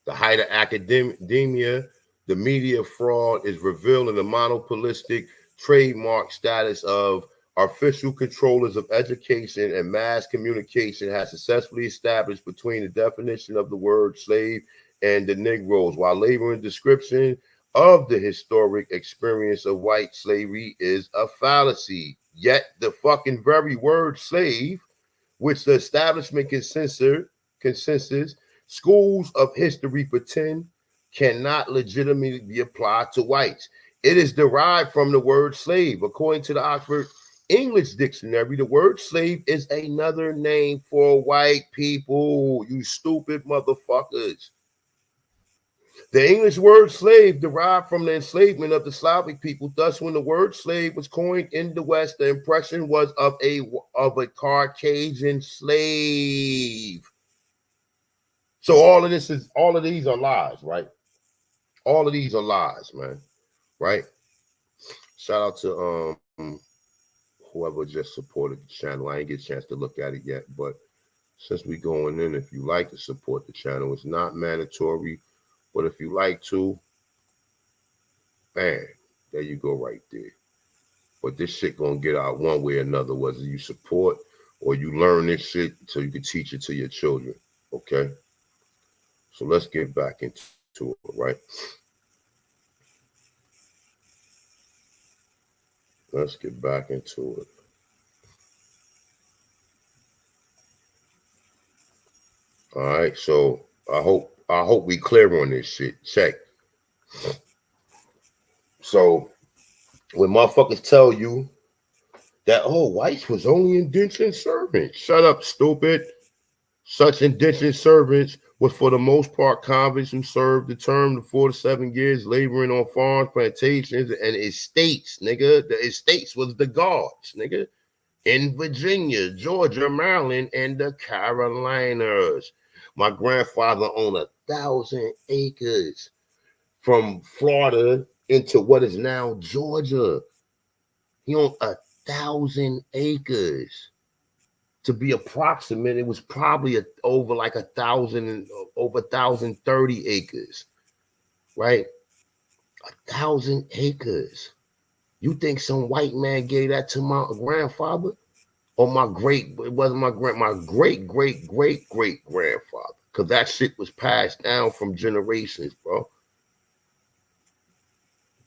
The height of academia, the media fraud is revealing the monopolistic trademark status of official controllers of education and mass communication has successfully established between the definition of the word slave and the Negroes, while laboring description of the historic experience of white slavery is a fallacy. Yet the fucking very word slave, which the establishment consensus schools of history pretend cannot legitimately be applied to whites. It is derived from the word slave. According to the Oxford English Dictionary, the word slave is another name for white people, you stupid motherfuckers. The English word slave derived from the enslavement of the Slavic people. Thus, when the word slave was coined in the West, the impression was of a Caucasian slave. So all of these are lies, right? All of these are lies, man. Right? Shout out to whoever just supported the channel. I ain't get a chance to look at it yet, but since we going in, if you like to support the channel, it's not mandatory, but if you like to, bam, there you go right there. But this shit gonna get out one way or another, whether you support or you learn this shit so you can teach it to your children. Okay? So let's get back into it, right? Let's get back into it. All right, so I hope we clear on this shit. Check. So when motherfuckers tell you that, oh, whites was only indentured servants. Shut up, stupid. Such indentured servants was for the most part convicts who served the term of 4 to 7 years laboring on farms, plantations, and estates, nigga. The estates was the guards, nigga. In Virginia, Georgia, Maryland, and the Carolinas. My grandfather owned 1,000 acres from Florida into what is now Georgia. He owned 1,000 acres. To be approximate, it was probably over 1,030 acres, right? 1,000 acres. You think some white man gave that to my grandfather? Or it wasn't my great grandfather, because that shit was passed down from generations, bro.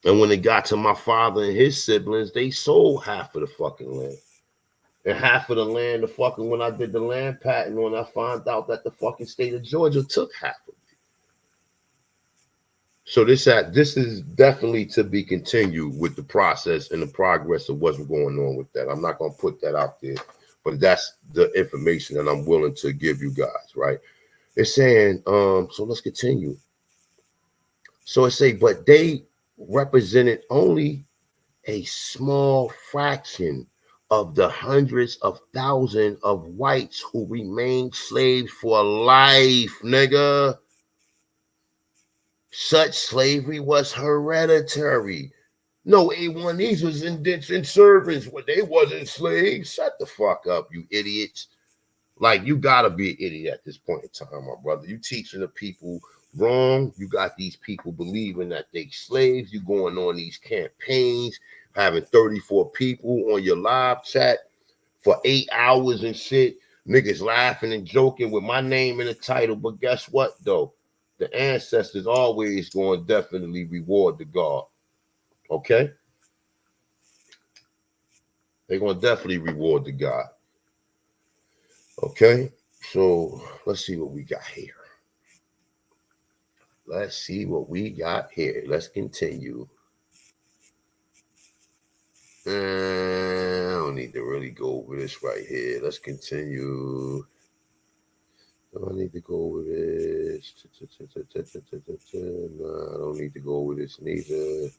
And when it got to my father and his siblings, they sold half of the fucking land. And half of the land, when I did the land patent on, I found out that the fucking state of Georgia took half of it. So this is definitely to be continued with the process and the progress of what's going on with that. I'm not going to put that out there, but that's the information that I'm willing to give you guys, right? It's saying, so let's continue. So it say, but they represented only a small fraction of the hundreds of thousands of whites who remained slaves for life, nigga. Such slavery was hereditary. No, A1, these was indentured servants, but they wasn't slaves. Shut the fuck up, you idiots. Like, you gotta be an idiot at this point in time, my brother. You teaching the people wrong. You got these people believing that they slaves. You going on these campaigns, having 34 people on your live chat for 8 hours and shit. Niggas laughing and joking with my name in the title. But guess what, though? The ancestors always going to definitely reward the God. Okay? They're going to definitely reward the God. Okay? So let's see what we got here. Let's see what we got here. Let's continue. I don't need to really go over this right here. Let's continue. I need to go over this. No, I don't need to go over this neither.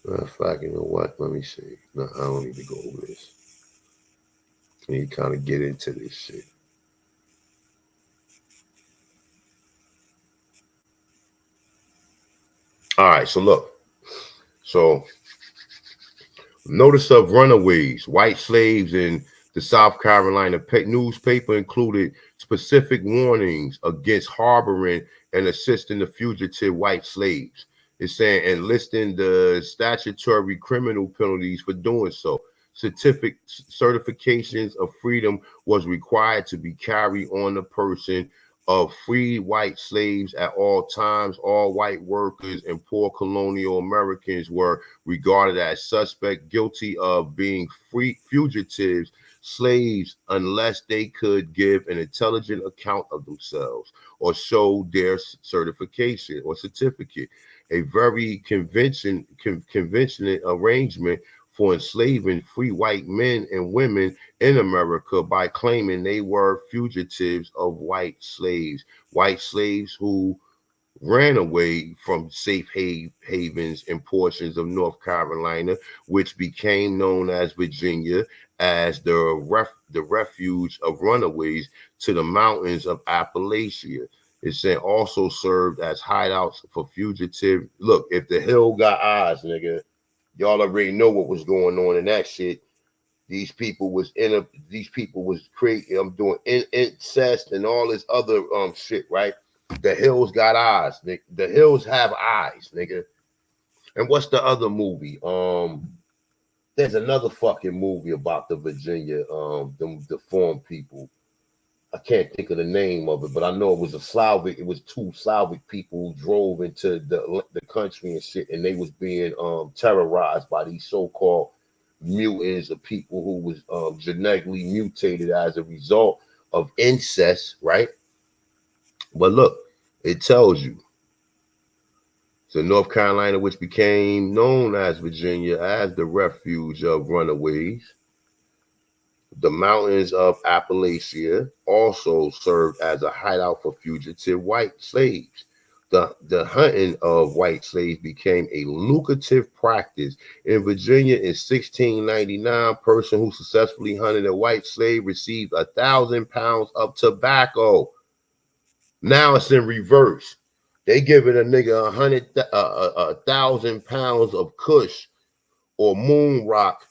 Matter of fact, you know what? Let me see. No, I don't need to go over this. I need to kind of get into this shit. All right, so look. So, notice of runaways, white slaves in the South Carolina newspaper included specific warnings against harboring and assisting the fugitive white slaves. It's saying, and listing the statutory criminal penalties for doing so. Certifications of freedom was required to be carried on the person of free white slaves at all times. All white workers and poor colonial Americans were regarded as suspect, guilty of being fugitives, slaves, unless they could give an intelligent account of themselves or show their certification or certificate. A very conventional arrangement for enslaving free white men and women in America by claiming they were fugitives of white slaves who ran away from safe havens in portions of North Carolina, which became known as Virginia, as the refuge of runaways to the mountains of Appalachia. It's saying also served as hideouts for fugitive. Look, if the hill got eyes, nigga, y'all already know what was going on in that shit. These people was creating, doing incest and all this other shit, right? The hills got eyes, nigga. The hills have eyes, nigga. And what's the other movie? There's another fucking movie about the Virginia, the deformed people. I can't think of the name of it, but I know it was two Slavic people who drove into the country and shit, and they was being terrorized by these so-called mutants, of people who was genetically mutated as a result of incest, right? But look, it tells you. So North Carolina, which became known as Virginia as the refuge of runaways, the mountains of Appalachia also served as a hideout for fugitive white slaves. The hunting of white slaves became a lucrative practice. In Virginia in 1699, a person who successfully hunted a white slave received 1,000 pounds of tobacco. Now it's in reverse. They giving a nigga 1,000 pounds of kush or moon rock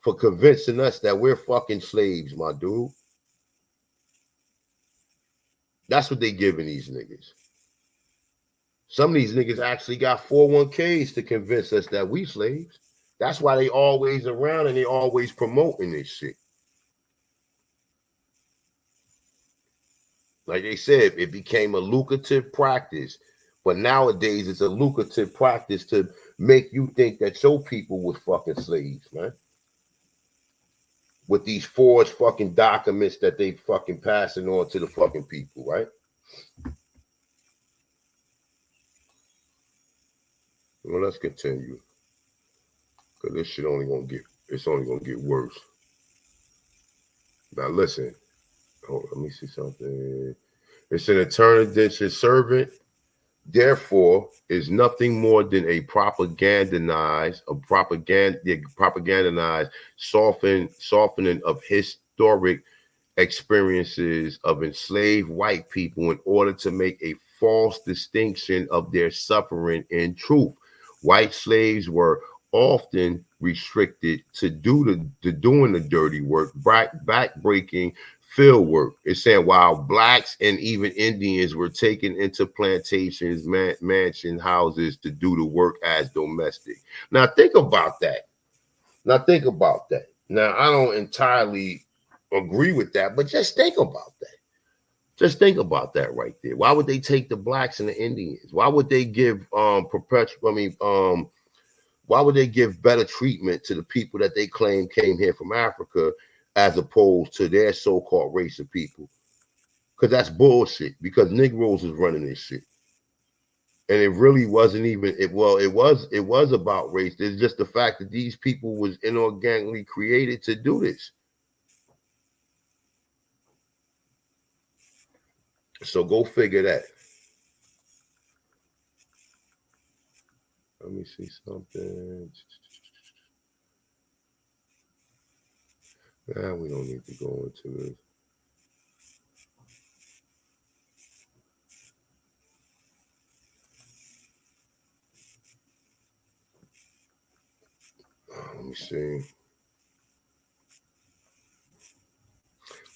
for convincing us that we're fucking slaves, my dude. That's what they giving these niggas. Some of these niggas actually got 401ks to convince us that we slaves. That's why they always around and they always promoting this shit. Like they said, it became a lucrative practice. But nowadays, it's a lucrative practice to make you think that your people was fucking slaves, man. With these forged fucking documents that they fucking passing on to the fucking people, right? Well, let's continue. Because this shit only gonna get worse. Now listen. Hold on, let me see something. It's an indentured servant, therefore, is nothing more than a propagandized, softening of historic experiences of enslaved white people in order to make a false distinction of their suffering. In truth, white slaves were often restricted to doing the dirty work, back-breaking field work. It's saying while blacks and even Indians were taken into plantations, mansion houses to do the work as domestic. Now think about that. Now I don't entirely agree with that, but just think about that. Just think about that right there. Why would they take the blacks and the Indians? Why would they give why would they give better treatment to the people that they claim came here from Africa as opposed to their so-called race of people? Because that's bullshit. Because Negroes was running this shit. And it really wasn't even it was about race. It's just the fact that these people was inorganically created to do this. So go figure that. Let me see something. Nah, we don't need to go into this. Let me see.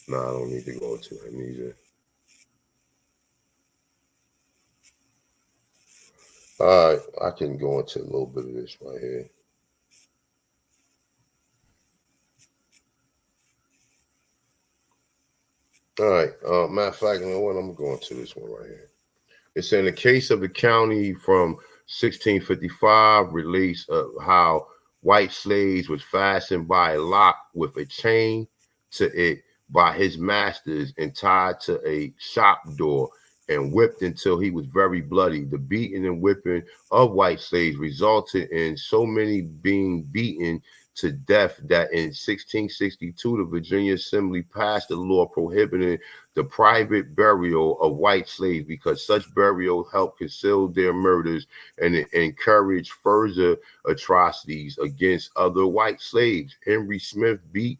No, I don't need to go into it either. All right, I can go into a little bit of this right here. All right, matter of fact, you know what? I'm going to this one right here. It's in the case of the county from 1655, relates how white slaves was fastened by a lock with a chain to it by his masters and tied to a shop door and whipped until he was very bloody. The beating and whipping of white slaves resulted in so many being beaten to death that in 1662, the Virginia Assembly passed a law prohibiting the private burial of white slaves because such burial helped conceal their murders and encourage further atrocities against other white slaves. Henry Smith beat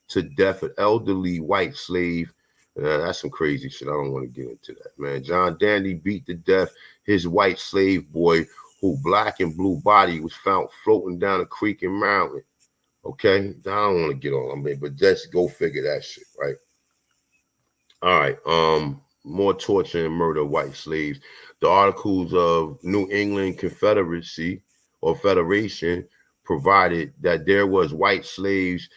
to death an elderly white slave That's some crazy shit. I don't want to get into that, man. John Dandy beat to death his white slave boy, who black and blue body was found floating down a creek in Maryland. Okay, I don't want to get on. I mean, but let's go figure that shit, right? All right. More torture and murder of white slaves. The Articles of New England Confederacy or Federation provided that there was white slaves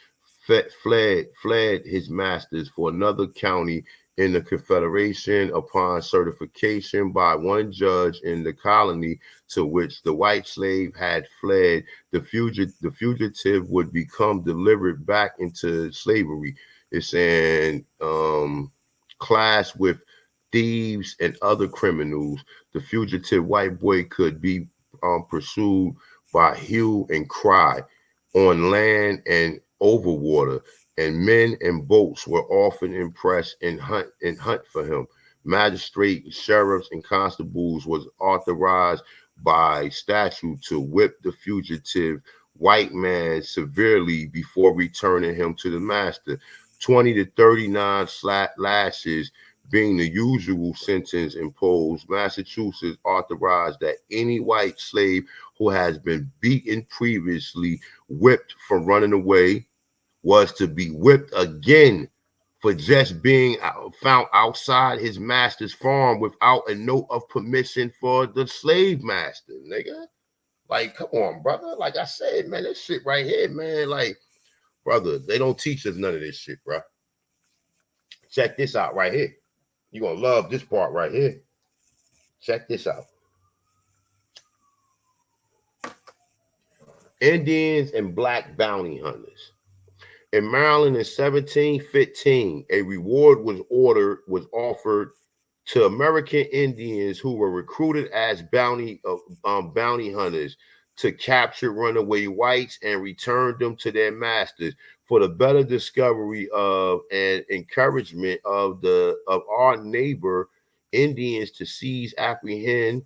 fled his masters for another county in the Confederation upon certification by one judge in the colony to which the white slave had fled. The fugitive would become delivered back into slavery. It's saying class with thieves and other criminals. The fugitive white boy could be pursued by hue and cry on land and over water, and men and boats were often impressed and hunt for him. Magistrates, sheriffs, and constables was authorized by statute to whip the fugitive white man severely before returning him to the master. 20 to 39 lashes being the usual sentence imposed. Massachusetts authorized that any white slave who has been beaten previously, whipped for running away, was to be whipped again for just being found outside his master's farm without a note of permission for the slave master, nigga. Like, come on, brother. Like I said, man, this shit right here, man, like, brother, they don't teach us none of this shit, bro. Check this out right here. You're going to love this part right here. Check this out. Indians and black bounty hunters. In Maryland in 1715, a reward was offered to American Indians who were recruited as bounty hunters to capture runaway whites and return them to their masters for the better discovery of and encouragement of our neighbor Indians to seize, apprehend,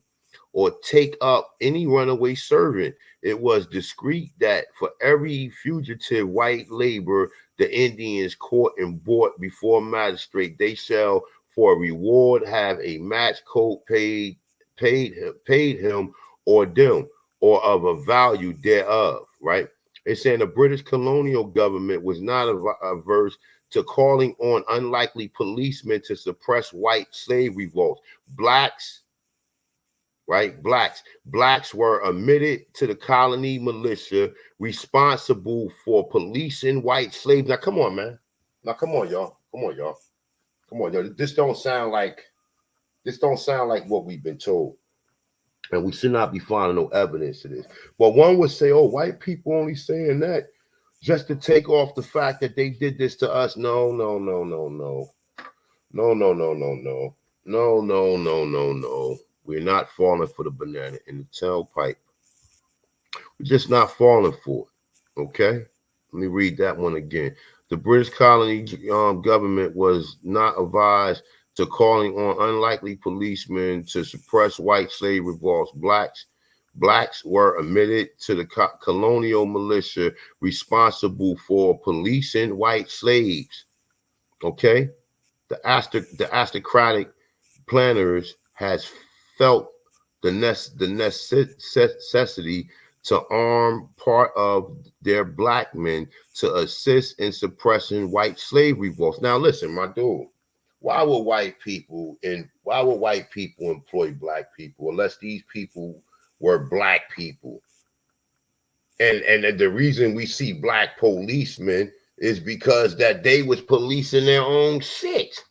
or take up any runaway servant. It was discreet that for every fugitive white labor the Indians caught and brought before magistrate, they shall for a reward have a match coat paid him or them, or of a value thereof, right? It's saying the British colonial government was not averse to calling on unlikely policemen to suppress white slave revolts. Blacks were admitted to the colony militia responsible for policing white slaves. Now, come on, man. Now, come on, y'all. This don't sound like what we've been told. And we should not be finding no evidence of this. But one would say, oh, white people only saying that just to take off the fact that they did this to us. No. We're not falling for the banana in the tailpipe. We're just not falling for it. Okay? Let me read that one again. The British colony government was not advised to calling on unlikely policemen to suppress white slave revolts. Blacks were admitted to the colonial militia responsible for policing white slaves. Okay? The aristocratic planners has felt the necessity to arm part of their black men to assist in suppressing white slave revolts. Now, listen, my dude, why would white people employ black people unless these people were black people? And the reason we see black policemen is because that they was policing their own shit.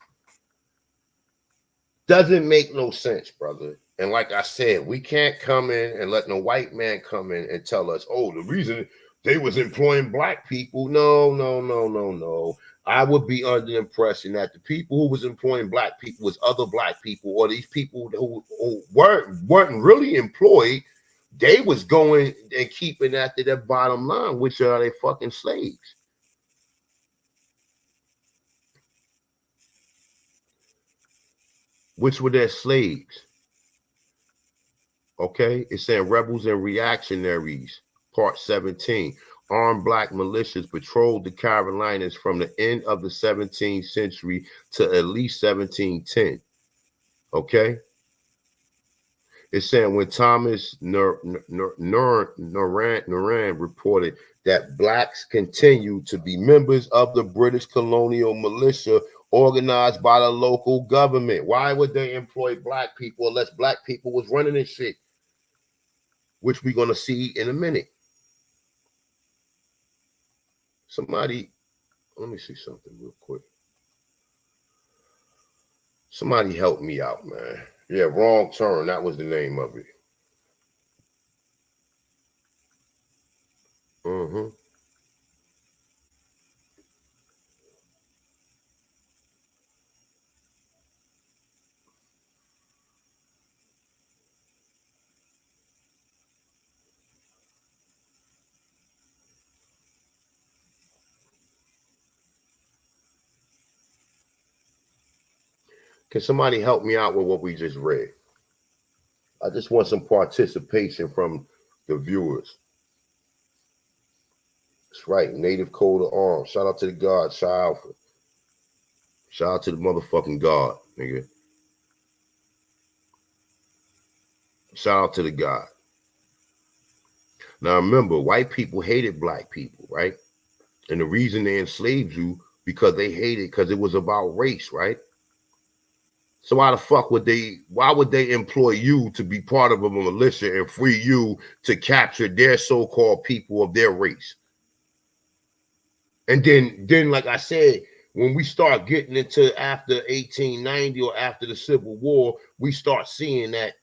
Doesn't make no sense, brother. And like I said, we can't come in and let no white man come in and tell us, oh, the reason they was employing black people. No. I would be under the impression that the people who was employing black people was other black people, or these people who weren't really employed. They was going and keeping after their bottom line, which are they fucking slaves. Which were their slaves. Okay, it's saying Rebels and Reactionaries, part 17. armed black militias patrolled the Carolinas from the end of the 17th century to at least 1710. Okay? It's saying when Thomas Noran reported that blacks continued to be members of the British colonial militia organized by the local government. Why would they employ black people unless black people was running this shit? Which we're going to see in a minute. Somebody, let me see something real quick. Somebody help me out, man. Yeah, Wrong Turn. That was the name of it. Mm-hmm. Can somebody help me out with what we just read? I just want some participation from the viewers. That's right. Native Code of Arms. Shout out to the God. Shout out to the motherfucking God, nigga. Shout out to the God. Now remember, white people hated black people, right? And the reason they enslaved you because they hated because it was about race, right? So why would they employ you to be part of a militia and free you to capture their so-called people of their race? And then, like I said, when we start getting into after 1890 or after the Civil War, we start seeing that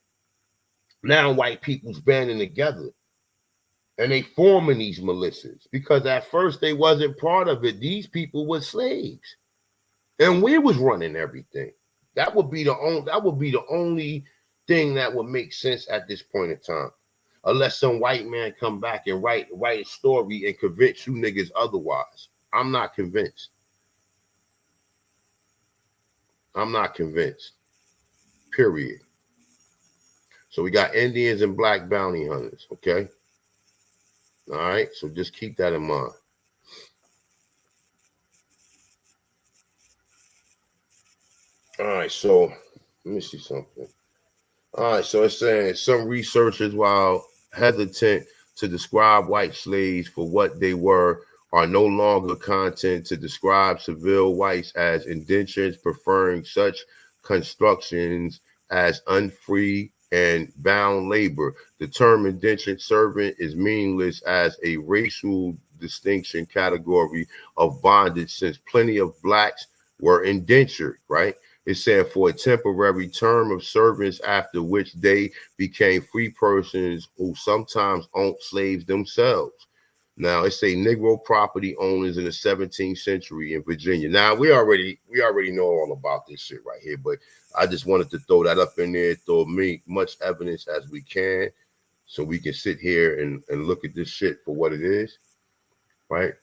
now white people's banding together and they forming these militias because at first they wasn't part of it. These people were slaves, and we was running everything. That would be the only thing that would make sense at this point in time, unless some white man come back and write a story and convince you niggas otherwise. I'm not convinced. I'm not convinced. Period. So we got Indians and black bounty hunters, okay? All right, so just keep that in mind. All right, so let me see something. All right, so it's saying some researchers, while hesitant to describe white slaves for what they were, are no longer content to describe Seville whites as indentures, preferring such constructions as unfree and bound labor. The term indentured servant is meaningless as a racial distinction category of bondage, since plenty of blacks were indentured, right? It said for a temporary term of service after which they became free persons who sometimes owned slaves themselves. Now it say Negro property owners in the 17th century in Virginia. Now we already know all about this shit right here, but I just wanted to throw that up in there, throw much evidence as we can, so we can sit here and look at this shit for what it is, right?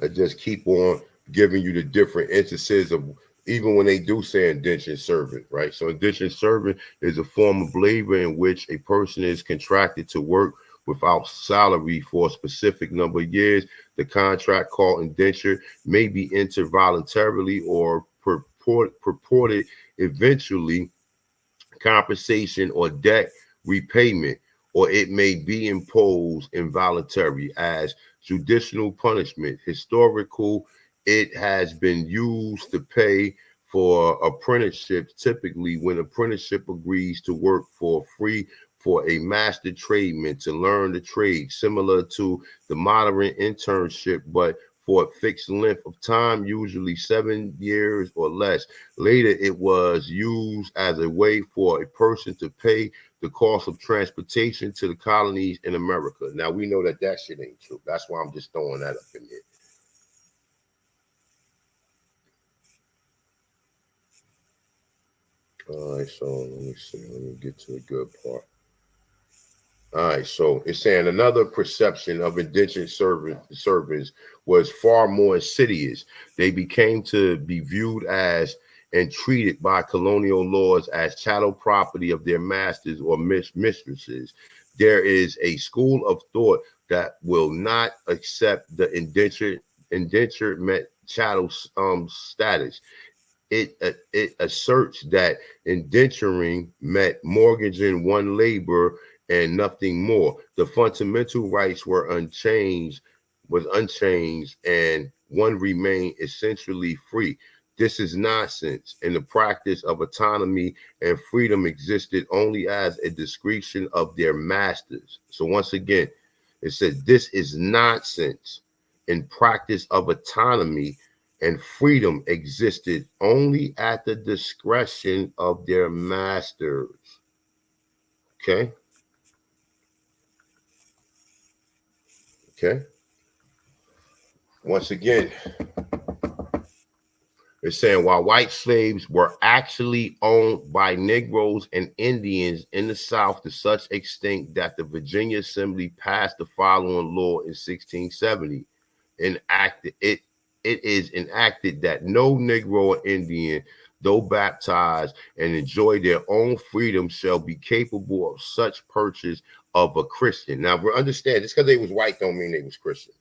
I just keep on giving you the different instances of even when they do say indentured servant, right? So indentured servant is a form of labor in which a person is contracted to work without salary for a specific number of years. The contract, called indenture, may be entered voluntarily or purported eventually compensation or debt repayment, or it may be imposed involuntary as judicial punishment. Historical, it has been used to pay for apprenticeships, typically when apprenticeship agrees to work for free for a master tradesman to learn the trade, similar to the modern internship, but for a fixed length of time, usually 7 years or less. Later, it was used as a way for a person to pay the cost of transportation to the colonies in America. Now, we know that that shit ain't true. That's why I'm just throwing that up in there. All right, so let me see. Let me get to the good part. All right, so it's saying another perception of indentured servants was far more insidious. They became to be viewed as and treated by colonial laws as chattel property of their masters or mistresses. There is a school of thought that will not accept the indentured chattel status. It asserts that indenturing meant mortgaging one labor and nothing more. The fundamental rights were unchanged, and one remained essentially free. This is nonsense. And the practice of autonomy and freedom existed only as a discretion of their masters. So once again, it says this is nonsense. In practice of autonomy and freedom existed only at the discretion of their masters. Okay. Okay. Once again, it's saying while white slaves were actually owned by Negroes and Indians in the South to such extent that the Virginia Assembly passed the following law in 1670, it is enacted that no Negro or Indian, though baptized and enjoy their own freedom, shall be capable of such purchase of a Christian. Now, we understand, just because they was white don't mean they was Christians.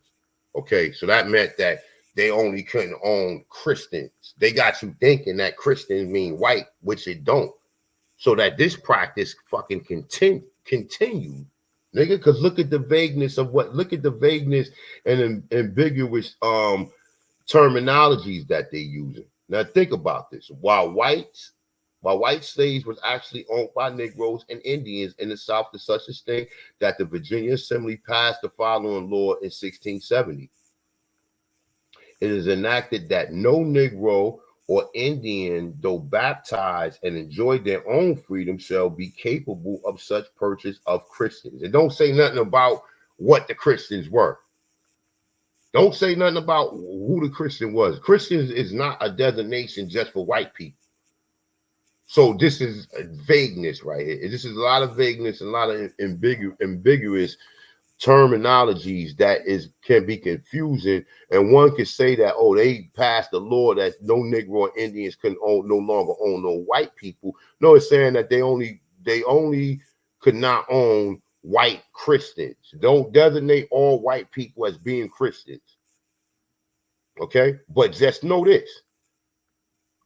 Okay, so that meant that they only couldn't own Christians. They got you thinking that Christians mean white, which it don't. So that this practice fucking continue, nigga, because look at the vagueness and ambiguous terminologies that they using. Now think about this. While white slaves was actually owned by Negroes and Indians in the South to such a extent that the Virginia Assembly passed the following law in 1670. It is enacted that no Negro or Indian, though baptized and enjoyed their own freedom, shall be capable of such purchase of Christians. It don't say nothing about what the Christians were. Don't say nothing about who the Christian was. Christians is not a designation just for white people. So this is vagueness right here. This is a lot of vagueness and a lot of ambiguous terminologies that can be confusing. And one could say that, oh, they passed a law that no Negro or Indians no longer own no white people. No, it's saying that they only could not own white Christians. Don't designate all white people as being Christians. Okay, but just know this: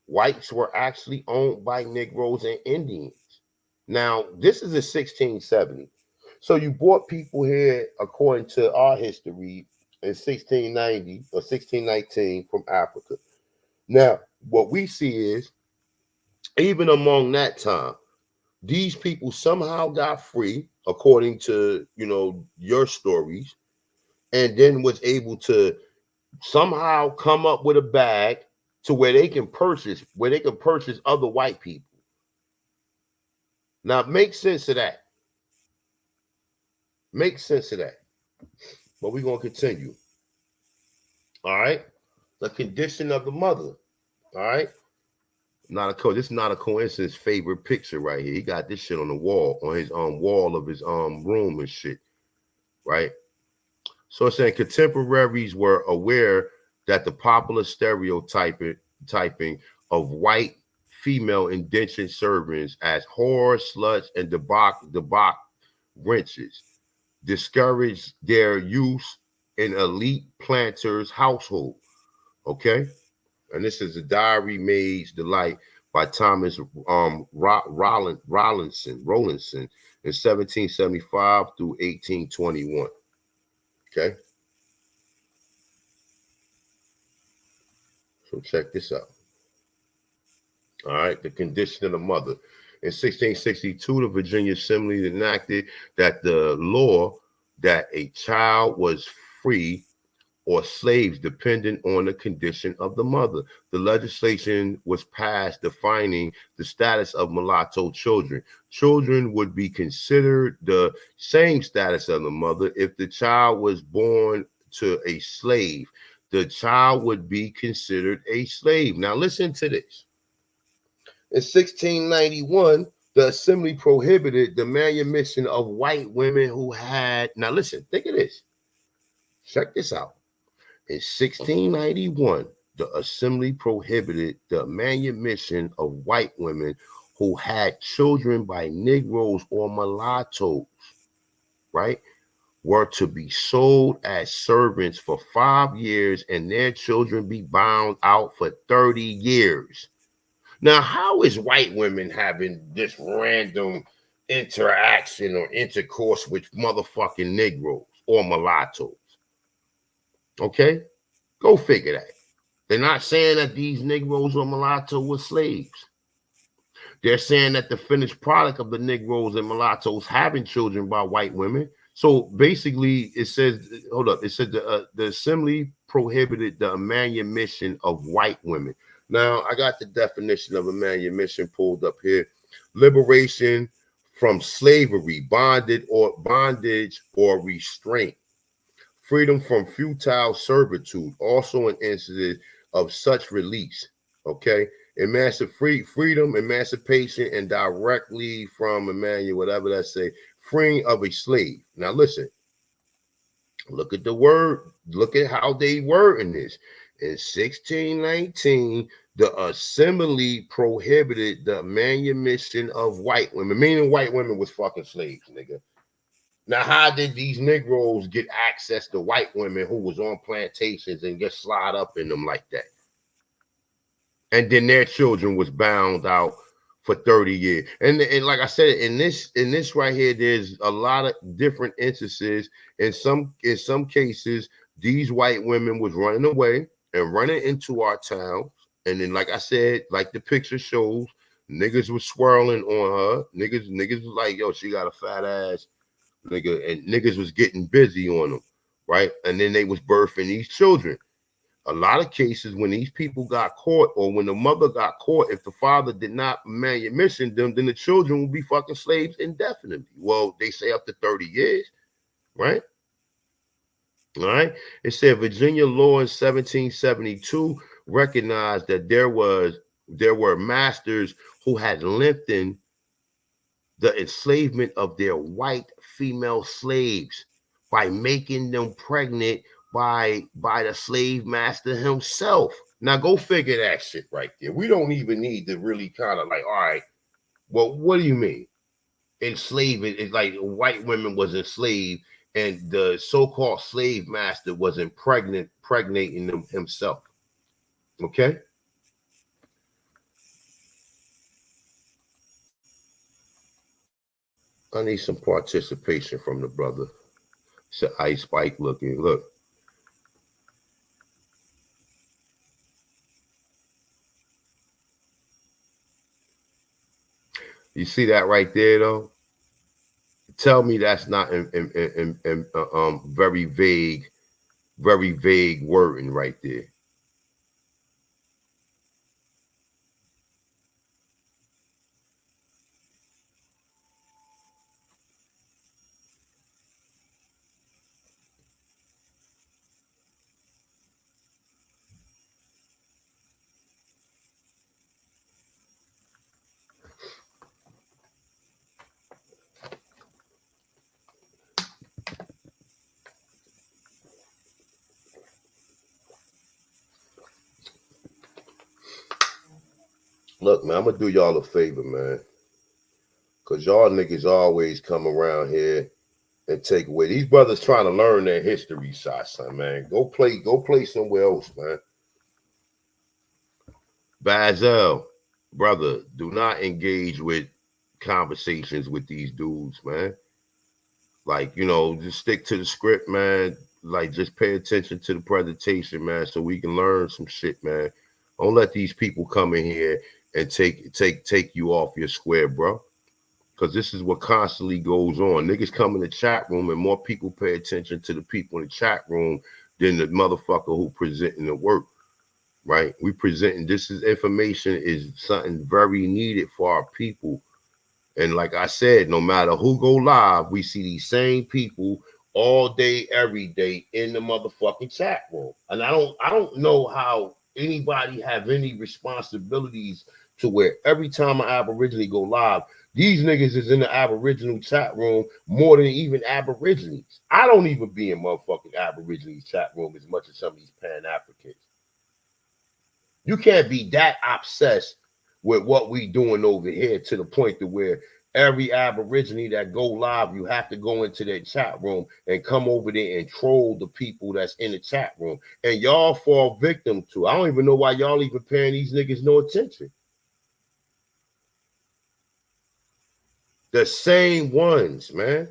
whites were actually owned by Negroes and Indians. Now, this is a 1670. So you brought people here, according to our history, in 1690 or 1619 from Africa. Now, what we see is, even among that time, these people somehow got free, according to, your stories, and then was able to somehow come up with a bag to where they can purchase other white people. Now, make sense of that. Make sense of that. But we're going to continue. All right. The condition of the mother. All right. This is not a coincidence. Favorite picture right here. He got this shit on the wall, on his wall of his room and shit. Right. So it's saying contemporaries were aware that the popular stereotyping of white female indentured servants as whores, sluts, and debauch wenches discouraged their use in elite planters' household. Okay, and this is a Diary Maid's Delight by Thomas Rollinson in 1775 through 1821. Okay, so check this out. All right, the condition of the mother. In 1662, the Virginia Assembly enacted that the law that a child was free or slaves dependent on the condition of the mother. The legislation was passed defining the status of mulatto children. Children would be considered the same status of the mother. If the child was born to a slave, the child would be considered a slave. Now listen to this. In 1691, the Assembly prohibited the manumission of white women who had, now listen, think of this. Check this out. In 1691, the assembly prohibited the manumission of white women who had children by Negroes or mulattoes, right, were to be sold as servants for 5 years and their children be bound out for 30 years. Now, how is white women having this random interaction or intercourse with motherfucking Negroes or mulattoes? Okay? Go figure that. They're not saying that these Negroes or mulattoes were slaves. They're saying that the finished product of the Negroes and mulattoes having children by white women. So basically, it says, hold up, it said the assembly prohibited the manumission of white women. Now, I got the definition of a manumission pulled up here. Liberation from slavery, bondage or restraint. Freedom from futile servitude, also an incident of such release. Okay. Freedom, emancipation, and directly from Emmanuel, whatever that say, freeing of a slave. Now listen, look at the word, look at how they wording this. In 1619, the assembly prohibited the manumission of white women, meaning white women was fucking slaves, nigga. Now, how did these Negroes get access to white women who was on plantations and get slide up in them like that? And then their children was bound out for 30 years. And like I said, in this right here, there's a lot of different instances. In some cases, these white women was running away and running into our towns. And then, like I said, like the picture shows, niggas was swirling on her. Niggas was like, yo, she got a fat ass, nigga, and niggas was getting busy on them, right? And then they was birthing these children. A lot of cases when these people got caught or when the mother got caught, if the father did not manumission them, then the children will be fucking slaves indefinitely. Well, they say up to 30 years, right? All right. It said Virginia law in 1772 recognized that there were masters who had lengthened the enslavement of their white female slaves by making them pregnant by the slave master himself. Now go figure that shit right there. We don't even need to really kind of like, all right, well, what do you mean? Enslavement is like white women was enslaved and the so-called slave master was impregnating them himself. Okay. I need some participation from the brother. It's an ice spike looking. Look. You see that right there, though? Tell me that's not very vague wording right there. Look, man, I'm gonna do y'all a favor, man. Cause y'all niggas always come around here and take away. These brothers trying to learn their history side, son, man. Go play somewhere else, man. Bazel, brother, do not engage with conversations with these dudes, man. Like, you know, just stick to the script, man. Like, just pay attention to the presentation, man, so we can learn some shit, man. Don't let these people come in here and take you off your square, bro. Because this is what constantly goes on. Niggas come in the chat room and more people pay attention to the people in the chat room than the motherfucker who presenting the work, right? We presenting, this is information is something very needed for our people. And like I said, no matter who go live, we see these same people all day, every day in the motherfucking chat room. And I don't know how anybody have any responsibilities to where every time an Aboriginal go live, these niggas is in the Aboriginal chat room more than even Aborigines. I don't even be in motherfucking Aboriginal chat room as much as some of these Pan-Africans. You can't be that obsessed with what we doing over here to the point to where every Aborigine that go live, you have to go into their chat room and come over there and troll the people that's in the chat room. And y'all fall victim to. I don't even know why y'all even paying these niggas no attention. The same ones, man.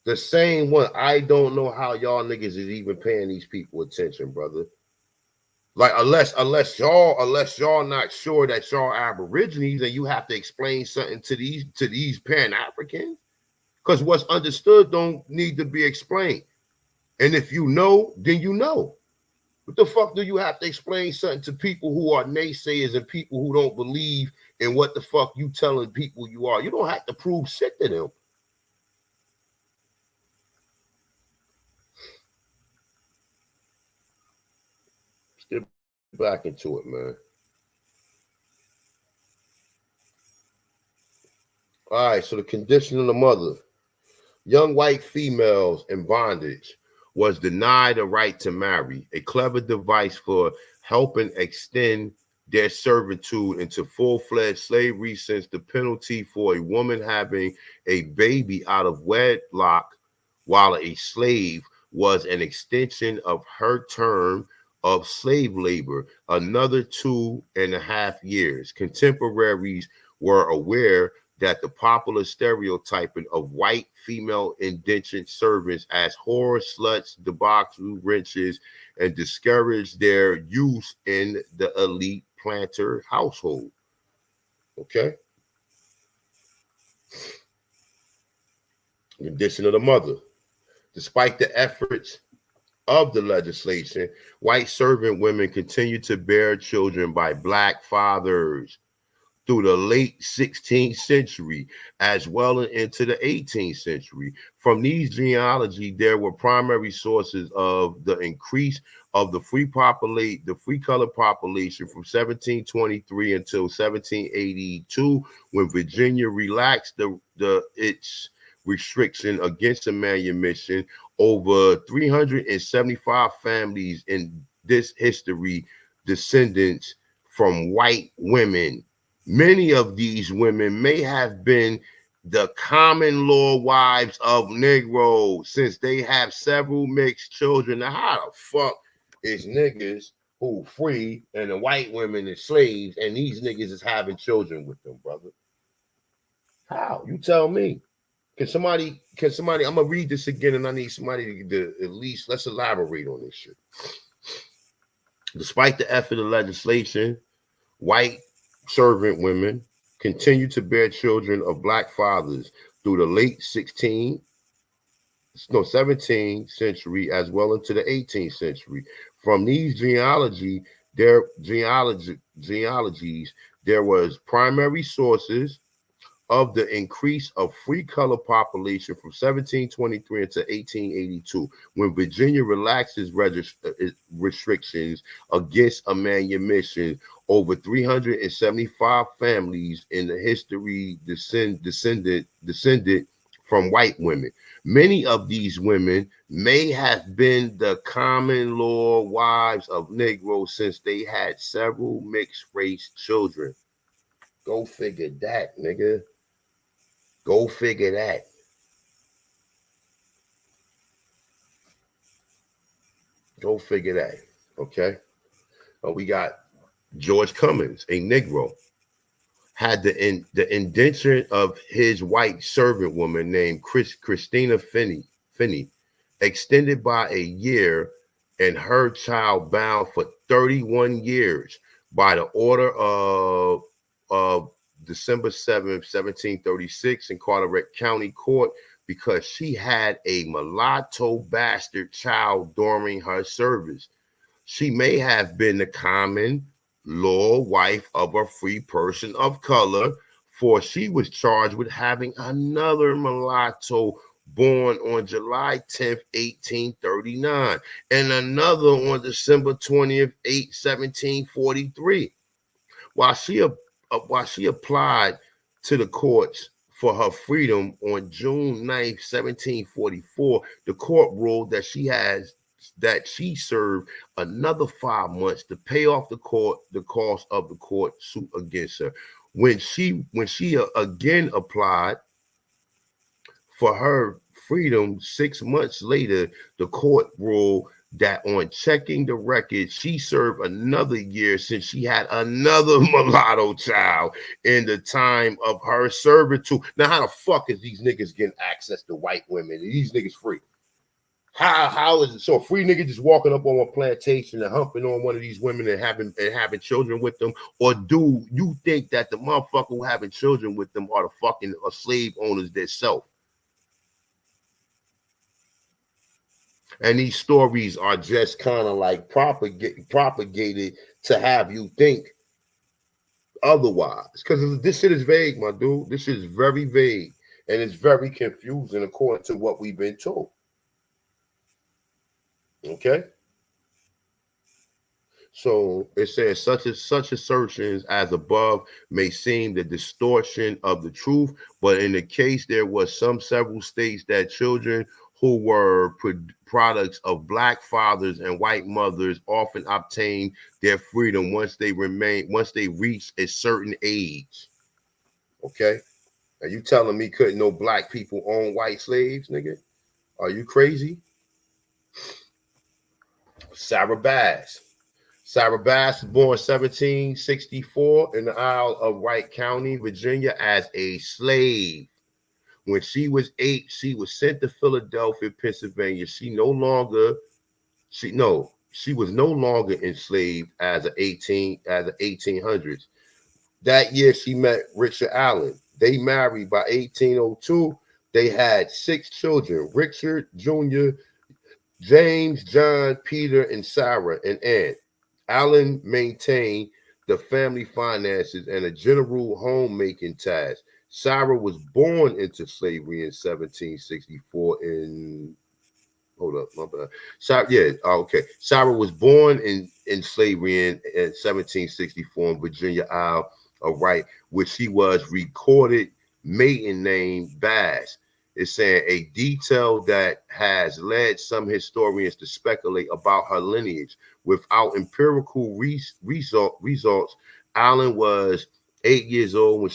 The same one. I don't know how y'all niggas is even paying these people attention, brother. Like unless y'all not sure that y'all Aborigines and you have to explain something to these Pan-Africans, because what's understood don't need to be explained. And if you know, then you know. What the fuck do you have to explain something to people who are naysayers and people who don't believe in what the fuck you telling people you are? You don't have to prove shit to them. Get back into it, man. All right, so the condition of the mother. Young white females in bondage was denied a right to marry, a clever device for helping extend their servitude into full-fledged slavery, since the penalty for a woman having a baby out of wedlock while a slave was an extension of her term of slave labor, another 2.5 years. Contemporaries were aware that the popular stereotyping of white female indentured servants as whores, sluts, debauchery, wretches, and discouraged their use in the elite planter household. Okay? Condition of the mother. Despite the efforts of the legislation, white servant women continue to bear children by black fathers through the late 16th century, as well as into the 18th century. From these genealogy, there were primary sources of the increase of the free color population from 1723 until 1782, when Virginia relaxed its restriction against the manumission. Over 375 families in this history descendants from white women. Many of these women may have been the common law wives of Negroes, since they have several mixed children. Now, how the fuck is niggas who free and the white women is slaves, and these niggas is having children with them, brother? How? You tell me. Can somebody, I'm gonna read this again, and I need somebody to at least, let's elaborate on this shit. Despite the effort of legislation, white servant women continue to bear children of black fathers through the late 17th century, as well into the 18th century. From these genealogies, there was primary sources of the increase of free color population from 1723 to 1882, when Virginia relaxed its restrictions against a manumission. Over 375 families in the history descended from white women. Many of these women may have been the common law wives of Negroes, since they had several mixed race children. Go figure that, nigga. Go figure that. Go figure that. Okay. We got George Cummins, a Negro, had the indenture of his white servant woman named Christina Finney extended by a year, and her child bound for 31 years by the order of December 7th, 1736 in Carteret County Court, because she had a mulatto bastard child during her service. She may have been the common law wife of a free person of color, for she was charged with having another mulatto born on July 10th, 1839, and another on December 20th, 1743. While she applied to the courts for her freedom on June 9th, 1744, the court ruled that she has that she served another 5 months to pay off the cost of the court suit against her. When she again applied for her freedom 6 months later, the court ruled that on checking the record, she served another year since she had another mulatto child in the time of her servitude. Now, how the fuck is these niggas getting access to white women? These niggas free. How is it? So a free nigga just walking up on a plantation and humping on one of these women and having children with them? Or do you think that the motherfucker who having children with them are the fucking slave owners themselves? And these stories are just kind of like propagated to have you think otherwise. Because this shit is vague, my dude. This shit is very vague. And it's very confusing according to what we've been told. Okay? So it says such assertions as above may seem the distortion of the truth, but in the case there was several states that children who were products of black fathers and white mothers often obtained their freedom once they reached a certain age. Okay? Are you telling me couldn't no black people own white slaves, nigga? Are you crazy? Sarah Bass. Sarah Bass was born 1764 in the Isle of Wright County, Virginia, as a slave. When she was 8, she was sent to Philadelphia, Pennsylvania. She was no longer enslaved as the 1800s. That year, she met Richard Allen. They married by 1802. They had 6 children: Richard Jr., James, John, Peter, and Sarah, and Ann. Allen maintained the family finances and a general homemaking task. Sarah was born into slavery in 1764 in hold up, my bad. Sarah was born in slavery in 1764 in Virginia, Isle of Wright, which she was recorded maiden name Bass. It's saying a detail that has led some historians to speculate about her lineage. Without empirical results, Allen was 8 years old when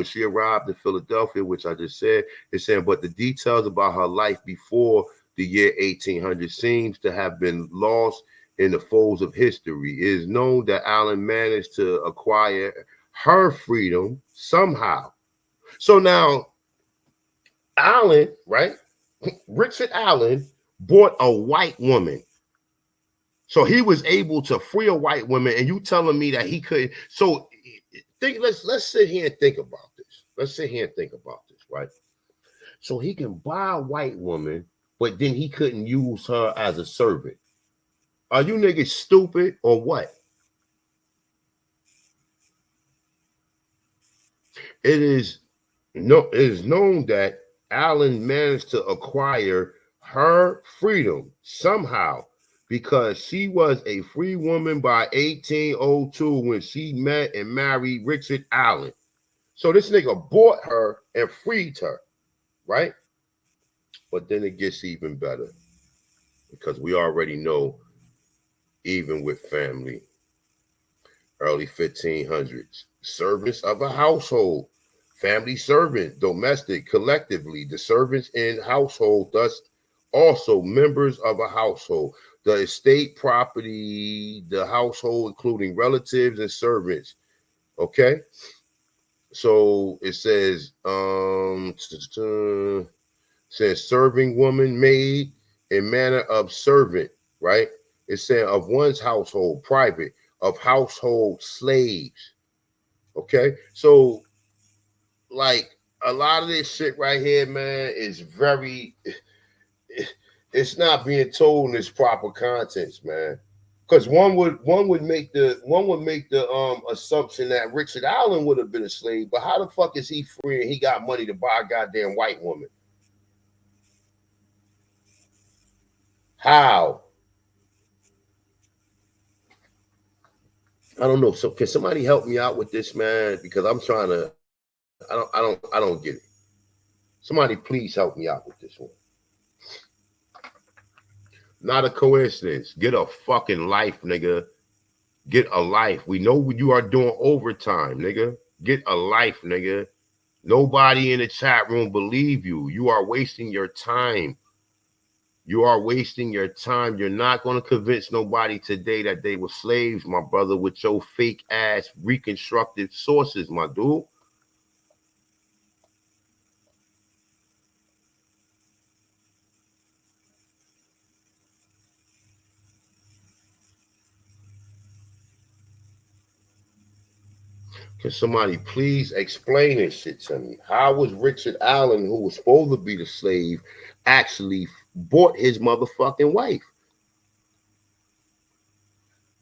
she arrived in Philadelphia, which I just said. It's saying, but the details about her life before the year 1800 seems to have been lost in the folds of history. It is known that Allen managed to acquire her freedom somehow. So now, Allen, right? Richard Allen bought a white woman. So he was able to free a white woman, and you telling me that he couldn't. So let's sit here and think about this. Right? So he can buy a white woman, but then he couldn't use her as a servant. Are you niggas stupid or what? It is known that Allen managed to acquire her freedom somehow because she was a free woman by 1802 when she met and married Richard Allen. So this nigga bought her and freed her, right? But then it gets even better because we already know, even with family, early 1500s, servants of a household, family servant, domestic, collectively, the servants in household, thus also members of a household, the estate property, the household, including relatives and servants. Okay. So it says, serving woman, maid, in manner of servant, right? It's saying of one's household, private, of household slaves. Okay. So like a lot of this shit right here, man, is very, it's not being told in its proper contents, man. Because one would make the assumption that Richard Allen would have been a slave, but how the fuck is he free and he got money to buy a goddamn white woman? How? I don't know. So can somebody help me out with this, man? Because I'm trying to. I don't get it. Somebody please help me out with this one. Not a coincidence. Get a fucking life, nigga. Get a life. We know you are doing overtime, nigga. Get a life, nigga. Nobody in the chat room believe you. You are wasting your time. You are wasting your time. You're not going to convince nobody today that they were slaves, my brother, with your fake ass reconstructed sources, my dude. Can somebody please explain this shit to me? How was Richard Allen, who was supposed to be the slave, actually bought his motherfucking wife?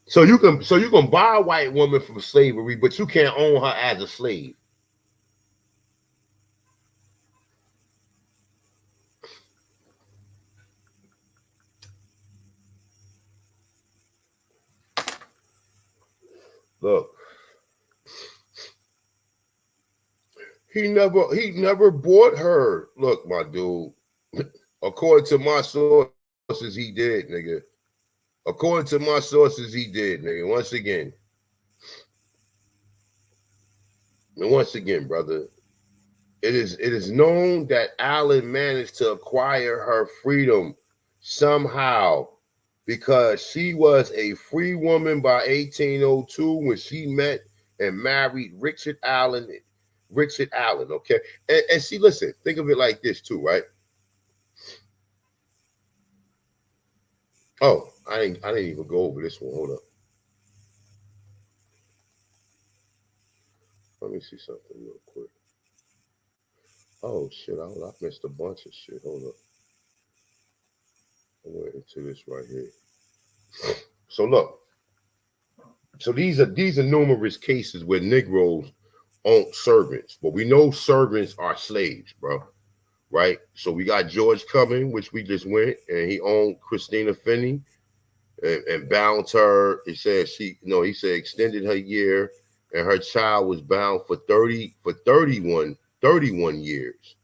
So you can buy a white woman from slavery, but you can't own her as a slave. Look, he never bought her. Look, my dude. According to my sources, he did, nigga. According to my sources, he did, nigga. Once again, brother. It is known that Allen managed to acquire her freedom somehow because she was a free woman by 1802 when she met and married Richard Allen. Okay? And see, listen, think of it like this too, right? Oh, I didn't even go over this one. Hold up. Let me see something real quick. Oh shit, I missed a bunch of shit. Hold up. I went into this right here. So look. So these are numerous cases where Negroes own servants, but we know servants are slaves, bro. Right? So we got George Cumming, which we just went, and he owned Christina Finney and bound her. He said he said extended her year, and her child was bound for 31 years.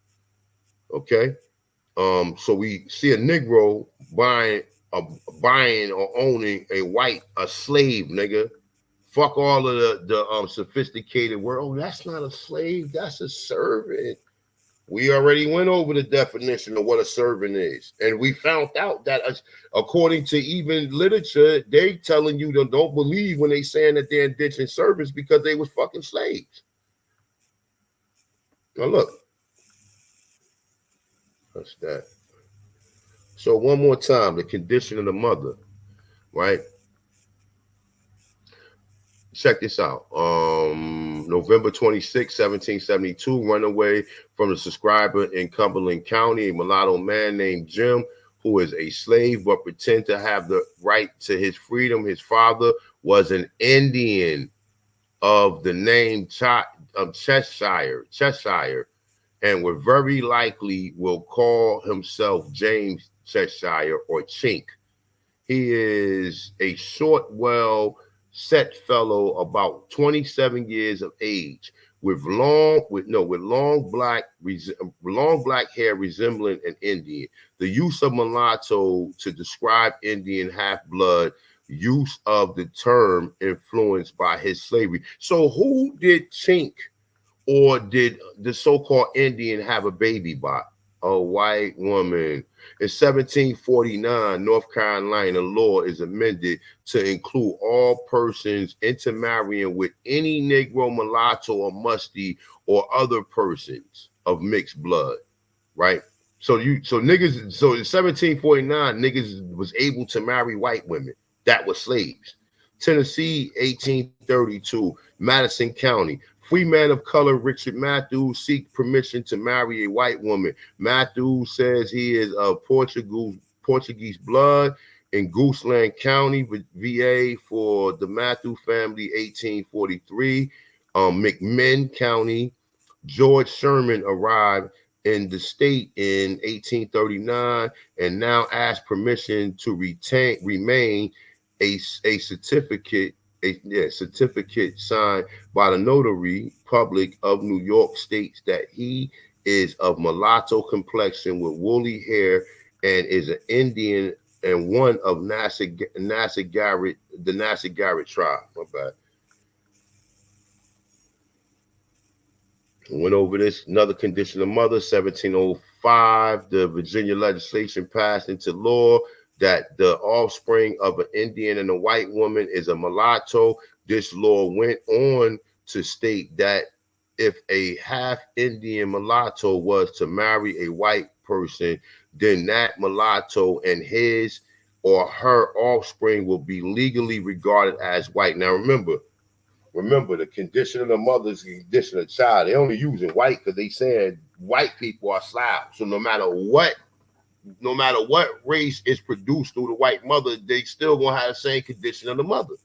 Okay. So we see a Negro buying or owning a slave, nigga. Fuck all of the sophisticated word. Oh, that's not a slave, that's a servant. We already went over the definition of what a servant is, and we found out that according to even literature, they telling you don't believe when they saying that they're indentured servants because they was fucking slaves. Now look, that's that. So one more time, the condition of the mother, right? Check this out. November 26, 1772, runaway from a subscriber in Cumberland County, a mulatto man named Jim, who is a slave but pretend to have the right to his freedom. His father was an Indian of the name Cheshire, and would very likely will call himself James Cheshire or Chink. He is a short, well-set fellow, about 27 years of age, with long black hair resembling an Indian. The use of mulatto to describe Indian half-blood, use of the term influenced by his slavery. So who did Chink or did the so-called Indian have a baby by? A white woman. In 1749, North Carolina law is amended to include all persons intermarrying with any Negro, mulatto, or musty, or other persons of mixed blood, right? So in 1749, niggas was able to marry white women that were slaves. Tennessee, 1832, Madison County. Free man of color Richard Matthews seeks permission to marry a white woman. Matthews says he is of Portuguese blood in Gooseland County, VA, for the Matthews family, 1843. McMinn County, George Sherman arrived in the state in 1839 and now asks permission to remain a certificate signed by the notary public of New York states that he is of mulatto complexion with woolly hair and is an Indian and one of Nasser Garrett, the Nasser Garrett tribe. My bad. Went over this. Another condition of mother, 1705. The Virginia legislation passed into law that the offspring of an Indian and a white woman is a mulatto. This law went on to state that if a half Indian mulatto was to marry a white person, then that mulatto and his or her offspring will be legally regarded as white. Now remember, the condition of the mother is the condition of the child. They only using white because they saying white people are Slav. So no matter what race is produced through the white mother, they still gonna have the same condition of the mother.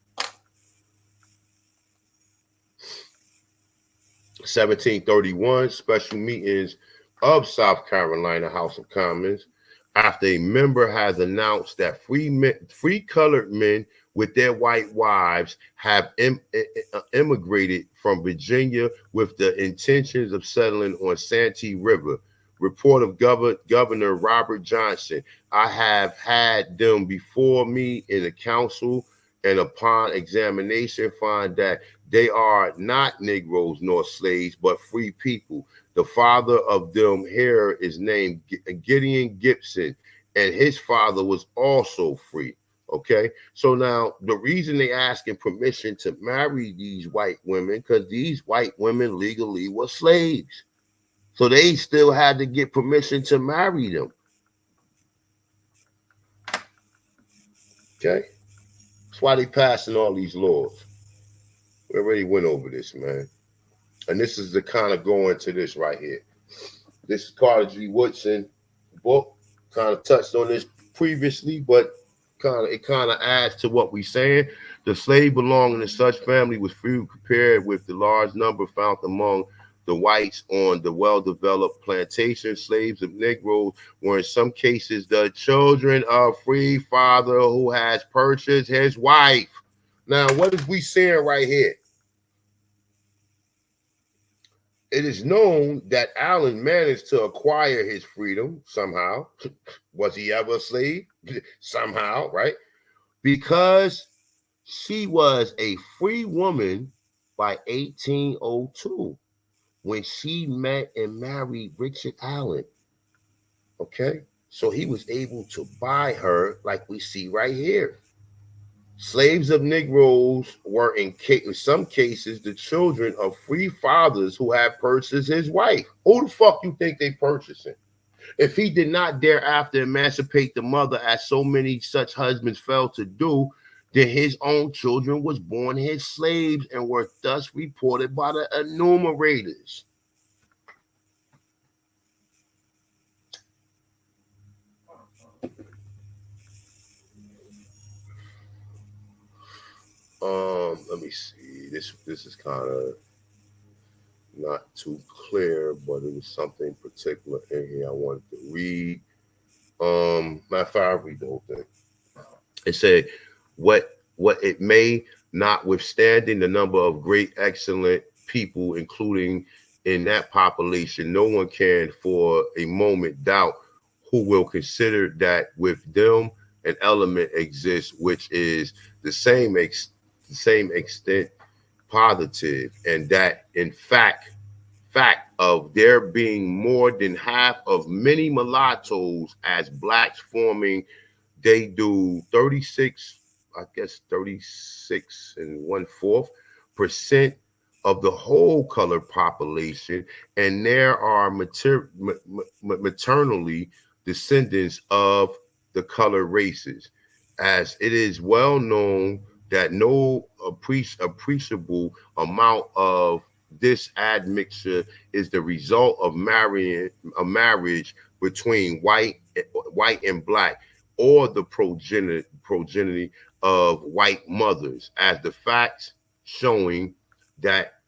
1731, special meetings of South Carolina House of Commons, after a member has announced that free colored men with their white wives have immigrated from Virginia with the intentions of settling on Santee River. Report of Governor Robert Johnson. I have had them before me in the council, and upon examination find that they are not Negroes nor slaves, but free people. The father of them here is named Gideon Gibson, and his father was also free. Okay, so now the reason they asking permission to marry these white women, because these white women legally were slaves. So they still had to get permission to marry them. Okay, that's why they passing all these laws. We already went over this, man. And this is the kind of going to this right here. This is Carter G. Woodson book. Kind of touched on this previously, but it kind of adds to what we're saying. The slave belonging to such family was few compared with the large number found among the whites on the well-developed plantation. Slaves of Negroes were in some cases the children of free father who has purchased his wife. Now, what is we saying right here? It is known that Allen managed to acquire his freedom somehow. Was he ever a slave? Somehow, right? Because she was a free woman by 1802 when she met and married Richard Allen. Okay? So he was able to buy her like we see right here. Slaves of Negroes were in some cases the children of free fathers who had purchased his wife. Who the fuck you think they purchasing? If he did not thereafter emancipate the mother, as so many such husbands failed to do, then his own children was born his slaves and were thus reported by the enumerators. Let me see. This is kind of not too clear, but it was something particular in here I wanted to read. Matter of fact, I'll read the whole thing. It said, what it may, notwithstanding the number of great, excellent people, including in that population, no one can for a moment doubt who will consider that with them an element exists which is the same extent positive, and that in fact of there being more than half of many mulattoes as blacks forming, they do 36 and 1/4% of the whole colored population, and there are maternally descendants of the colored races, as it is well known that no appreciable amount of this admixture is the result of marriage between white and black, or the progeny of white mothers, as the facts showing that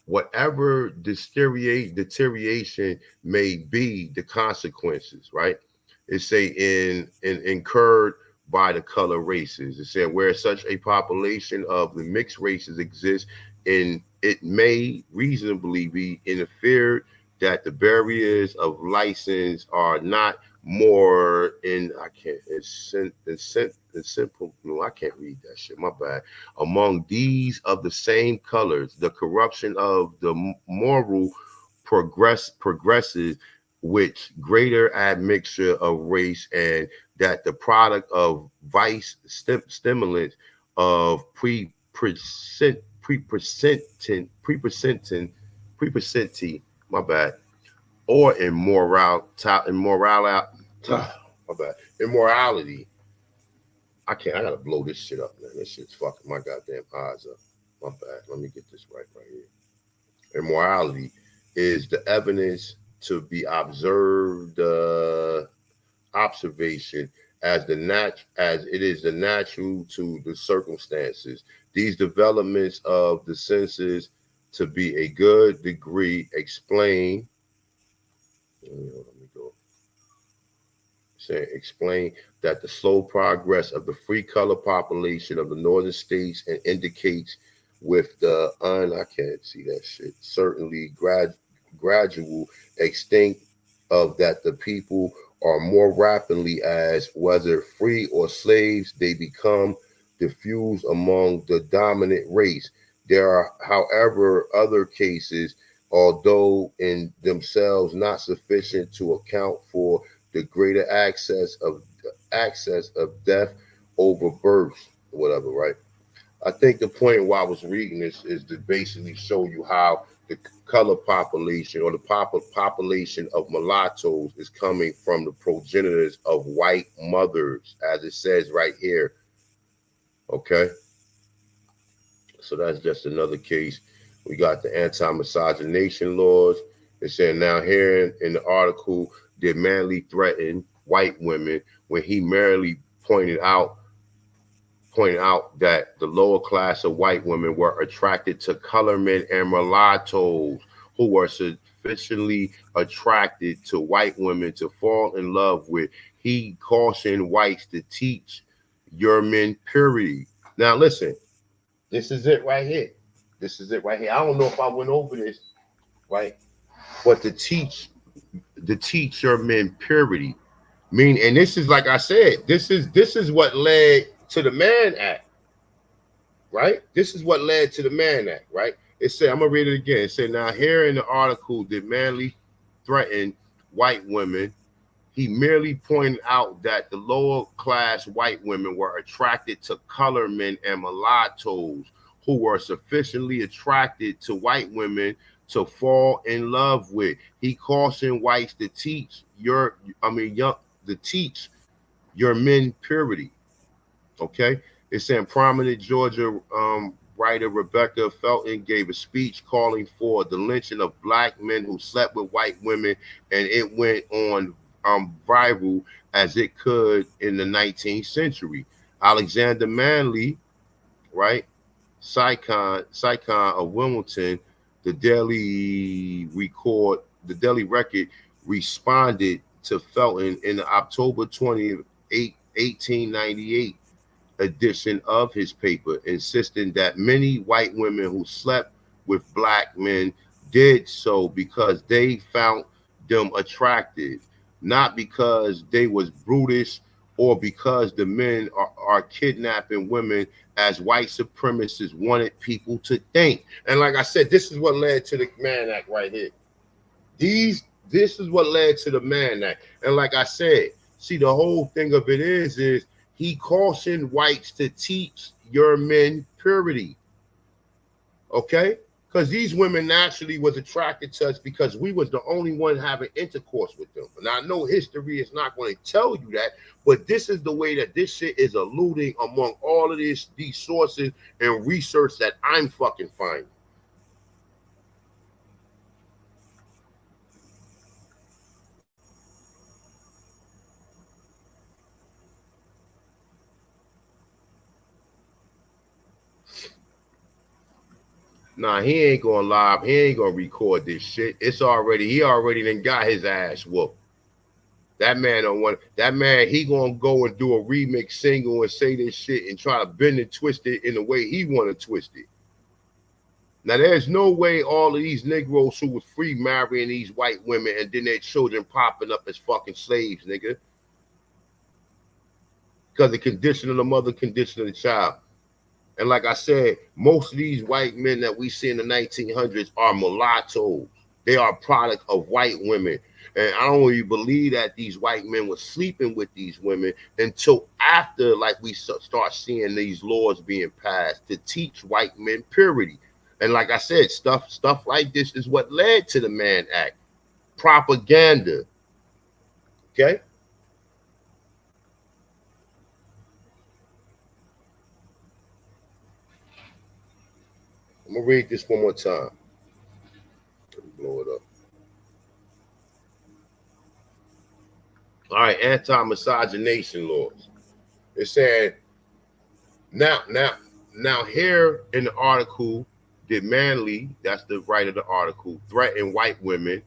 whatever deterioration may be the consequences, right? It say in incurred by the color races. It said where such a population of the mixed races exists, and it may reasonably be inferred that the barriers of license are not more in I can't in simple no I can't read that shit, my bad. Among these of the same colors, the corruption of the moral progresses which greater admixture of race, and that the product of vice stimulant of prepresenting my bad, or my bad, immorality. I can't. I gotta blow this shit up, man. This shit's fucking my goddamn eyes up. My bad. Let me get this right here. Immorality is the evidence to be observed. Observation as it is the natural to the circumstances. These developments of the senses to be a good degree explain. Let me go. Explain that the slow progress of the free color population of the northern states and indicates with the I can't see that shit, certainly gradual extinct of that the people are more rapidly as whether free or slaves they become diffused among the dominant race. There are however other cases, although in themselves not sufficient to account for the greater access of death over birth, whatever, right? I think the point why I was reading this is to basically show you how the color population or the population of mulattoes is coming from the progenitors of white mothers, as it says right here. Okay, so that's just another case. We got the anti-miscegenation laws. It said now here in the article, did Manley threaten white women when he merely pointed out that the lower class of white women were attracted to color men and mulattoes who were sufficiently attracted to white women to fall in love with. He cautioned whites to teach your men purity. Now listen, this is it right here. This is it right here. I don't know if I went over this, right? But to teach your men purity. And this is like I said, this is what led to the Mann Act, right? This is what led to the Mann Act, right? It said, I'm gonna read it again. It said, now here in the article, did Manley threaten white women? He merely pointed out that the lower class white women were attracted to color men and mulattoes who were sufficiently attracted to white women to fall in love with. He cautioned whites to teach your men purity. Okay, it's saying prominent Georgia writer Rebecca Felton gave a speech calling for the lynching of black men who slept with white women, and it went on viral as it could in the 19th century. Alexander Manley, right, Psychon of Wilmington, the Daily Record responded to Felton in the October 20th, 1898 edition of his paper, insisting that many white women who slept with black men did so because they found them attractive, not because they was brutish or because the men are kidnapping women as white supremacists wanted people to think. And like I said, this is what led to the Mann Act right here. This is what led to the Mann Act. And like I said, see, the whole thing of it is he cautioned whites to teach your men purity. Okay? Because these women naturally was attracted to us because we was the only one having intercourse with them. And I know history is not going to tell you that, but this is the way that this shit is alluding among all of these sources and research that I'm fucking finding. Nah, he ain't gonna live. He ain't gonna record this shit. He already done got his ass whooped. That man don't want that man. He gonna go and do a remix single and say this shit and try to bend and twist it in the way he want to twist it. Now, there's no way all of these Negroes who was free marrying these white women and then their children popping up as fucking slaves, nigga. Because the condition of the mother, condition of the child. And like I said, most of these white men that we see in the 1900s are mulattoes. They are a product of white women. And I don't even believe that these white men were sleeping with these women until after, like, we start seeing these laws being passed to teach white men purity. And like I said, stuff like this is what led to the Mann Act. Propaganda. Okay? I'm going to read this one more time. Let me blow it up. All right, anti-miscegenation laws. It said, now here in the article, did Manley, that's the writer of the article, threaten white women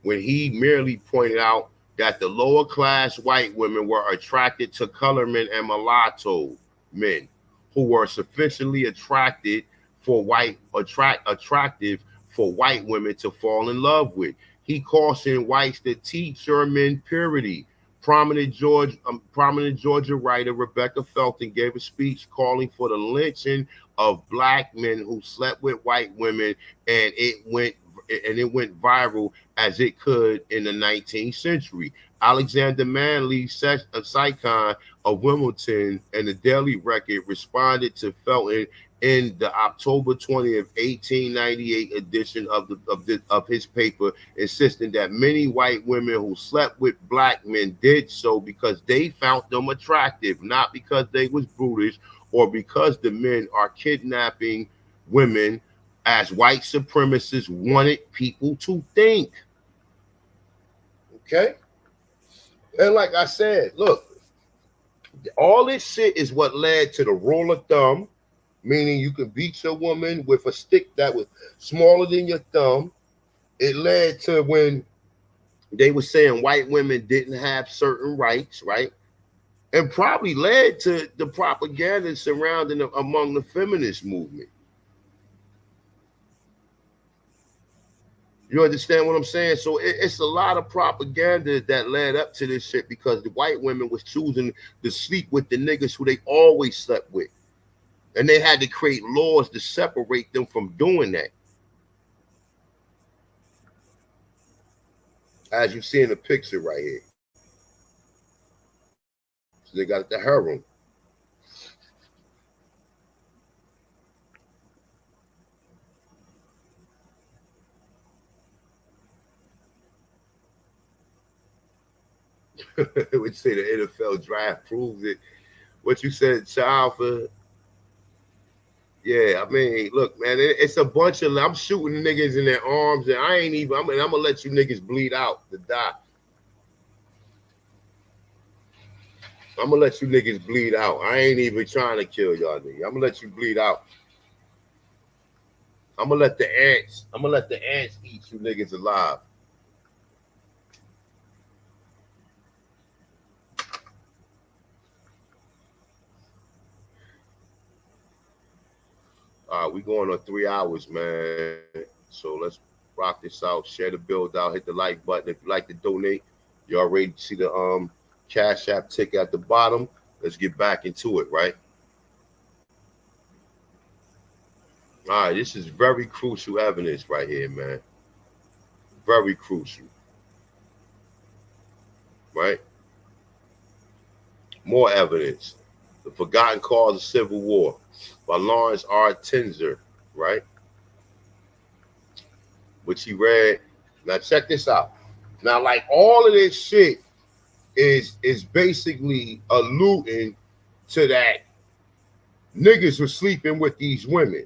when he merely pointed out that the lower class white women were attracted to color men and mulatto men who were sufficiently attractive for white women to fall in love with. He cautioned whites to teach their men purity. Prominent Georgia writer Rebecca Felton gave a speech calling for the lynching of black men who slept with white women, and it went viral as it could in the 19th century. Alexander Manley, a Psychon of Wilmington, and the Daily Record responded to Felton in the October 20th, 1898 edition of his paper, insisting that many white women who slept with black men did so because they found them attractive, not because they was brutish or because the men are kidnapping women as white supremacists wanted people to think. Okay? And like I said, look, all this shit is what led to the rule of thumb, meaning you could beat your woman with a stick that was smaller than your thumb. It led to when they were saying white women didn't have certain rights, right? And probably led to the propaganda surrounding among the feminist movement. You understand what I'm saying? So it's a lot of propaganda that led up to this shit because the white women was choosing to sleep with the niggas who they always slept with. And they had to create laws to separate them from doing that. As you see in the picture right here. So they got the harem. It would say the NFL draft proves it. What you said, child, for yeah, I mean, look, man, it's a bunch of, I'm shooting niggas in their arms, and I'm gonna let you niggas bleed out to die. I'm gonna let you niggas bleed out. I ain't even trying to kill y'all niggas. I'm gonna let you bleed out. I'm gonna let the ants eat you niggas alive. We going on 3 hours, man. So let's rock this out. Share the build out. Hit the like button if you like to donate. You already see the Cash App tick at the bottom. Let's get back into it, right? All right, this is very crucial evidence right here, man. Very crucial. Right? More evidence. The Forgotten Cause of Civil War by Lawrence R. Tenzer, right? Which he read. Now check this out. Now, like all of this shit is basically alluding to that niggas were sleeping with these women.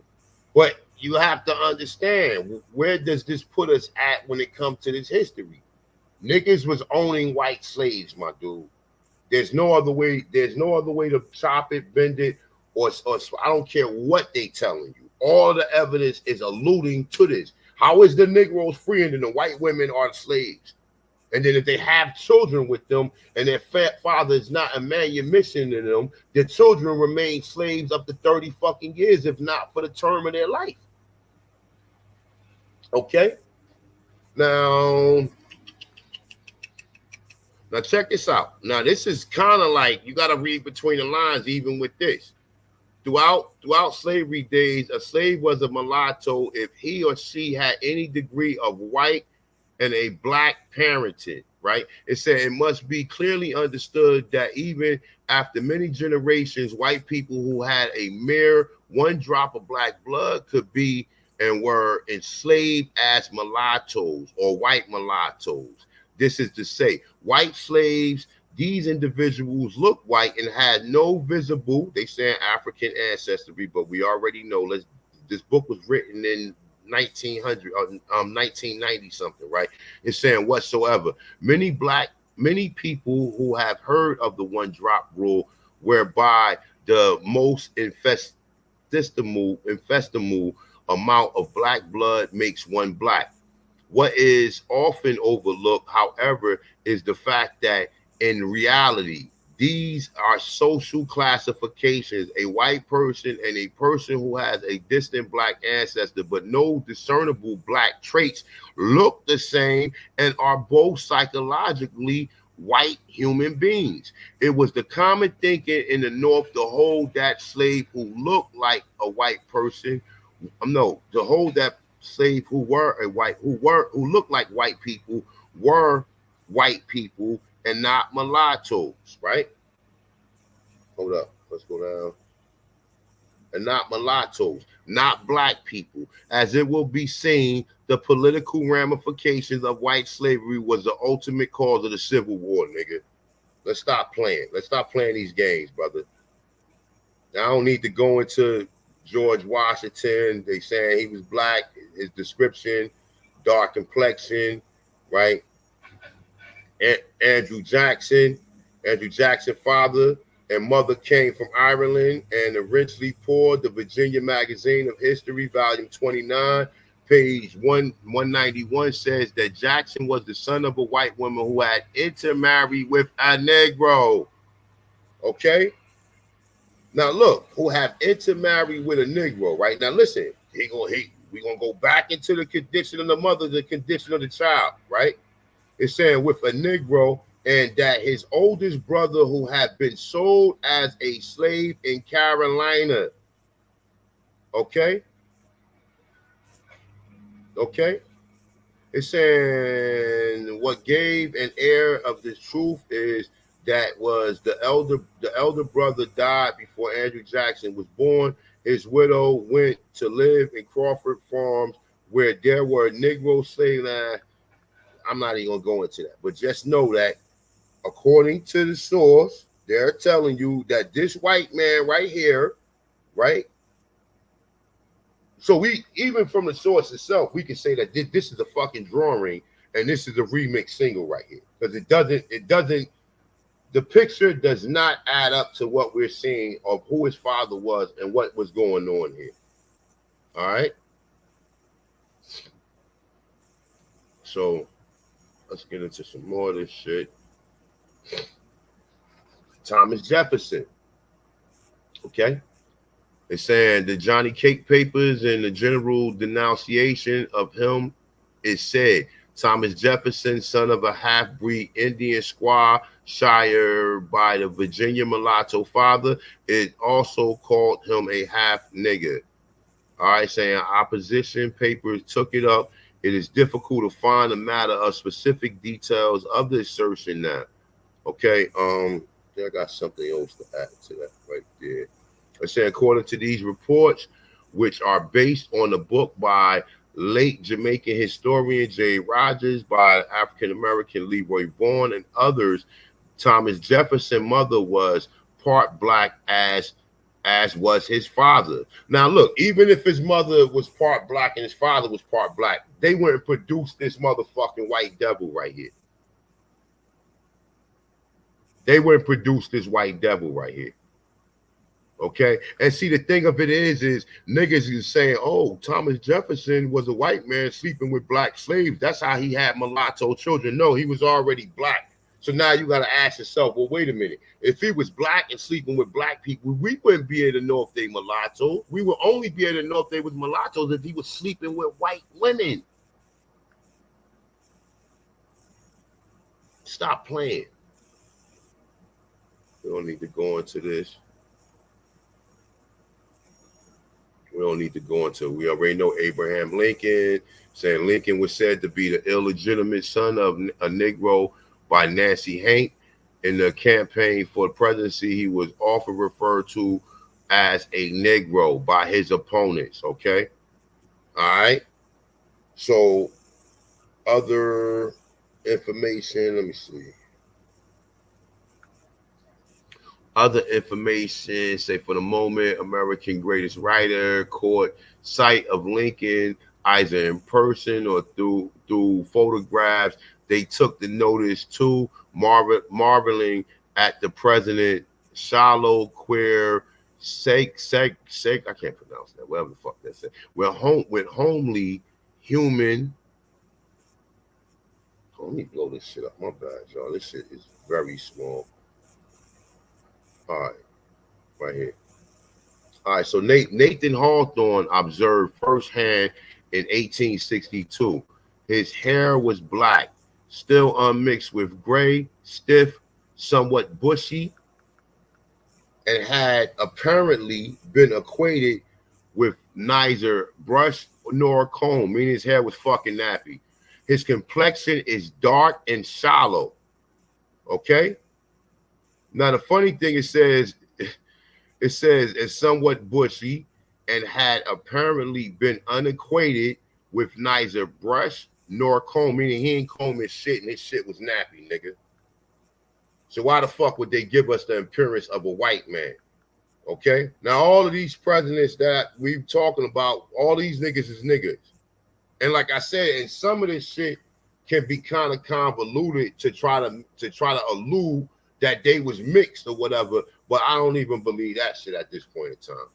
But you have to understand, where does this put us at when it comes to this history? Niggas was owning white slaves, my dude. There's no other way. There's no other way to chop it, bend it, or I don't care what they telling you. All the evidence is alluding to this. How is the Negroes freeing and the white women are slaves? And then if they have children with them and their father is not a manumission to them, their children remain slaves up to 30 fucking years, if not for the term of their life. Okay. Now check this out. Now this is kind of like you got to read between the lines, even with this. Throughout slavery days, a slave was a mulatto if he or she had any degree of white and a black parentage, right? It said it must be clearly understood that even after many generations, white people who had a mere one drop of black blood could be and were enslaved as mulattoes or white mulattoes. This is to say, white slaves, these individuals look white and had no visible, they say African ancestry, but we already know, this book was written in 1900 1990 something, right? It's saying whatsoever. Many people who have heard of the one drop rule, whereby the most infestimal amount of black blood makes one black. What is often overlooked, however, is the fact that in reality, these are social classifications. A white person and a person who has a distant black ancestor but no discernible black traits look the same and are both psychologically white human beings. It was the common thinking in the North to hold that slave who looked like a white person, to hold that slave who looked like white people were white people and not mulattoes, right? Hold up, let's go down. And not mulattoes, not black people. As it will be seen, the political ramifications of white slavery was the ultimate cause of the Civil War, nigga. Let's stop playing. Let's stop playing these games, brother. Now, I don't need to go into George Washington. They saying he was black, his description, dark complexion, right? Andrew Jackson, father and mother came from Ireland and originally poor. The Virginia Magazine of History, volume 29, page 191 says that Jackson was the son of a white woman who had intermarried with a Negro. Okay? Now look, who have intermarried with a Negro, right? Now listen, we're gonna go back into the condition of the mother, the condition of the child, right? It's saying with a Negro, and that his oldest brother who had been sold as a slave in Carolina. Okay? It's saying what gave an air of this truth is that was the elder brother died before Andrew Jackson was born. His widow went to live in Crawford Farms where there were Negro slave lands. I'm not even gonna go into that, but just know that according to the source, they're telling you that this white man right here, right? So we, even from the source itself, we can say that this is a fucking drawing and this is a remix single right here. Because the picture does not add up to what we're seeing of who his father was and what was going on here. All right? So let's get into some more of this shit. Thomas Jefferson. Okay? They're saying the Johnny Cake Papers and the general denunciation of him is said, Thomas Jefferson, son of a half-breed Indian squaw, shired by the Virginia mulatto father, it also called him a half-nigger. All right, saying opposition papers took it up. It is difficult to find a matter of specific details of the assertion now. Okay, I got something else to add to that right there. I say, according to these reports, which are based on the book by late Jamaican historian J. Rogers, by African-American Leroy Vaughn, and others, Thomas Jefferson's mother was part black as was his father. Now, look, even if his mother was part black and his father was part black, they wouldn't produce this motherfucking white devil right here. They wouldn't produce this white devil right here. Okay, and see, the thing of it is niggas is saying, oh, Thomas Jefferson was a white man sleeping with black slaves. That's how he had mulatto children. No, he was already black. So now you got to ask yourself, well, wait a minute. If he was black and sleeping with black people, we wouldn't be able to know if they mulatto. We would only be able to know if they was mulattoes if he was sleeping with white women. Stop playing. We don't need to go into this. We don't need to go into. We already know Abraham Lincoln, saying Lincoln was said to be the illegitimate son of a Negro by Nancy Hank. In the campaign for the presidency, he was often referred to as a Negro by his opponents. Okay. All right. So other information, let me see. Other information, say for the moment, American greatest writer caught sight of Lincoln either in person or through photographs. They took the notice too, marveling at the president, shallow, queer, I can't pronounce that, whatever the fuck that said. With homely, human. Let me blow this shit up. My bad, y'all. This shit is very small. All right, right here. All right, so Nathan Hawthorne observed firsthand in 1862. His hair was black, still unmixed with gray, stiff, somewhat bushy, and had apparently been equated with neither brush nor comb, meaning his hair was fucking nappy. His complexion is dark and shallow. Okay? Now, the funny thing it says it's somewhat bushy and had apparently been unacquainted with neither brush nor comb, meaning he ain't comb his shit and his shit was nappy, nigga. So why the fuck would they give us the appearance of a white man? Okay? Now, all of these presidents that we're talking about, all these niggas is niggas. And like I said, and some of this shit can be kind of convoluted to try to allude that they was mixed or whatever, but I don't even believe that shit at this point in time,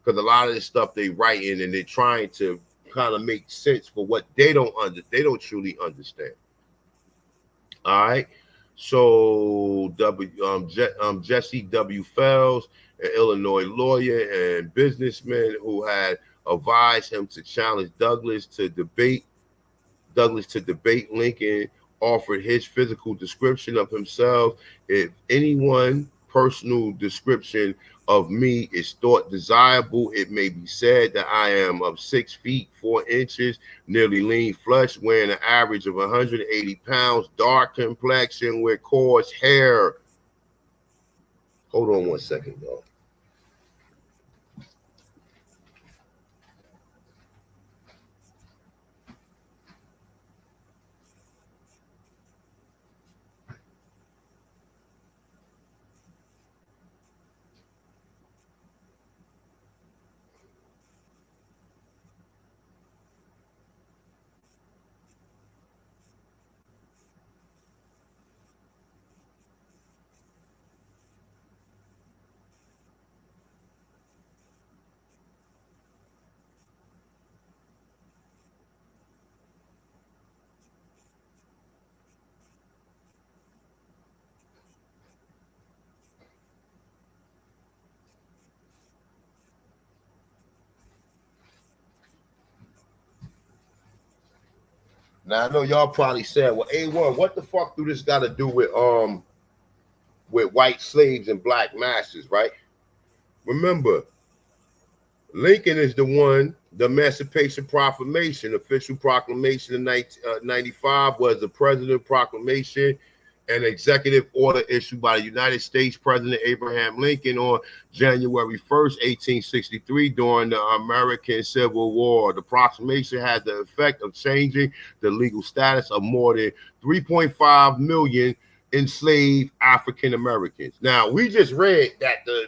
because a lot of this stuff they writing and they're trying to kind of make sense for what they don't truly understand. All right, so Jesse W. Fells, an Illinois lawyer and businessman who had advised him to challenge Douglas to debate Lincoln, offered his physical description of himself. If anyone personal description of me is thought desirable, it may be said that I am of 6 feet 4 inches, nearly lean flesh, weighing an average of 180 pounds, dark complexion with coarse hair. Hold on 1 second, though. Now I know y'all probably said, "Well, A1, what the fuck do this got to do with white slaves and black masters?" Right? Remember, Lincoln is the one. The Emancipation Proclamation, official proclamation in 1995, was the President Proclamation, an executive order issued by the United States President Abraham Lincoln on January 1st, 1863, during the American Civil War. The proclamation had the effect of changing the legal status of more than 3.5 million enslaved African Americans. Now, we just read that the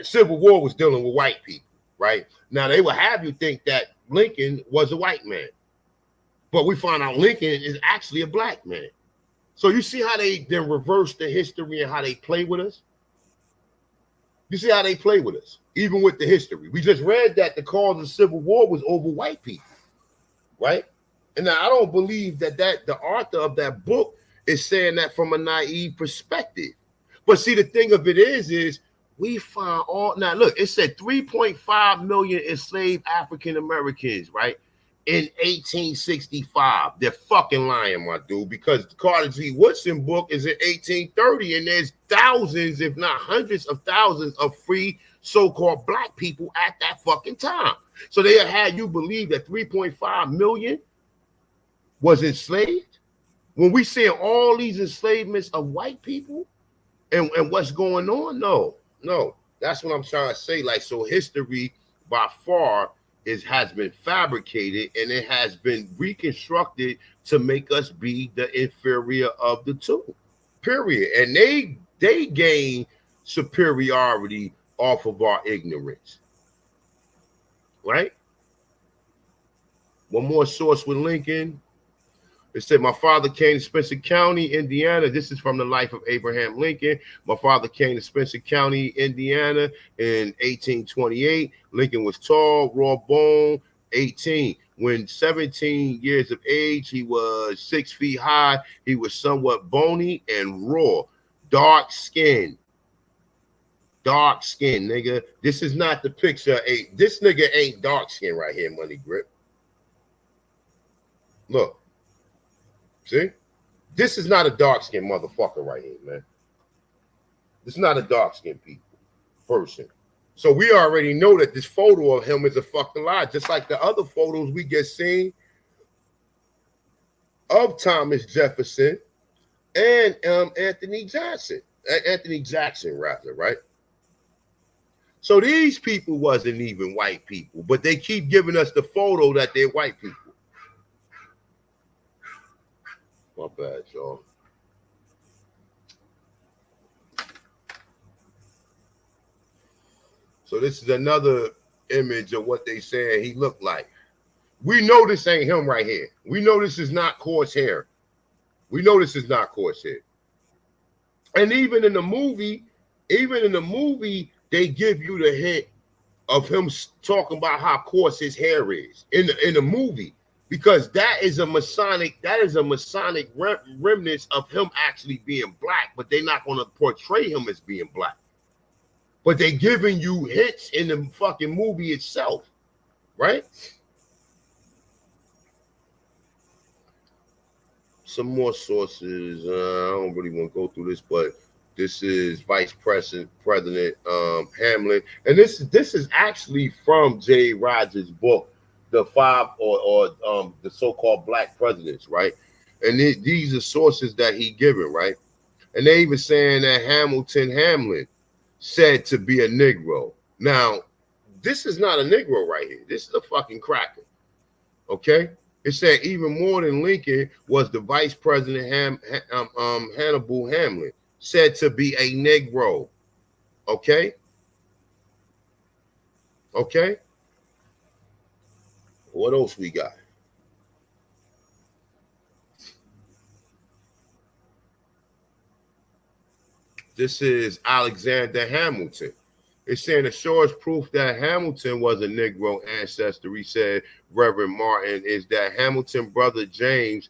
Civil War was dealing with white people, right? Now, they would have you think that Lincoln was a white man, but we find out Lincoln is actually a black man. So you see how they then reverse the history and how they play with us? You see how they play with us, even with the history. We just read that the cause of the Civil War was over white people, right? And now I don't believe that the author of that book is saying that from a naive perspective. But see, the thing of it is we find all, now look, it said 3.5 million enslaved African Americans, right? in 1865. They're fucking lying, my dude, because the Carter G. Woodson book is in 1830, and there's thousands, if not hundreds of thousands of free so-called black people at that fucking time. So they had you believe that 3.5 million was enslaved when we see all these enslavements of white people and what's going on. No, that's what I'm trying to say. Like, so history by far has been fabricated, and it has been reconstructed to make us be the inferior of the two, period. And they gain superiority off of our ignorance, right? One more source with Lincoln. It said, my father came to Spencer County, Indiana. This is from the life of Abraham Lincoln. My father came to Spencer County, Indiana in 1828. Lincoln was tall, raw bone, 18. When 17 years of age, he was 6 feet high. He was somewhat bony and raw, dark skin. Dark skin, nigga. This is not the picture. This nigga ain't dark skin right here, Money Grip. Look. See? This is not a dark-skinned motherfucker right here, man. This is not a dark-skinned person. So we already know that this photo of him is a fucking lie, just like the other photos we get seen of Thomas Jefferson and Anthony Jackson, rather, right? So these people wasn't even white people, but they keep giving us the photo that they're white people. My bad, y'all. So this is another image of what they said he looked like. We know this ain't him right here. We know this is not coarse hair. We know this is not coarse hair. And even in the movie, they give you the hint of him talking about how coarse his hair is in the movie. Because that is a Masonic remnants of him actually being black, but they're not going to portray him as being black. But they're giving you hints in the fucking movie itself, right? Some more sources. I don't really want to go through this, but this is Vice President Hamlin, and this is actually from J. Rogers' book, the five or the so-called black presidents, right? And these are sources that he given, right? And they even saying that Hamlin said to be a Negro. Now, this is not a Negro right here. This is a fucking cracker, okay? It said even more than Lincoln was the Vice President Hannibal Hamlin said to be a Negro, okay? Okay? What else we got? This is Alexander Hamilton. It's saying the surest proof that Hamilton was a Negro ancestor, he said, Reverend Martin, is that Hamilton brother James,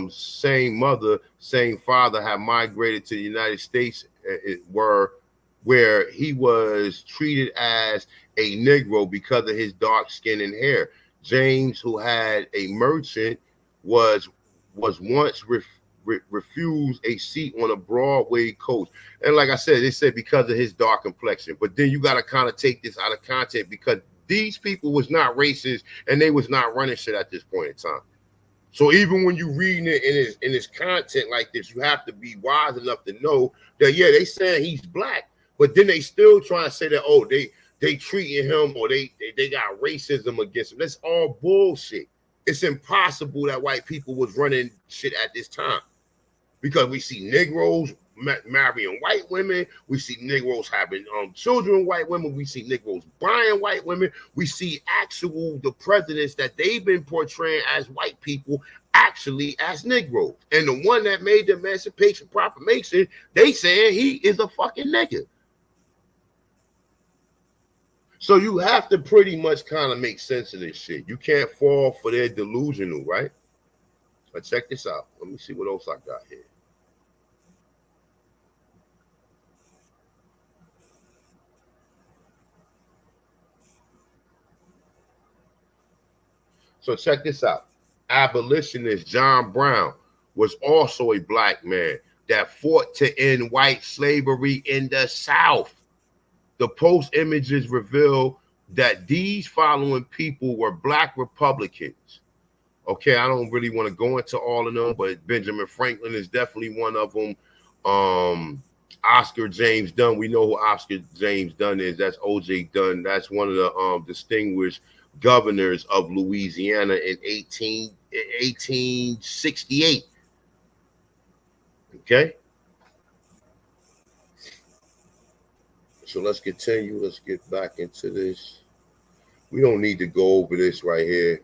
same mother, same father, had migrated to the United States, where he was treated as a Negro because of his dark skin and hair. James, who had a merchant, was once refused a seat on a Broadway coach. And like I said, they said because of his dark complexion. But then you got to kind of take this out of context, because these people was not racist and they was not running shit at this point in time. So even when you reading it in his content like this, you have to be wise enough to know that, yeah, they saying he's black, but then they still trying to say that, oh, they treating him, or they got racism against him. That's all bullshit. It's impossible that white people was running shit at this time, because we see Negroes marrying white women. We see Negroes having children with white women. We see Negroes buying white women. We see the presidents that they've been portraying as white people actually as Negroes. And the one that made the Emancipation Proclamation, they saying he is a fucking nigga. So you have to pretty much kind of make sense of this shit. You can't fall for their delusional, right? But check this out. Let me see what else I got here. So check this out. Abolitionist John Brown was also a black man that fought to end white slavery in the South. The post images reveal that these following people were black Republicans. Okay, I don't really want to go into all of them, but Benjamin Franklin is definitely one of them. Oscar James Dunn, we know who Oscar James Dunn is. That's O.J. Dunn. That's one of the distinguished governors of Louisiana in 1868. Okay, so let's continue. Let's get back into this. We don't need to go over this right here.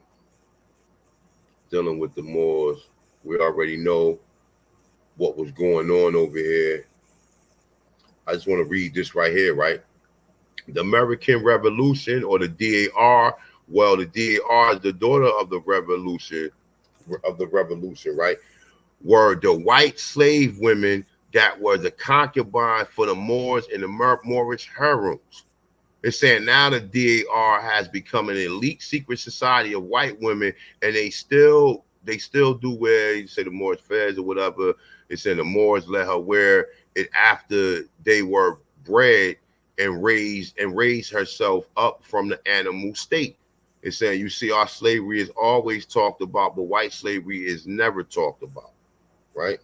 Dealing with the Moors, we already know what was going on over here. I just want to read this right here, right? The American Revolution, or the DAR. Well, the DAR is the daughter of the revolution, right? Were the white slave women that were the concubine for the Moors in the Moorish harems. It's saying now the DAR has become an elite secret society of white women, and they still do wear, you say, the Moorish fez or whatever. It's saying the Moors let her wear it after they were bred and raised herself up from the animal state. It's saying, you see, our slavery is always talked about, but white slavery is never talked about, right?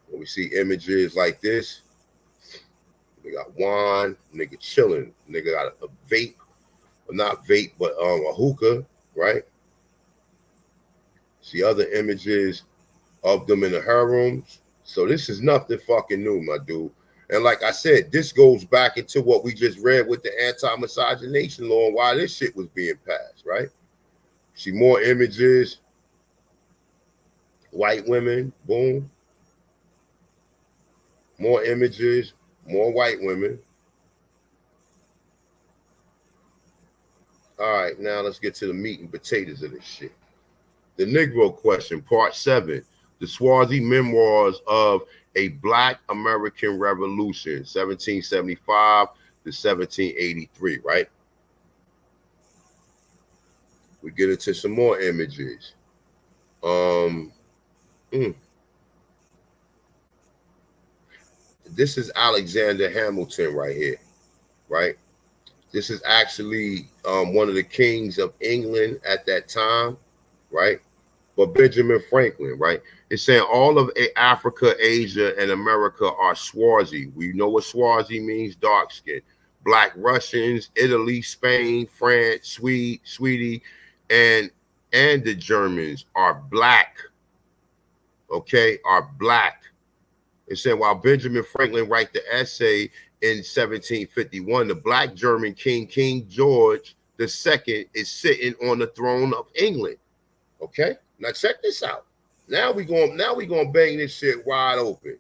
When we see images like this, they got wine, nigga chilling, nigga got a vape, or not vape, but a hookah, right? See other images of them in the harems. So this is nothing fucking new, my dude. And like I said, this goes back into what we just read with the anti-miscegenation law and why this shit was being passed, right? See more images, white women, boom. More images, more white women. All right, now let's get to the meat and potatoes of this shit. The Negro Question, Part 7. The Swazi Memoirs of a Black American Revolution, 1775 to 1783, right? We get into some more images. This is Alexander Hamilton right here, right? This is actually one of the kings of England at that time, right? But Benjamin Franklin, right? It's saying all of Africa, Asia, and America are Swazi. We know what Swazi means, dark skin. Black Russians, Italy, Spain, France, Sweden, and the Germans are black, okay, are black. It said while Benjamin Franklin wrote the essay in 1751, the black German king, King George II, is sitting on the throne of England. Okay, now check this out. Now we gonna bang this shit wide open.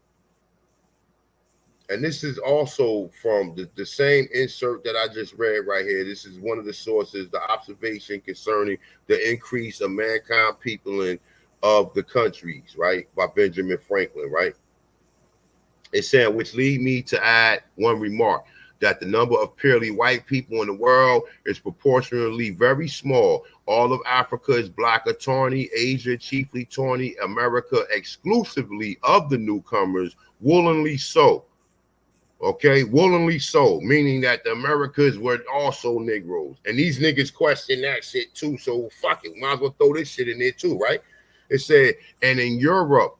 And this is also from the same insert that I just read right here. This is one of the sources, the observation concerning the increase of mankind peopling of the countries, right, by Benjamin Franklin, right? It's saying, which lead me to add one remark, that the number of purely white people in the world is proportionally very small. All of Africa is black or tawny, Asia chiefly tawny, America exclusively of the newcomers, woolly so. Okay, woolly so, meaning that the Americas were also Negroes. And these niggas question that shit too, so fuck it, might as well throw this shit in there too, right? It said, and in Europe,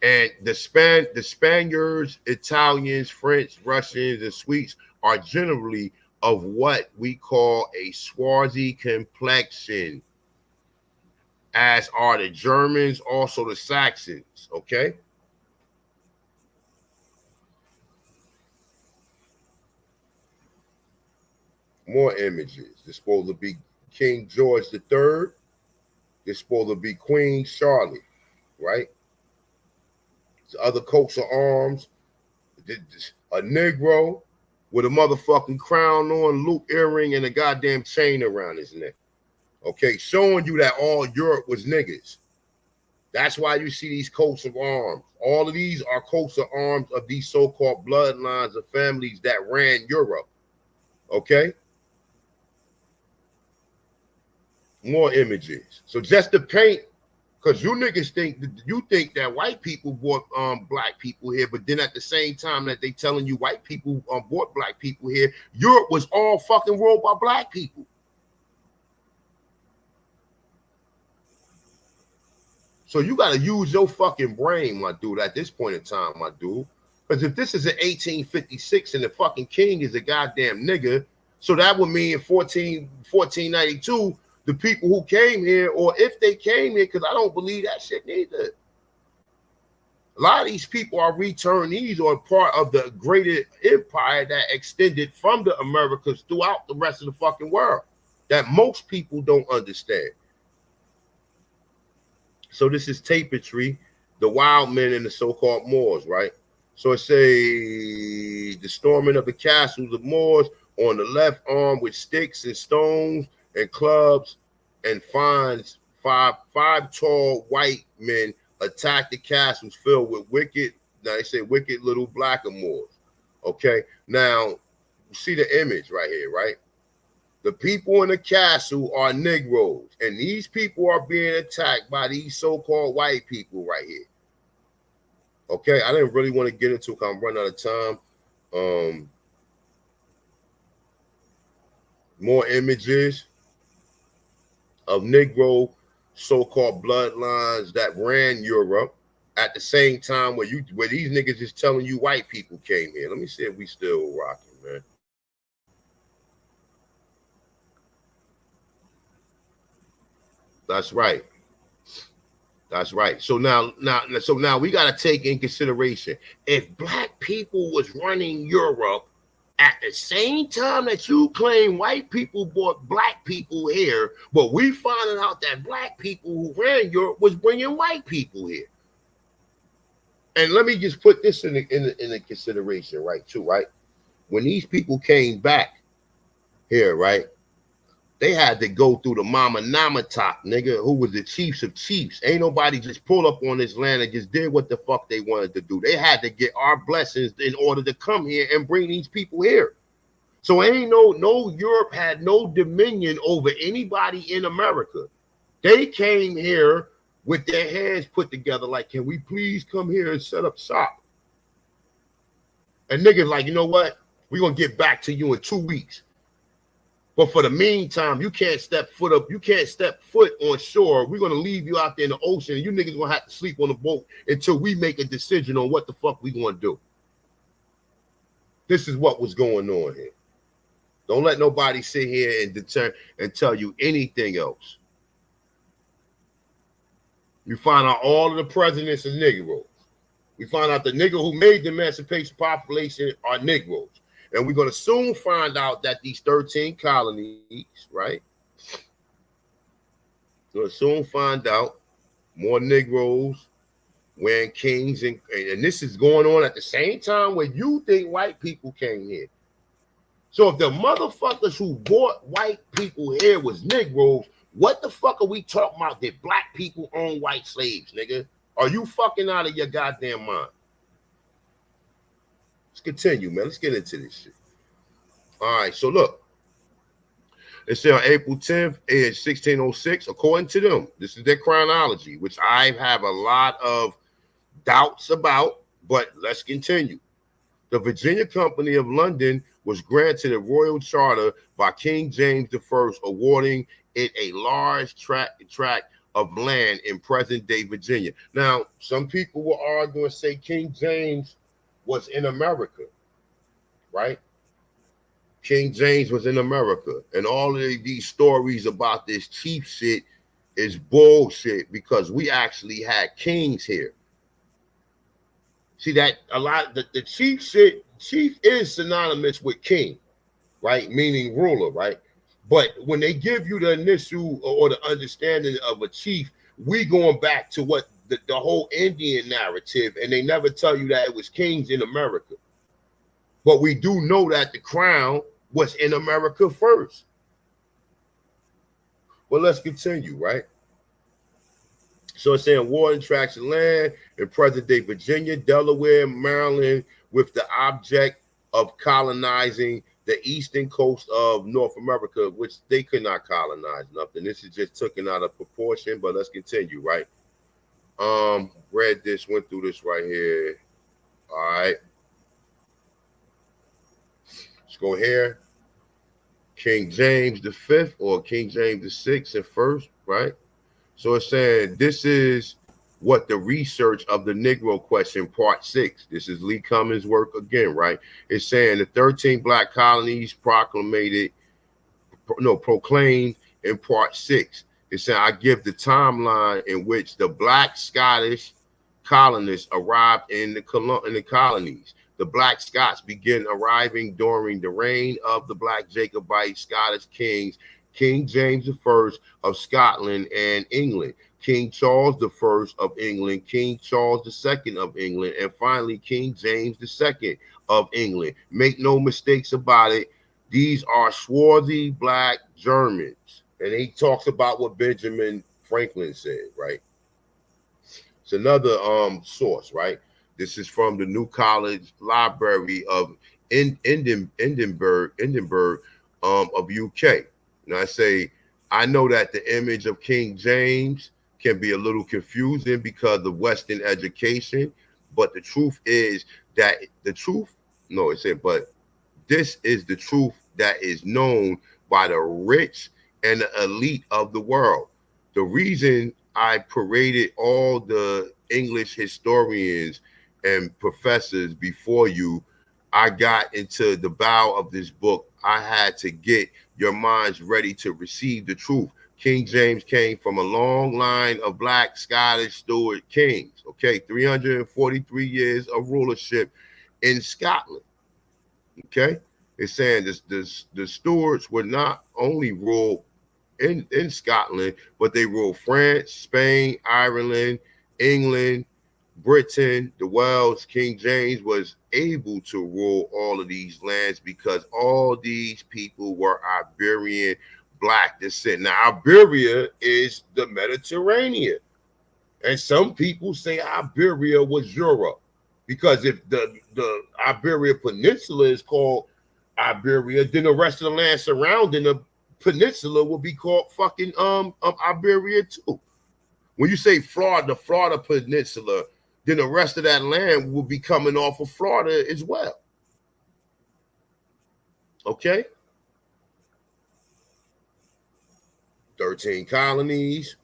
and the Spaniards, Italians, French, Russians, and Swedes are generally of what we call a swarthy complexion, as are the Germans, also the Saxons, okay? More images. This supposed to be King George III. This supposed to be Queen Charlotte, right? Other coats of arms, a Negro with a motherfucking crown on, loop earring, and a goddamn chain around his neck. Okay, showing you that all Europe was niggas. That's why you see these coats of arms. All of these are coats of arms of these so-called bloodlines of families that ran Europe. Okay? More images. So just to paint, because you niggas think that white people brought black people here, but then at the same time that they telling you white people brought black people here, Europe was all fucking ruled by black people. So you got to use your fucking brain, my dude, at this point in time, my dude. Because if this is in 1856 and the fucking king is a goddamn nigga, so that would mean in 1492, the people who came here, or if they came here, because I don't believe that shit neither. A lot of these people are returnees or part of the greater empire that extended from the Americas throughout the rest of the fucking world that most people don't understand. So this is tapestry, the wild men and the so-called Moors, right? So it say the storming of the castles of Moors on the left arm with sticks and stones and clubs, and finds five tall white men attack the castles filled with wicked, now they say wicked little blackamoors. Okay, now you see the image right here, right? The people in the castle are Negroes, and these people are being attacked by these so-called white people right here. Okay, I didn't really want to get into it because I'm running out of time. More images of Negro so-called bloodlines that ran Europe at the same time where these niggas is telling you white people came here. Let me see if we still rocking, man. That's right. That's right. So now we got to take in consideration if black people was running Europe at the same time that you claim white people brought black people here, but we finding out that black people who ran Europe was bringing white people here. And let me just put this in the consideration, right? Too, right? When these people came back here, right? They had to go through the Mama Namatok, nigga, who was the chiefs of chiefs. Ain't nobody just pulled up on this land and just did what the fuck they wanted to do. They had to get our blessings in order to come here and bring these people here. So ain't no Europe had no dominion over anybody in America. They came here with their hands put together like, can we please come here and set up shop? And niggas like, you know what? We're going to get back to you in 2 weeks. But for the meantime, you can't step foot on shore. We're going to leave you out there in the ocean, and you niggas going to have to sleep on the boat until we make a decision on what the fuck we going to do. This is what was going on here. Don't let nobody sit here and tell you anything else. You find out all of the presidents are Negroes. We find out the nigga who made the emancipation population are Negroes. And we're going to soon find out that these 13 colonies, right? We're going to soon find out more Negroes wearing kings. And this is going on at the same time when you think white people came here. So if the motherfuckers who brought white people here was Negroes, what the fuck are we talking about that black people own white slaves, nigga? Are you fucking out of your goddamn mind? Let's continue, man. Let's get into this shit. All right, so look. It said on April 10th, 1606, according to them, this is their chronology, which I have a lot of doubts about, but let's continue. The Virginia Company of London was granted a royal charter by King James I, awarding it a large tract of land in present-day Virginia. Now, some people will argue and say King James was in America, right? King James was in America, and all of these stories about this chief shit is bullshit because we actually had kings here. See that a lot, the chief shit, chief is synonymous with king, right? Meaning ruler, right? But when they give you the initial or the understanding of a chief, we going back to what the whole Indian narrative, and they never tell you that it was kings in America. But we do know that the crown was in America first. Well, let's continue, right? So it's saying awarding tracts of land in present-day Virginia, Delaware, Maryland, with the object of colonizing the eastern coast of North America, which they could not colonize nothing. This is just taken out of proportion, but let's continue, right? Read this, went through this right here. All right. Let's go here. King James the Fifth or King James the Sixth and first, right? So it's saying this is what the research of the Negro question, part 6. This is Lee Cummings' work again, right? It's saying the 13 black colonies proclaimed in part 6. It's saying I give the timeline in which the black Scottish colonists arrived in the colonies. The black Scots begin arriving during the reign of the black Jacobite Scottish kings, King James I of Scotland and England, King Charles I of England, King Charles II of England, and finally King James II of England. Make no mistakes about it. These are swarthy black Germans. And he talks about what Benjamin Franklin said, right? It's another source, right? This is from the New College Library of Edinburgh of UK. And I say, I know that the image of King James can be a little confusing because of Western education, but the truth is that but this is the truth that is known by the rich and the elite of the world. The reason I paraded all the English historians and professors before you, I got into the bow of this book. I had to get your minds ready to receive the truth. King James came from a long line of black Scottish Stuart kings, okay? 343 years of rulership in Scotland, okay? It's saying the Stuarts were not only ruled in Scotland, but they ruled France, Spain, Ireland, England, Britain, the Wales. King James was able to rule all of these lands because all these people were Iberian black descent. Now, Iberia is the Mediterranean. And some people say Iberia was Europe. Because if the Iberia Peninsula is called Iberia, then the rest of the land surrounding the peninsula will be called fucking Iberia too. When you say Florida, the Florida Peninsula, then the rest of that land will be coming off of Florida as well. Okay? 13 colonies.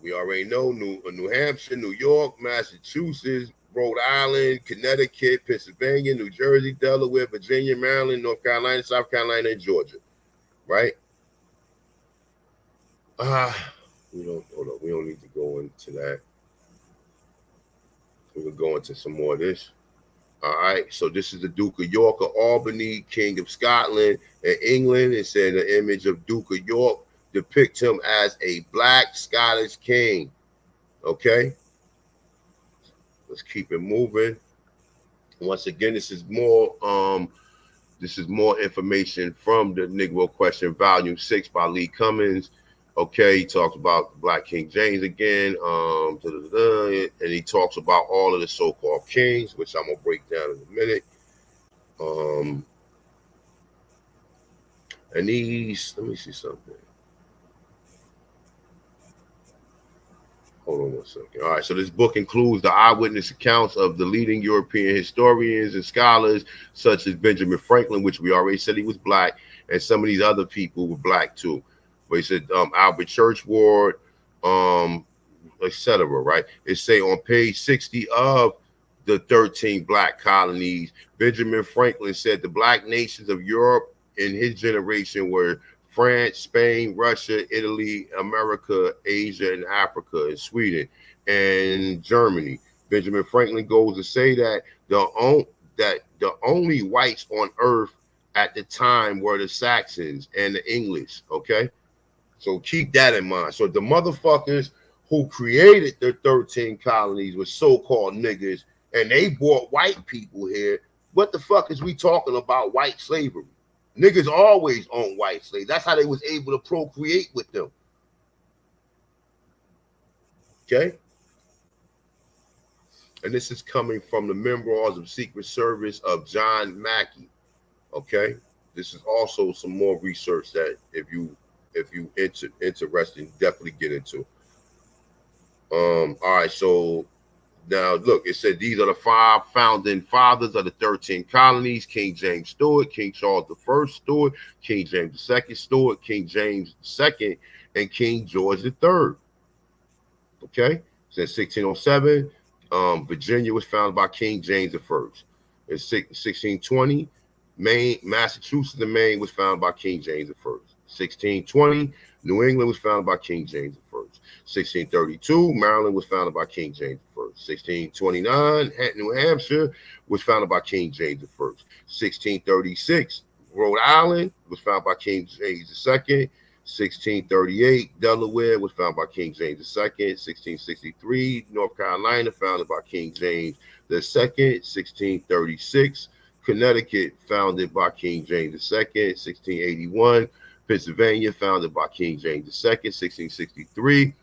We already know New Hampshire, New York, Massachusetts, Rhode Island, Connecticut, Pennsylvania, New Jersey, Delaware, Virginia, Maryland, North Carolina, South Carolina, and Georgia. Right? We don't need to go into that. We'll go into some more of this. All right. So this is the Duke of York of Albany, King of Scotland and England. It said the image of Duke of York depicts him as a black Scottish king. Okay. Let's keep it moving. Once again, this is more information from the Negro Question, Volume 6 by Lee Cummings. Okay, he talks about Black King James again, and he talks about all of the so-called kings, which I'm gonna break down in a minute. And these, let me see something. Hold on one second. All right, so this book includes the eyewitness accounts of the leading European historians and scholars, such as Benjamin Franklin, which we already said he was black, and some of these other people were black too. But he said Albert Churchward, etc. Right? It say on page 60 of the 13 black colonies, Benjamin Franklin said the black nations of Europe in his generation were France, Spain, Russia, Italy, America, Asia, and Africa, and Sweden, and Germany. Benjamin Franklin goes to say that the only whites on earth at the time were the Saxons and the English. Okay. So keep that in mind. So the motherfuckers who created the 13 colonies were so-called niggas, and they brought white people here. What the fuck is we talking about white slavery? Niggas always owned white slaves. That's how they was able to procreate with them. Okay? And this is coming from the Memoirs of Secret Service of John Mackey. Okay? this is also some more research that if you interested, definitely get into. All right, so now look, it said these are the 5 founding fathers of the 13 colonies: King James Stewart, King Charles I Stewart, King James II Stewart, King James II, and King George III. Okay, since 1607, Virginia was founded by King James I. In 1620, Massachusetts and Maine was founded by King James I. 1620, New England was founded by King James I. 1632, Maryland was founded by King James I. 1629, New Hampshire was founded by King James I. 1636, Rhode Island was founded by King James II. 1638, Delaware was founded by King James II. 1663, North Carolina founded by King James II. 1636, Connecticut founded by King James II. 1681, Pennsylvania founded by King James II. 1663,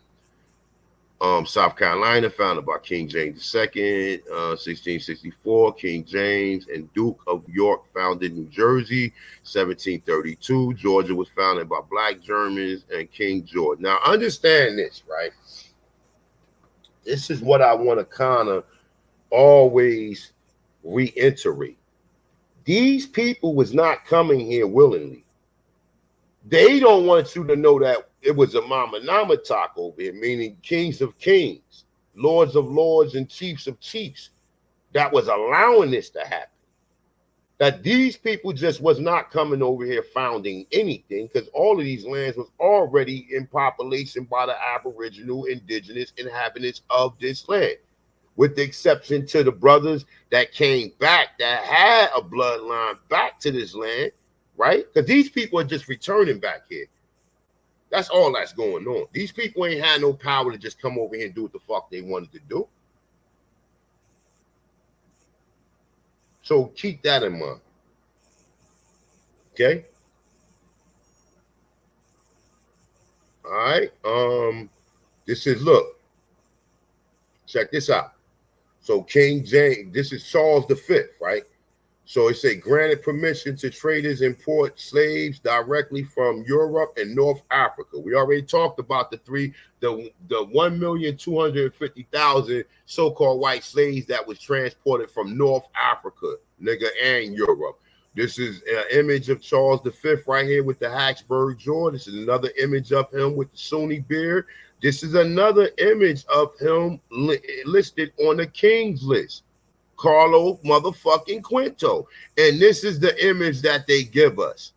South Carolina founded by King James II. 1664, King James and Duke of York founded New Jersey. 1732, Georgia was founded by Black Germans and King George. Now understand this, right? This is what I want to kind of always reiterate. These people was not coming here willingly. They don't want you to know that it was a mama nama talk over here, meaning kings of kings, lords of lords, and chiefs of chiefs that was allowing this to happen. That these people just was not coming over here founding anything, because all of these lands was already in population by the Aboriginal indigenous inhabitants of this land, with the exception to the brothers that came back that had a bloodline back to this land, right? Because these people are just returning back here. That's all that's going on. These people ain't had no power to just come over here and do what the fuck they wanted to do. So keep that in mind. Okay? All right. This is, look. Check this out. So King James, this is Charles V, right? So it said granted permission to traders import slaves directly from Europe and North Africa. We already talked about the 1,250,000 so-called white slaves that was transported from North Africa, nigga, and Europe. This is an image of Charles V right here with the Habsburg jaw. This is another image of him with the Sunni beard. This is another image of him listed on the king's list. Carlo motherfucking Quinto. And this is the image that they give us.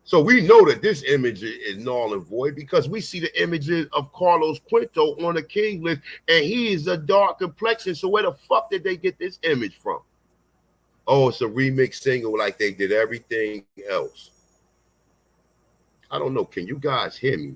So we know that this image is null and void because we see the images of Carlos Quinto on the king list, and he is a dark complexion. So where the fuck did they get this image from? Oh, it's a remix single like they did everything else. I don't know. Can you guys hear me?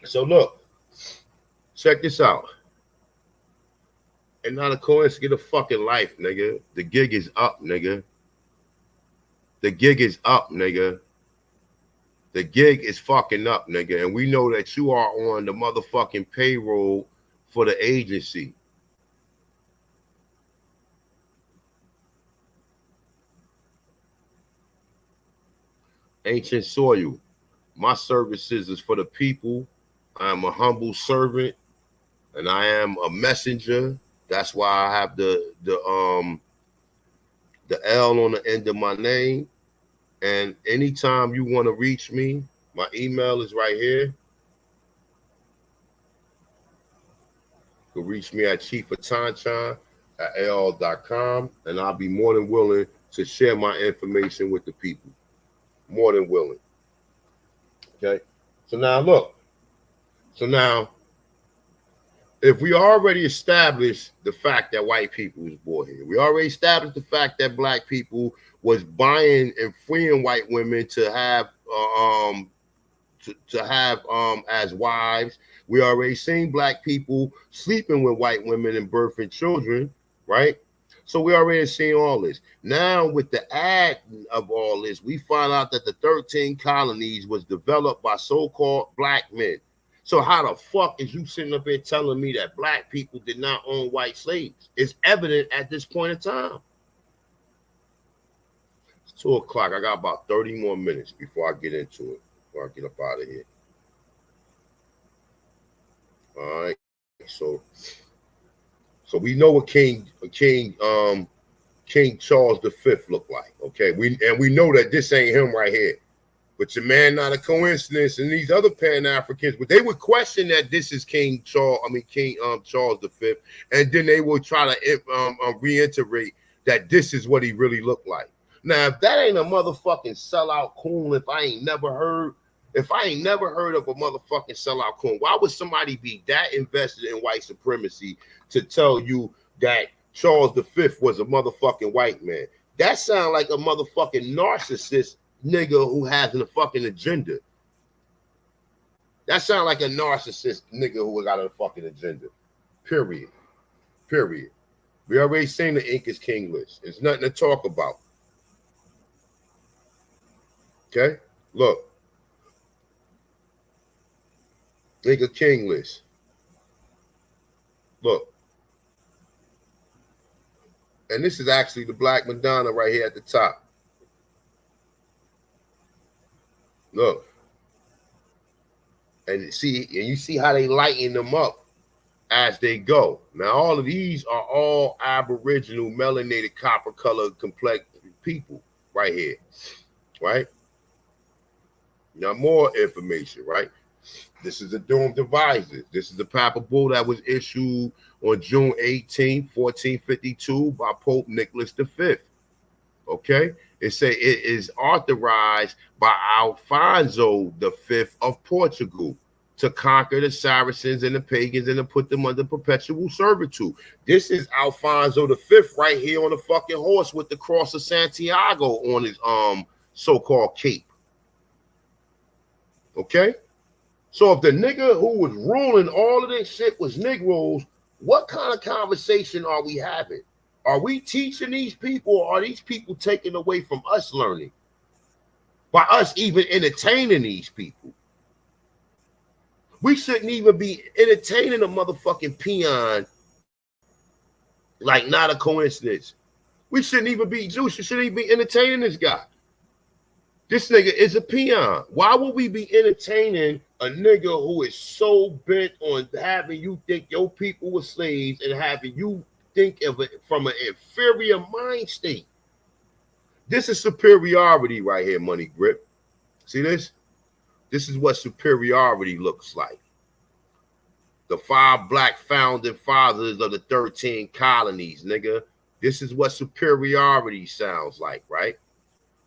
So look, check this out. And not a coincidence, get a fucking life, nigga. The gig is up, nigga. The gig is up, nigga. The gig is fucking up, nigga. And we know that you are on the motherfucking payroll for the agency. Ancient Soil. My services is for the people. I am a humble servant, and I am a messenger. That's why I have the L on the end of my name. And anytime you want to reach me, my email is right here. You can reach me at chiefatanchan@al.com, and I'll be more than willing to share my information with the people. More than willing. Okay? So now look. So now, if we already established the fact that white people was born here, we already established the fact that black people was buying and freeing white women to have to have as wives. We already seen black people sleeping with white women and birthing children, right? So we already seen all this. Now with the add of all this, we find out that the 13 colonies was developed by so-called black men. So how the fuck is you sitting up here telling me that black people did not own white slaves? It's evident at this point in time. It's 2 o'clock. I got about 30 more minutes before I get into it, before I get up out of here. All right. So we know what King Charles V looked like. Okay. We know that this ain't him right here. But your man, not a coincidence, and these other Pan-Africans, but they would question that this is King Charles V, and then they will try to reiterate that this is what he really looked like. Now, if that ain't a motherfucking sellout coon, if I ain't never heard of a motherfucking sellout coon, why would somebody be that invested in white supremacy to tell you that Charles V was a motherfucking white man? That sounds like a motherfucking narcissist nigga who has a fucking agenda. That sounds like a narcissist nigga who got a fucking agenda. Period. We already seen the Inca's King list. It's nothing to talk about. Okay? Look. Inca King list. Look. And this is actually the Black Madonna right here at the top. Look, and you see how they lighten them up as they go. Now, all of these are all Aboriginal, melanated, copper-colored, complex people right here, right? Now, more information, right? This is the Doomed Devices. This is the papal bull that was issued on June 18, 1452 by Pope Nicholas V. Okay? It say it is authorized by Alfonso V of Portugal to conquer the Saracens and the pagans and to put them under perpetual servitude. This is Alfonso V right here on the fucking horse with the cross of Santiago on his so-called cape. Okay? So if the nigga who was ruling all of this shit was Negroes, what kind of conversation are we having? Are we teaching these people, or are these people taking away from us learning? By us even entertaining these people? We shouldn't even be entertaining a motherfucking peon like not a coincidence. We shouldn't even be Jewish. We shouldn't even be entertaining this guy. This nigga is a peon. Why would we be entertaining a nigga who is so bent on having you think your people were slaves and having you think of it from an inferior mind state? This is superiority right here, Money Grip. See this? This is what superiority looks like. The 5 black founding fathers of the 13 colonies, nigga. This is what superiority sounds like, right?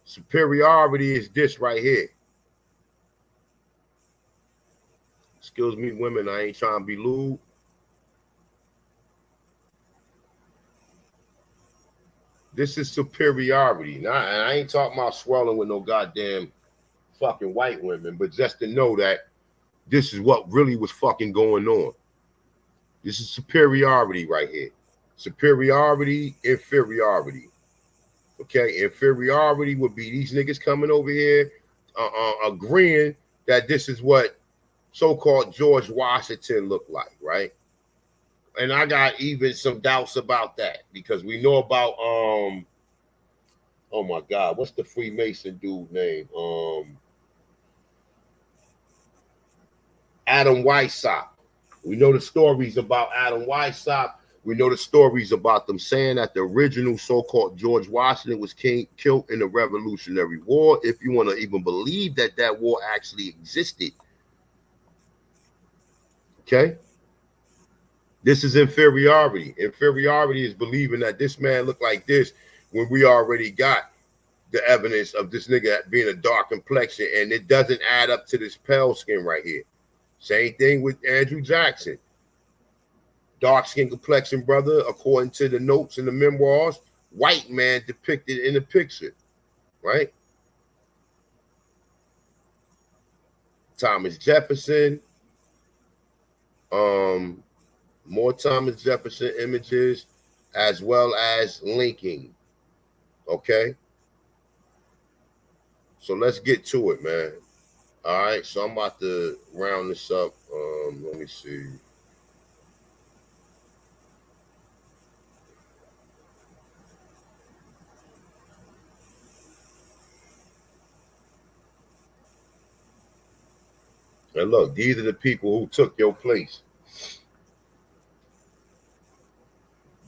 Superiority is this right here. Excuse me, women, I ain't trying to be lewd. This is superiority. Now, and I ain't talking about swelling with no goddamn fucking white women, but just to know that this is what really was fucking going on. This is superiority right here. Superiority, inferiority. Okay, inferiority would be these niggas coming over here agreeing that this is what so-called George Washington looked like, right? And I got even some doubts about that because we know about oh my God, what's the Freemason dude name? Adam Weishaupt. We know the stories about Adam Weishaupt. We know the stories about them saying that the original so-called George Washington was killed in the Revolutionary War. If you want to even believe that that war actually existed. Okay? This is inferiority. Inferiority is believing that this man looked like this when we already got the evidence of this nigga being a dark complexion, and it doesn't add up to this pale skin right here. Same thing with Andrew Jackson. Dark skin complexion brother, according to the notes in the memoirs, white man depicted in the picture, right? Thomas Jefferson. More Thomas Jefferson images, as well as Lincoln. Okay. So let's get to it, man. All right. So I'm about to round this up. Let me see. And look, these are the people who took your place.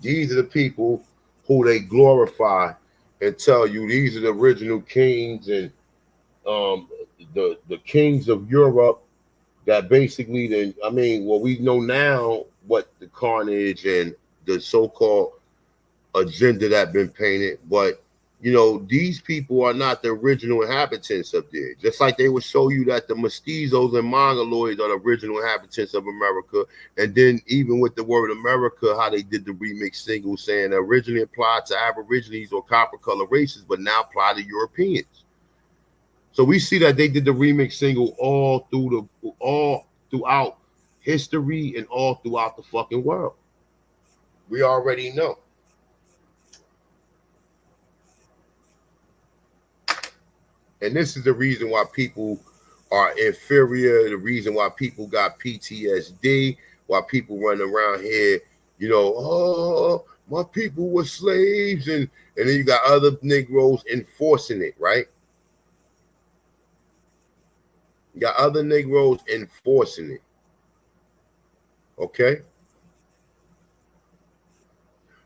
These are the people who they glorify and tell you these are the original kings and the kings of Europe that basically we know now what the carnage and the so-called agenda that been painted, but these people are not the original inhabitants of there. Just like they would show you that the mestizos and mongoloids are the original inhabitants of America. And then even with the word America, how they did the remix single saying originally applied to Aborigines or copper color races, but now apply to Europeans. So we see that they did the remix single all throughout history and all throughout the fucking world. We already know. And this is the reason why people are inferior, the reason why people got PTSD, why people run around here, oh, my people were slaves, and then you got other Negroes enforcing it, right? You got other Negroes enforcing it. Okay?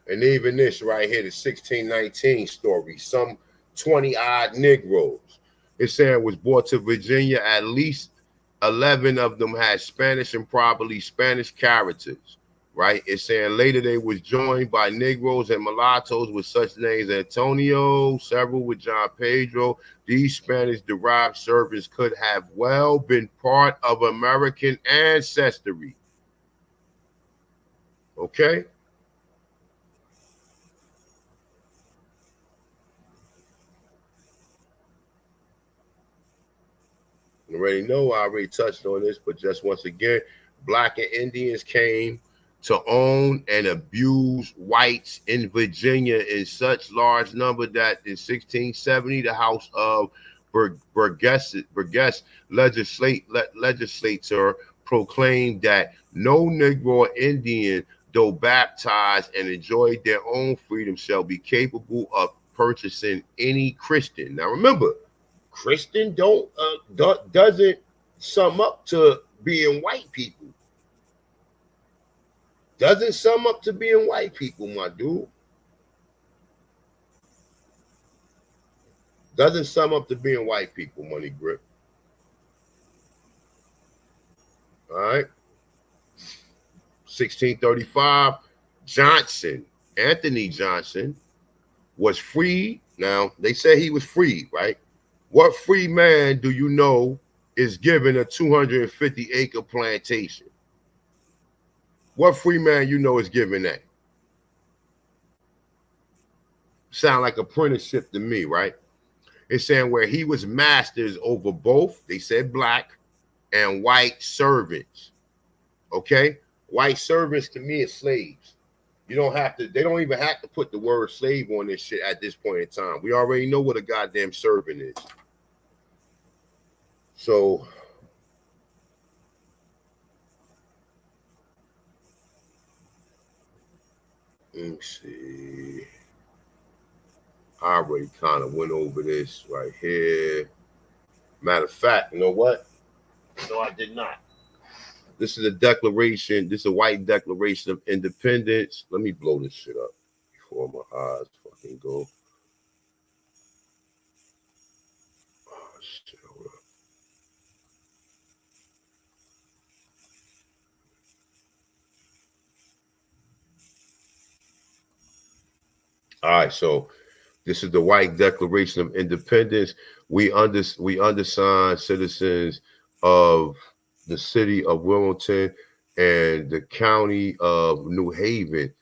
And even this right here, the 1619 story, some 20-odd Negroes. It's saying was brought to Virginia. At least 11 of them had Spanish and probably Spanish characters, right? It's saying later they was joined by Negroes and mulattoes with such names as Antonio, several with John Pedro. These Spanish-derived servants could have well been part of American ancestry. Okay? You already know, I already touched on this, but just once again, Black and Indians came to own and abuse whites in Virginia in such large number that in 1670, the House of Burgess legislature proclaimed that no Negro or Indian, though baptized and enjoyed their own freedom, shall be capable of purchasing any Christian. Now remember, Christian doesn't sum up to being white people. Doesn't sum up to being white people, my dude. Doesn't sum up to being white people, Money Grip. All right. 1635, Anthony Johnson, was freed. Now, they say he was freed, right? What free man do you know is given a 250-acre plantation? What free man you know is given that? Sound like apprenticeship to me, right? It's saying where he was masters over both, they said black and white servants. Okay? White servants to me is slaves. They don't even have to put the word slave on this shit at this point in time. We already know what a goddamn servant is. So let me see. I already kind of went over this right here. Matter of fact, you know what? No, I did not. This is a declaration. This is a white declaration of independence. Let me blow this shit up before my eyes fucking go. Oh, shit. All right, so this is the White Declaration of Independence. We undersigned citizens of the city of Wilmington and the county of New Haven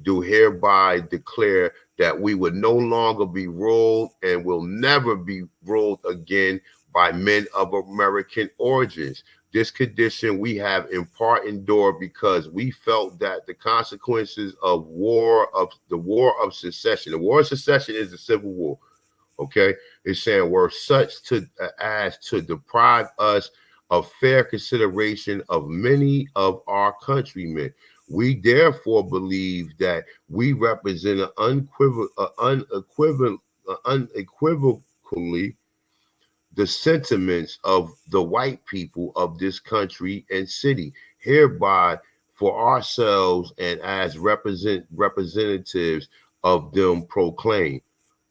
do hereby declare that we would no longer be ruled and will never be ruled again by men of American origins. This condition we have in part endured because we felt that the consequences of the war of secession, the war of secession is the Civil War, okay? It's saying were such to as to deprive us of fair consideration of many of our countrymen. We therefore believe that we represent unequivocally the sentiments of the white people of this country and city, hereby for ourselves and as representatives of them proclaim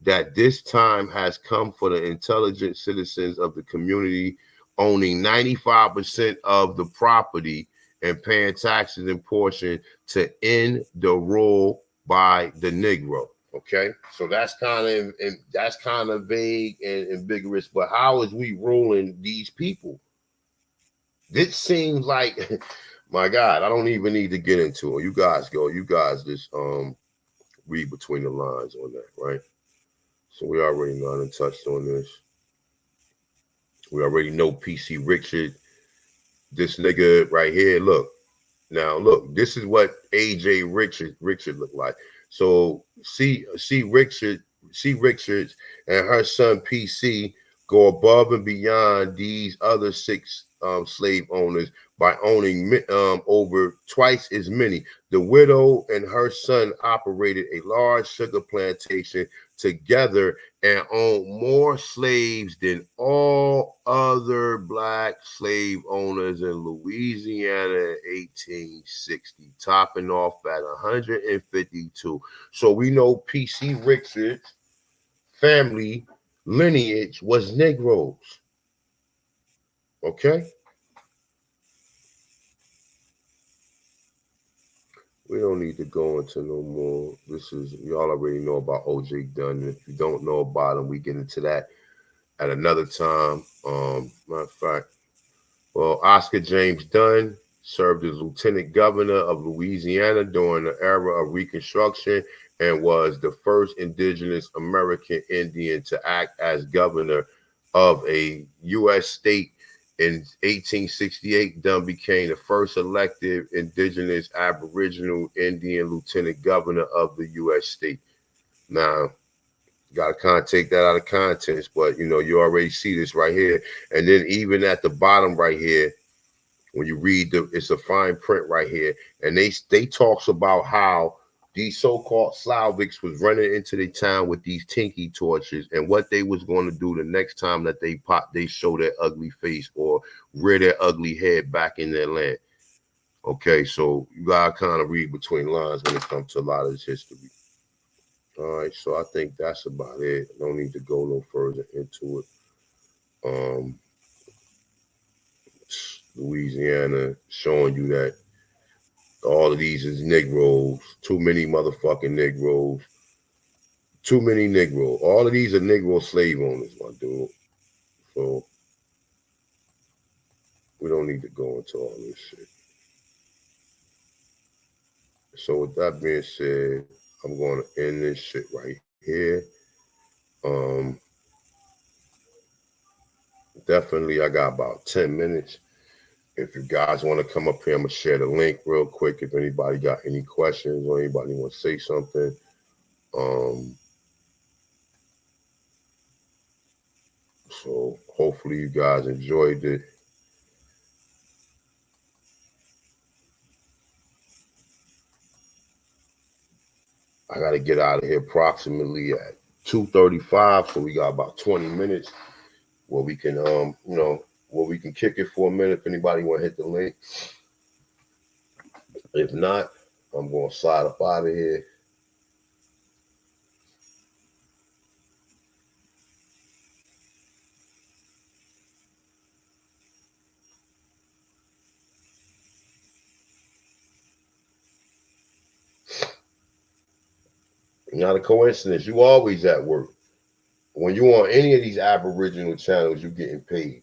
that this time has come for the intelligent citizens of the community owning 95% of the property and paying taxes and portion to end the rule by the Negro. Okay, so that's kind of vague and vigorous. But how is we ruling these people? This seems like, my God, I don't even need to get into it. You guys go. You guys just read between the lines on that, right? So we already know and touched on this. We already know PC Richard. This nigga right here. Look, now look. This is what AJ Richard looked like. So see Richards and her son PC go above and beyond these other 6 slave owners by owning over twice as many. The widow and her son operated a large sugar plantation together and owned more slaves than all other black slave owners in Louisiana in 1860, topping off at 152. So we know PC Richards' family lineage was Negroes. Okay? We don't need to go into no more. This is, y'all already know about O.J. Dunn. If you don't know about him, we get into that at another time. Matter of fact, well, Oscar James Dunn served as Lieutenant Governor of Louisiana during the era of Reconstruction and was the first indigenous American Indian to act as governor of a U.S. state. In 1868, Dunn became the first elected indigenous Aboriginal Indian lieutenant governor of the U.S. state. Now, got to take that out of context, but you already see this right here. And then even at the bottom right here, when you read it's a fine print right here, and they talks about how these so-called Slavics was running into the town with these tinky torches and what they was going to do the next time that they show their ugly face or rear their ugly head back in their land. Okay, so you gotta kind of read between lines when it comes to a lot of this history. All right, so I think that's about it. I don't need to go no further into it. Louisiana showing you that all of these is Negroes, too many motherfucking Negroes, too many Negroes. All of these are Negro slave owners, my dude. So we don't need to go into all this shit. So with that being said, I'm going to end this shit right here. Definitely, I got about 10 minutes. If you guys want to come up here, I'm going to share the link real quick. If anybody got any questions or anybody want to say something. So hopefully you guys enjoyed it. I got to get out of here approximately at 2:35. So we got about 20 minutes where we can, where we can kick it for a minute if anybody want to hit the link. If not, I'm going to slide up out of here. Not a coincidence. You always at work. When you on any of these Aboriginal channels, you're getting paid.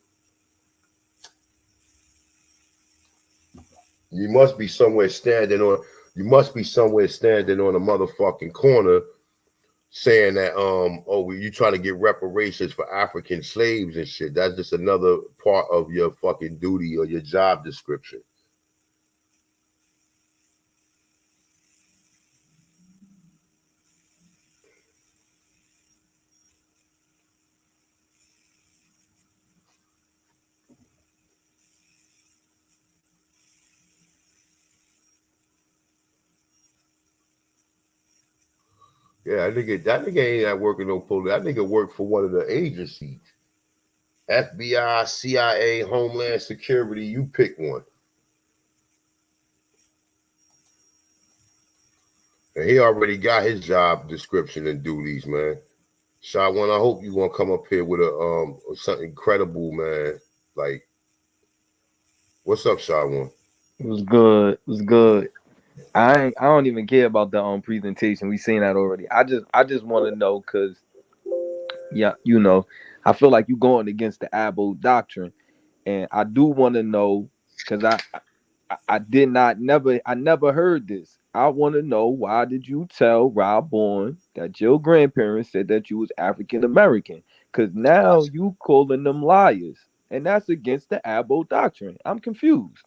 You must be somewhere standing on. You must be somewhere standing on a motherfucking corner, saying that oh, you trying to get reparations for African slaves and shit. That's just another part of your fucking duty or your job description. Yeah, that nigga ain't at working no police. That nigga worked for one of the agencies. FBI, CIA, Homeland Security, you pick one. And he already got his job description and duties, man. Shy One, I hope you gonna come up here with a something credible, man. Like, what's up, Shy One? It was good. It was good. I don't even care about the presentation. We seen that already. I just want to know because yeah, you know, I feel like you going against the Abo doctrine, and I do want to know because I never heard this. I want to know, why did you tell Rob Bourne that your grandparents said that you was African American? Because now you calling them liars, and that's against the Abo doctrine. I'm confused.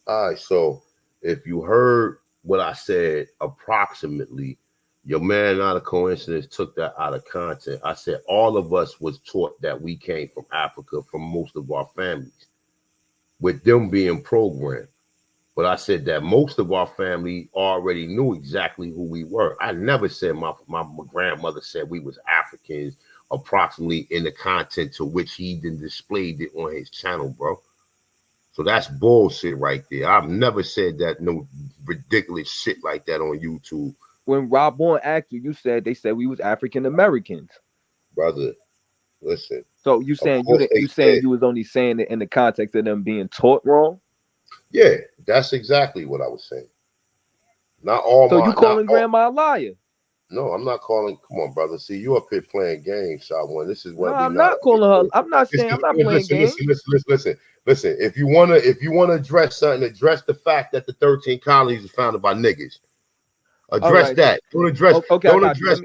All right, so if you heard what I said approximately, your man, not a coincidence, took that out of content. I said all of us was taught that we came from Africa from most of our families, with them being programmed. But I said that most of our family already knew exactly who we were. I never said my grandmother said we was Africans approximately in the content to which he then displayed it on his channel, bro. So that's bullshit right there. I've never said that, no ridiculous shit like that on YouTube. When Rob Bourne asked you, you said they said we was African Americans. Brother, listen. So you saying you was only saying it in the context of them being taught wrong? Yeah, that's exactly what I was saying. Not all. So you calling grandma a liar? No, I'm not calling. Come on, brother. See, you up here playing games, Shot One. This is what I'm not calling her. I'm not saying I'm not playing games. Listen. If you wanna address something, address the fact that the 13 colonies were founded by niggas. Address that. Don't address. Okay, don't address.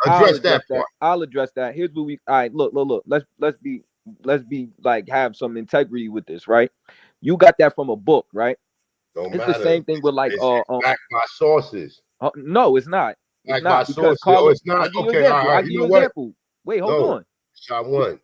Address that part. I'll address that. Here's what we. All right, look. Let's be like, have some integrity with this, right? You got that from a book, right? Don't it's matter. The same thing with like backed by sources. No, it's not. It's not because Carlos, it's not. Okay, all right. I'll give you an example. Wait, hold on. Shot one,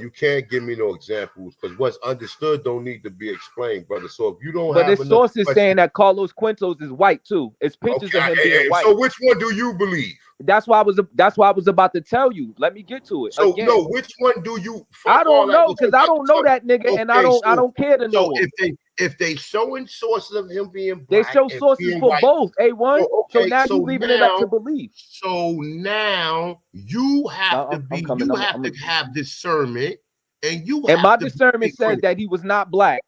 you can't give me no examples because what's understood don't need to be explained, brother. So if you don't have, but the source is saying that Carlos Quintos is white too. It's pictures of him being white. So which one do you believe? That's why I was about to tell you. Let me get to it. So again. No, which one do you? I don't know because I don't know that nigga, and I don't care to know. If they showing sources of him being black, they show sources for white. Both. A1. So now you leaving it up to belief. So now you have to have discernment, and you. And my discernment says that he was not black.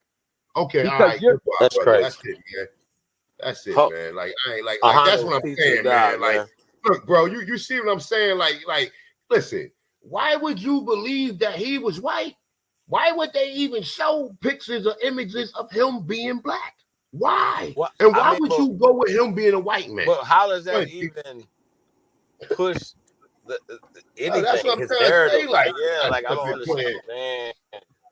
Okay, all right. That's crazy. That's it, man. That's it, man. Like I ain't like that's what I'm saying, man. Like, look, bro, you see what I'm saying? Like, listen. Why would you believe that he was white? Why would they even show pictures or images of him being black? Why? Well, and why would you go with him being a white man? But how does that even push anything? That's what I'm trying to say. Like, I don't understand.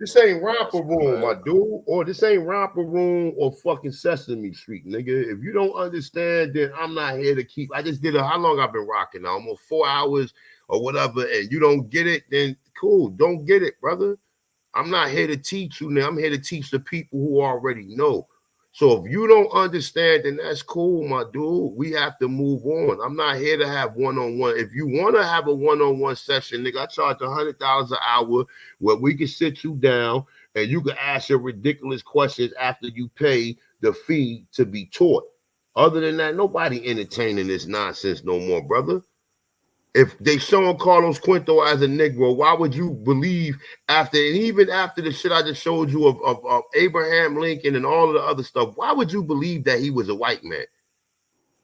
This ain't Romper Room, my dude, or this ain't Romper Room or fucking Sesame Street, nigga. If you don't understand, then I'm not here to keep. I just did how long I've been rocking now? Almost 4 hours or whatever, and you don't get it, then cool. Don't get it, brother. I'm not here to teach you now. I'm here to teach the people who already know. So if you don't understand, then that's cool, my dude. We have to move on. I'm not here to have one-on-one. If you want to have a one-on-one session, nigga, I charge $100 an hour where we can sit you down and you can ask your ridiculous questions after you pay the fee to be taught. Other than that, nobody entertaining this nonsense no more, brother. If they showing Carlos Quinto as a Negro, why would you believe even after the shit I just showed you of Abraham Lincoln and all of the other stuff, why would you believe that he was a white man?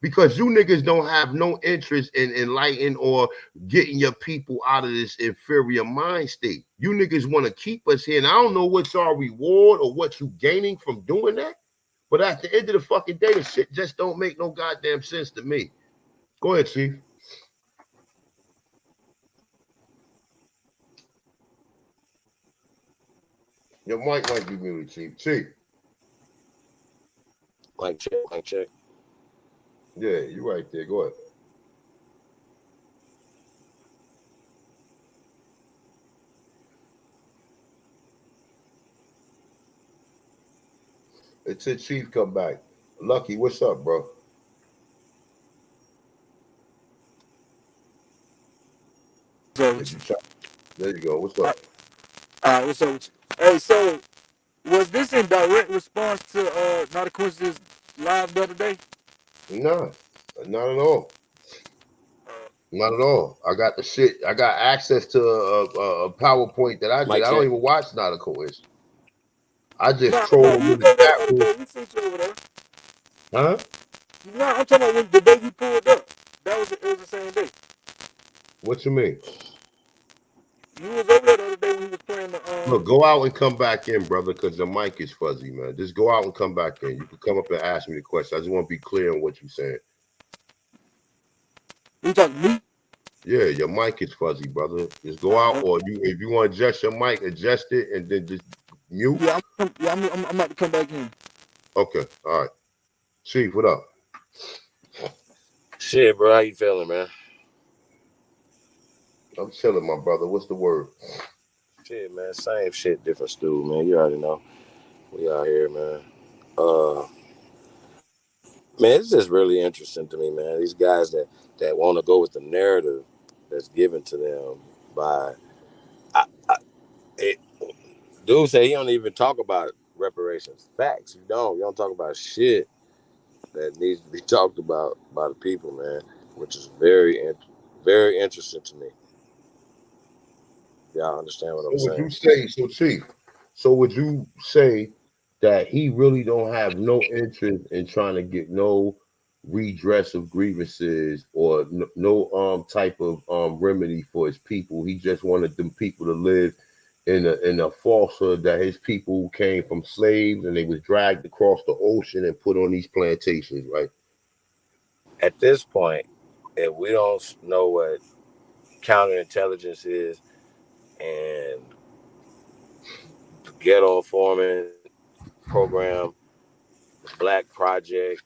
Because you niggas don't have no interest in enlightening or getting your people out of this inferior mind state. You niggas want to keep us here, and I don't know what's our reward or what you gaining from doing that, but at the end of the fucking day, the shit just don't make no goddamn sense to me. Go ahead, Chief. Your mic might be muted, Chief. Chief. Mic check, mic check. Yeah, you're right there. Go ahead. It's a Chief come back. Lucky, what's up, bro? So, There you go. What's up? what's up? Hey, so was this in direct response to Not a Coincidence live the other day? Nah, not at all. Not at all. I got the shit. I got access to a PowerPoint that I did. Mic I don't check. even watch Not a Coincidence. I just No, troll them you in was over the there chat the other room. day. We seen you over there. Huh? No, I'm talking about when the day you pulled up. It was the same day. What you mean? You was over there the other day when he was playing the Look, go out and come back in, brother, because the mic is fuzzy, man. Just go out and come back in. You can come up and ask me the question. I just want to be clear on what you're saying. You talking to me? Yeah, your mic is fuzzy, brother. Just go out, or if you want to adjust your mic, adjust it, and then just mute. Yeah, I'm about to come back in. Okay, all right. Chief, what up? Shit, bro, how you feeling, man? I'm chilling, my brother. What's the word? Shit, man, same shit, different stool, man. You already know. We out here, man. Man, it's just really interesting to me, man. These guys that want to go with the narrative that's given to them by dude say he don't even talk about reparations. Facts. You don't talk about shit that needs to be talked about by the people, man, which is very interesting to me. Y'all understand what I'm So would saying? you say, so Chief, so would you say that he really don't have no interest in trying to get no redress of grievances or no type of remedy for his people? He just wanted them people to live in a falsehood that his people came from slaves and they was dragged across the ocean and put on these plantations, right? At this point, if we don't know what counterintelligence is and the ghetto informant program, the Black Project,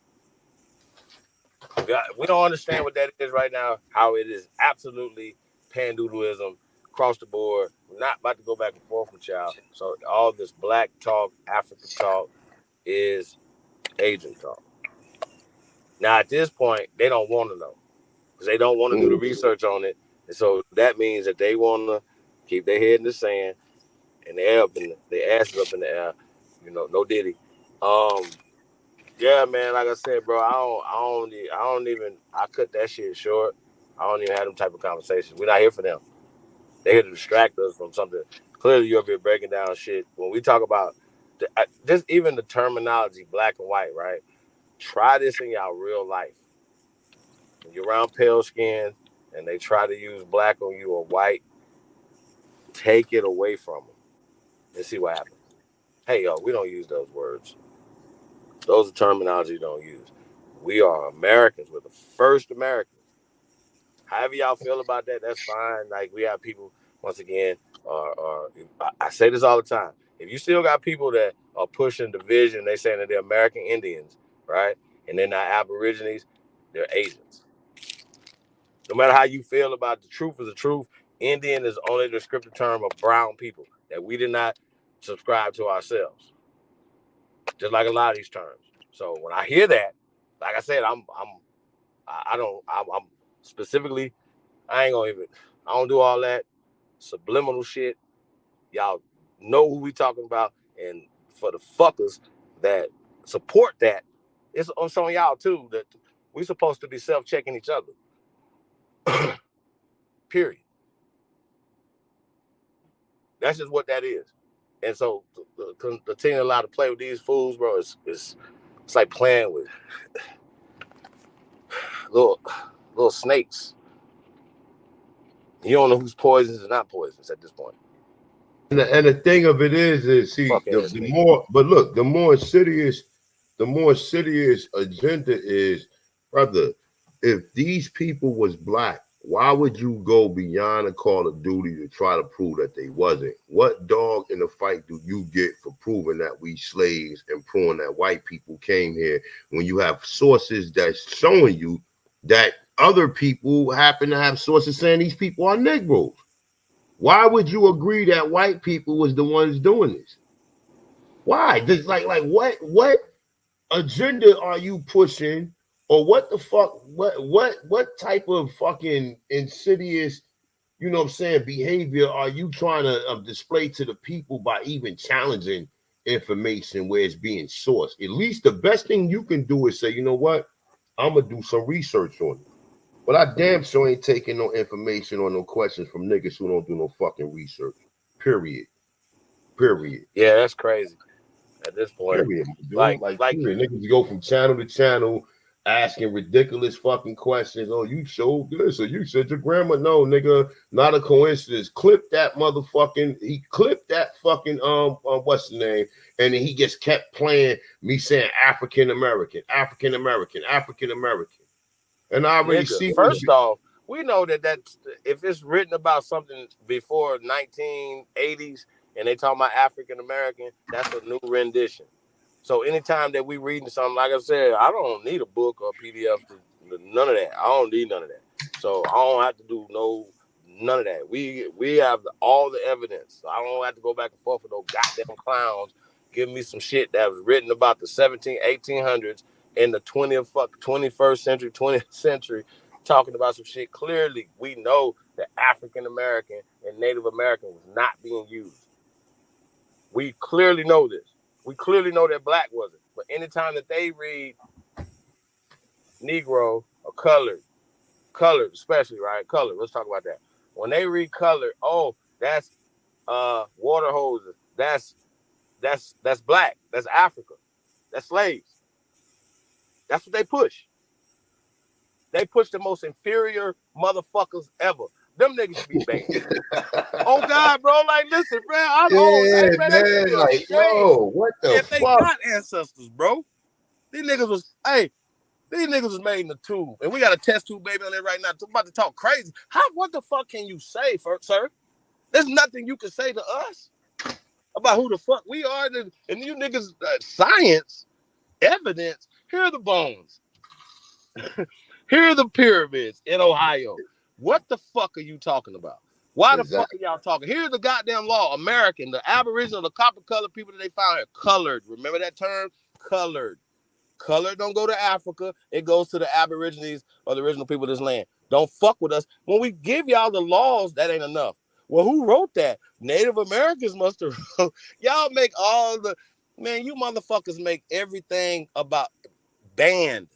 we don't understand what that is right now, how it is absolutely pandoodleism across the board. We're not about to go back and forth with y'all. So all this black talk, African talk is Asian talk. Now, at this point, they don't want to know because they don't want to do the research on it. And so that means that they want to keep their head in the sand and their asses up in the air. You know, no diddy. Yeah, man. Like I said, bro, I cut that shit short. I don't even have them type of conversations. We're not here for them. They're here to distract us from something. Clearly, you're here breaking down shit. When we talk about just even the terminology, black and white, right? Try this in y'all real life. When you're around pale skin and they try to use black on you or white, take it away from them and see what happens. Hey, yo, we don't use those words. Those are terminology you don't use. We are Americans. We're the first Americans. However y'all feel about that, that's fine. Like, we have people, once again, I say this all the time. If you still got people that are pushing division, they saying that they're American Indians, right? And they're not Aborigines, they're Asians. No matter how you feel about the truth is the truth, Indian is only the descriptive term of brown people that we did not subscribe to ourselves. Just like a lot of these terms. So when I hear that, like I said, I'm specifically, I don't do all that subliminal shit. Y'all know who we talking about, and for the fuckers that support that, it's on y'all too that we supposed to be self-checking each other. Period. That's just what that is. And so the team allowed to play with these fools, bro, it's like playing with little snakes. You don't know who's poisonous and not poisonous at this point. And the thing of it is see, the more, but look, the more serious agenda is, brother, if these people was black Why would you go beyond a call of duty to try to prove that they wasn't? What dog in the fight do you get for proving that we slaves and proving that white people came here when you have sources that's showing you that other people happen to have sources saying these people are Negroes? Why would you agree that white people was the ones doing this? Why? Just like what agenda are you pushing, or what the fuck? What type of fucking insidious, you know what I'm saying, behavior are you trying to display to the people by even challenging information where it's being sourced? At least the best thing you can do is say, you know what, I'm gonna do some research on it. But I damn sure ain't taking no information or no questions from niggas who don't do no fucking research. Period. Period. Yeah, that's crazy at this point. Period, dude. Like, Like, period. Niggas go from channel to channel asking ridiculous fucking questions. Oh, you showed this, or you said your grandma. No, nigga, not a coincidence. Clip that motherfucking. He clipped that fucking what's the name? And then he just kept playing me saying African American, African American, African American. And I already see. First off, we know that if it's written about something before 1980s and they talk about African American, that's a new rendition. So anytime that we reading something, like I said, I don't need a book or PDF, none of that. I don't need none of that. So I don't have to do none of that. We have all the evidence. So I don't have to go back and forth with those goddamn clowns giving me some shit that was written about the 1800s in the 21st century, 20th century, talking about some shit. Clearly, we know that African American and Native American was not being used. We clearly know this. We clearly know that black wasn't. But anytime that they read Negro or colored especially, right? Colored, let's talk about that. When they read colored, oh, that's water hoses. That's black. That's Africa. That's slaves. That's what they push. They push the most inferior motherfuckers ever. Them niggas should be banned. Oh God, bro! Like, listen, man. I'm old. Hey, man, they should be like, yo, what the if fuck? they got ancestors, bro. These niggas was made in the tube, and we got a test tube baby on there right now. I'm about to talk crazy. What the fuck can you say, sir? There's nothing you can say to us about who the fuck we are, and you niggas, science, evidence. Here are the bones. Here are the pyramids in Ohio. What the fuck are you talking about? Why the fuck are y'all talking? Here's the goddamn law. American, the Aboriginal, the copper colored people that they found here, colored. Remember that term? Colored. Colored don't go to Africa. It goes to the Aborigines or the original people of this land. Don't fuck with us. When we give y'all the laws, that ain't enough. Well, who wrote that? Native Americans must have wrote. Y'all make all the, man, you motherfuckers make everything about banned.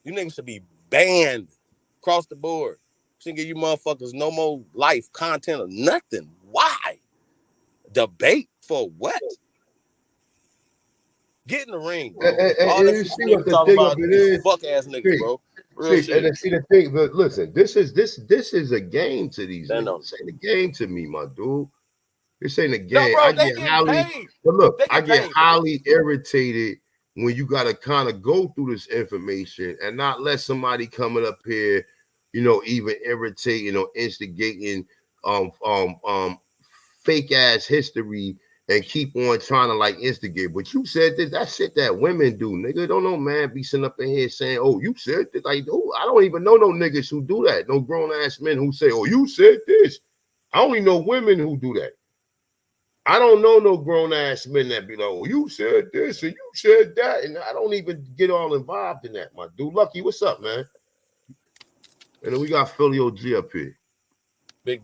You niggas should be banned across the board. Shouldn't give you motherfuckers no more life, content, or nothing. Why? Debate for what? Get in the ring, bro. All that shit you talking about is fuck ass niggas, bro. Real shit. And see the thing, but listen, this is a game to these niggas. This ain't a game to me, my dude. This ain't a game. No, bro, I get highly irritated when you gotta kind of go through this information and not let somebody coming up here, you know, even irritating or instigating fake ass history and keep on trying to like instigate. But you said that shit that women do, nigga. Don't know man be sitting up in here saying, oh, you said that. Like, oh, I don't even know no niggas who do that. No grown ass men who say, oh, you said this. I only know women who do that. I don't know no grown ass men that be like, oh, you said this and you said that. And I don't even get all involved in that, my dude. Lucky, what's up, man? And then we got Philly OG up here. Big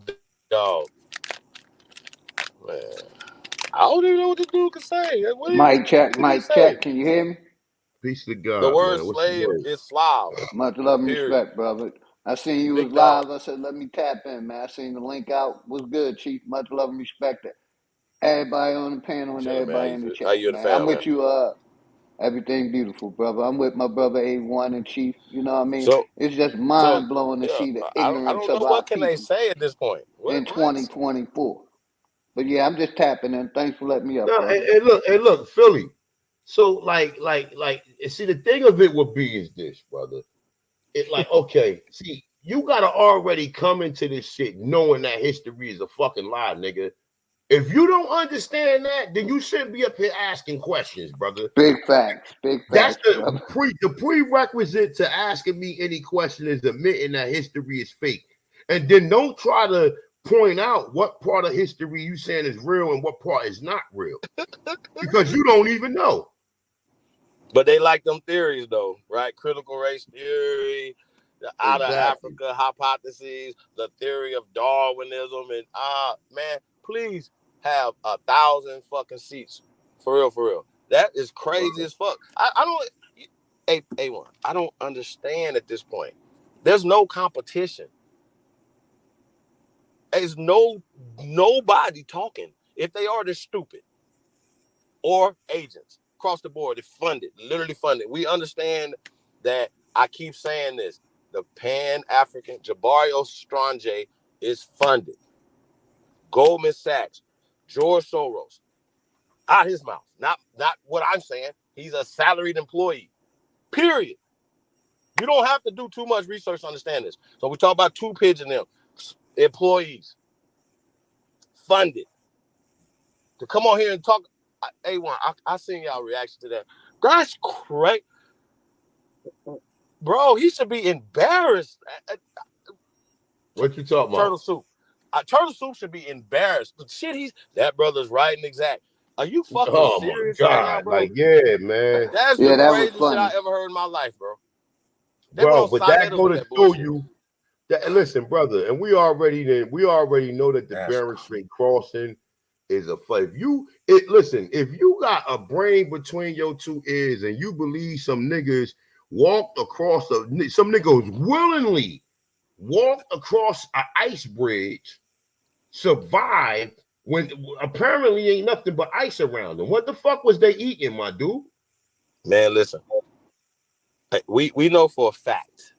dog. Man. I don't even know what the dude can say. Mic check. Can you hear me? Peace to God. The word man. slave is Slav. Much love and respect, brother. I seen you was live. I said, let me tap in, man. I seen the link out. What's good, Chief? Much love and respect to everybody on the panel and everybody in the chat. Man. I'm with you. Everything beautiful, brother. I'm with my brother A1 and Chief. You know what I mean? It's just mind blowing to see the ignorance of our people they say at this point in 2024. But yeah, I'm just tapping in. Thanks for letting me up. Hey, look, Philly. So like, see, the thing of it would be is this, brother. It like, okay, see, you gotta already come into this shit knowing that history is a fucking lie, nigga. If you don't understand that, then you shouldn't be up here asking questions, brother. Big facts, That's brother. the prerequisite to asking me any question is admitting that history is fake. And then don't try to point out what part of history you saying is real and what part is not real. Because you don't even know. But they like them theories though, right? Critical race theory, the out of Africa hypotheses, the theory of Darwinism, and man, please have 1,000 fucking seats. For real. That is crazy as fuck. I don't A1. I don't understand at this point. There's no competition. There's nobody talking. If they are, they're stupid. Or agents. Across the board, they're literally funded. We understand that. I keep saying this. The Pan-African Jabari Ostrange is funded. Goldman Sachs, George Soros, out his mouth. Not what I'm saying. He's a salaried employee. Period. You don't have to do too much research to understand this. So we talk about two pigeon them. Employees. Funded. To come on here and talk. A1, I seen y'all reaction to that. That's crazy. Bro, he should be embarrassed. What you talking about? Turtle Soup. Turtle Soup should be embarrassed. The shit that brother's right and exact. Are you fucking serious right now, bro? Like, yeah, man. That's the craziest shit I ever heard in my life, bro. Bro, but that go to show you that, listen, brother, and we already know that the Bering Strait crossing is a fight. If you got a brain between your two ears and you believe some niggas walked across some niggas willingly walked across an ice bridge, survived when apparently ain't nothing but ice around them. What the fuck was they eating, my dude? Man, listen. We know for a fact,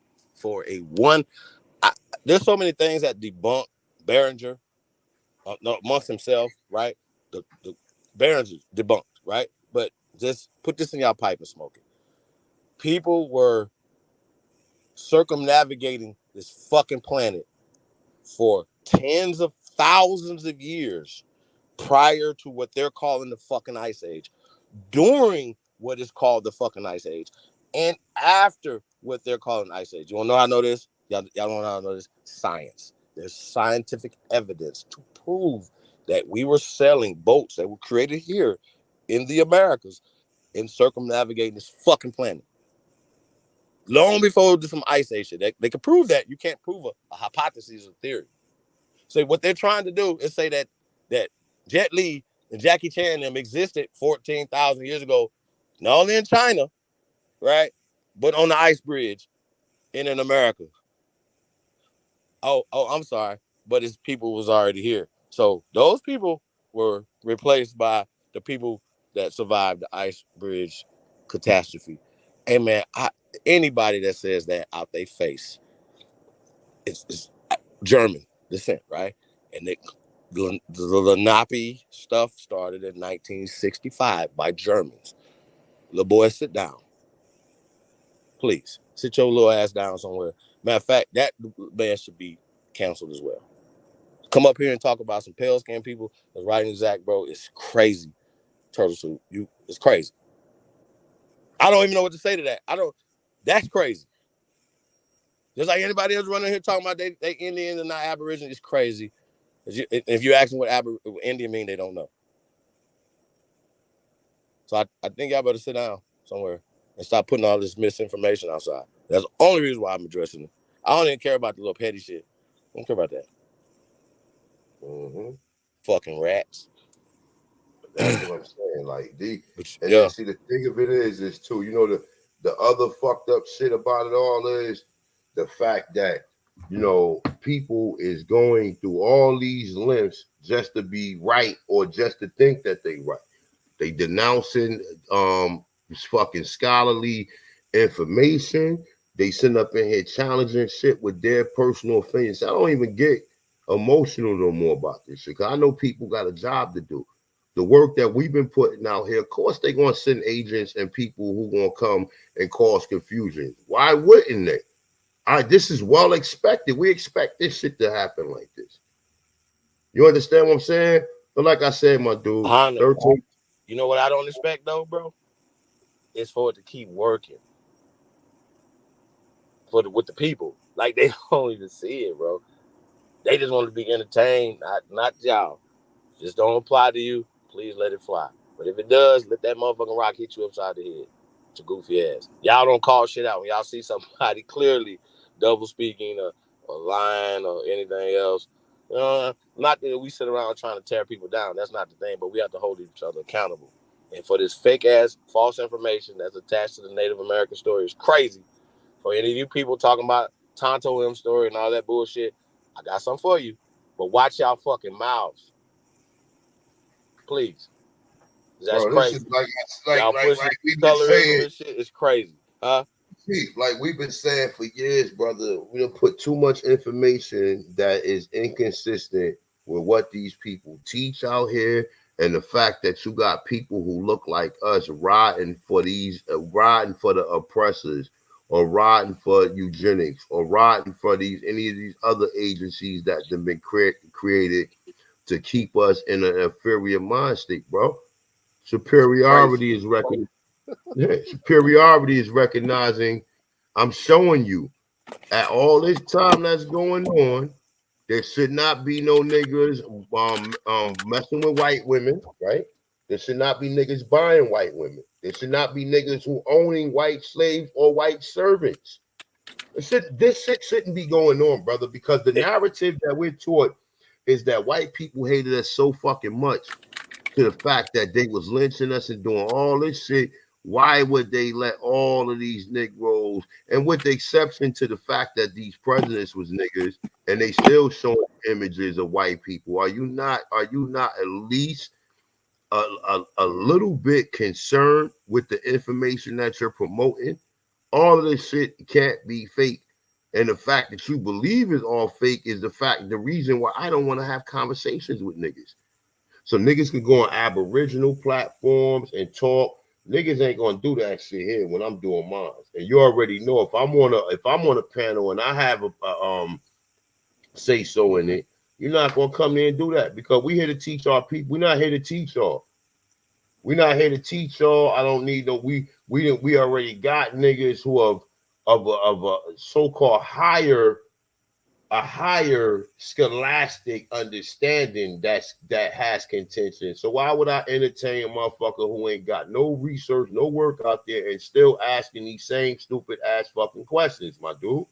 there's so many things that debunk Beringer amongst himself, right? The Beringer debunked, right? But just put this in y'all pipe and smoke it. People were circumnavigating this fucking planet for tens of thousands of years prior to what they're calling the fucking Ice Age, during what is called the fucking Ice Age, and after what they're calling Ice Age. You want to know how I know this? Y'all don't know how I know this? Science. There's scientific evidence to prove that we were sailing boats that were created here in the Americas and circumnavigating this fucking planet. Long before some Ice Age shit. They could prove that. You can't prove a hypothesis or theory. So what they're trying to do is say that Jet Li and Jackie Chan and them existed 14,000 years ago, not only in China, right, but on the ice bridge in America. Oh, I'm sorry, but his people was already here. So those people were replaced by the people that survived the ice bridge catastrophe. Hey man, anybody that says that out their face, it's German descent, right? And the Lenape stuff started in 1965 by Germans. Little boy, sit down. Please, sit your little ass down somewhere. Matter of fact, that man should be canceled as well. Come up here and talk about some pale skinned people that's writing exact, bro. It's crazy. Turtle Soup, it's crazy. I don't even know what to say to that. That's crazy. Just like anybody else running here talking about they Indians and not Aboriginal, it's crazy. If you ask them what Indian mean, they don't know. So I think y'all better sit down somewhere and stop putting all this misinformation outside. That's the only reason why I'm addressing it. I don't even care about the little petty shit. I don't care about that. Mm-hmm. Fucking rats. That's what I'm saying. Like then see, the thing of it is too, you know, the other fucked up shit about it all is the fact that, you know, people is going through all these lengths just to be right or just to think that they right. They denouncing fucking scholarly information. They sitting up in here challenging shit with their personal opinions. I don't even get emotional no more about this shit, because I know people got a job to do. The work that we've been putting out here, of course they're going to send agents and people who going to come and cause confusion. Why wouldn't they? This is well expected. We expect this shit to happen like this. You understand what I'm saying? But like I said, my dude, 13. You know what I don't expect though, bro? It's for it to keep working with the people. Like they don't even see it, bro. They just want to be entertained, not y'all. Just don't apply to you. Please let it fly. But if it does, let that motherfucking rock hit you upside the head. It's a goofy ass. Y'all don't call shit out when y'all see somebody clearly double speaking or lying or anything else. Not that we sit around trying to tear people down. That's not the thing. But we have to hold each other accountable. And for this fake ass false information that's attached to the Native American story is crazy. For any of you people talking about Tonto M story and all that bullshit, I got something for you. But watch y'all fucking mouths. Please. That's Bro, crazy. this is like y'all pushing we've been colorism saying. and shit. It's crazy. Huh? Like we've been saying for years, brother, we don't put too much information that is inconsistent with what these people teach out here, and the fact that you got people who look like us riding for the oppressors, or riding for eugenics, or riding for any of these other agencies that have been created to keep us in an inferior mind state, bro. Superiority is recognizing. I'm showing you at all this time that's going on, there should not be no niggas messing with white women, right? There should not be niggas buying white women. There should not be niggas who owning white slaves or white servants. This shit shouldn't be going on, brother, because the narrative that we're taught is that white people hated us so fucking much to the fact that they was lynching us and doing all this shit. Why would they let all of these Negroes, and with the exception to the fact that these presidents was niggas, and they still showing images of white people? Are you not at least a little bit concerned with the information that you're promoting? All of this shit can't be fake. And the fact that you believe is all fake is the reason why I don't want to have conversations with niggas. So niggas can go on Aboriginal platforms and talk. Niggas ain't gonna do that shit here when I'm doing mine. And you already know if I'm on a panel and I have a say so in it, you're not gonna come in and do that because we here to teach our people. We're not here to teach y'all. We're not here to teach y'all. I don't need no. We already got niggas who of a so-called a higher scholastic understanding that has contention. So why would I entertain a motherfucker who ain't got no research, no work out there, and still asking these same stupid ass fucking questions, my dude?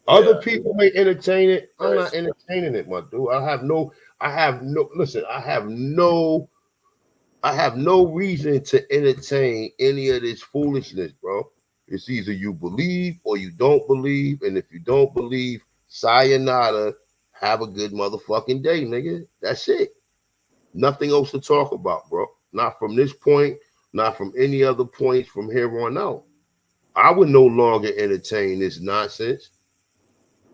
Yeah. Other people may entertain it. I'm not entertaining it, my dude. I have no reason to entertain any of this foolishness, bro. It's either you believe or you don't believe, and if you don't believe, sayonara, have a good motherfucking day, nigga. That's it. Nothing else to talk about, bro. Not from this point, not from any other points from here on out. I would no longer entertain this nonsense,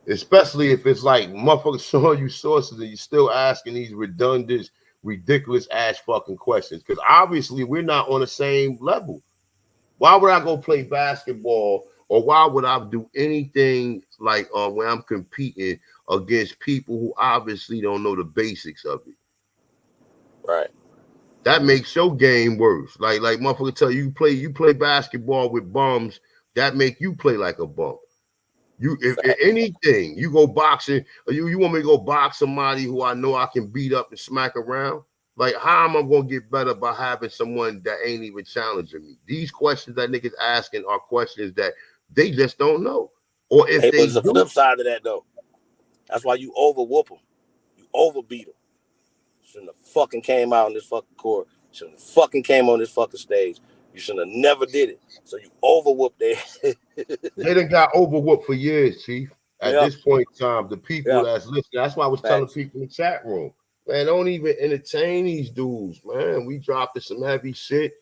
especially if it's like motherfuckers showing you sources and you're still asking these redundant, ridiculous ass fucking questions. Because obviously we're not on the same level. Why would I go play basketball, or why would I do anything like when I'm competing against people who obviously don't know the basics of it? Right. That makes your game worse. Like motherfucker tell you play basketball with bums, that make you play like a bum. If anything, you go boxing, or you want me to go box somebody who I know I can beat up and smack around? Like, how am I gonna get better by having someone that ain't even challenging me? These questions that niggas asking are questions that they just don't know. Or if they was the flip side of that though. That's why you over whoop them, you over beat them. Shouldn't have fucking came out on this fucking court. Shouldn't have fucking came on this fucking stage. You shouldn't have never did it. So you over whooped their They done got over whooped for years, Chief. At this point in time, the people that's listening, that's why I was telling people in the chat room, man, don't even entertain these dudes, man. We dropped some heavy shit.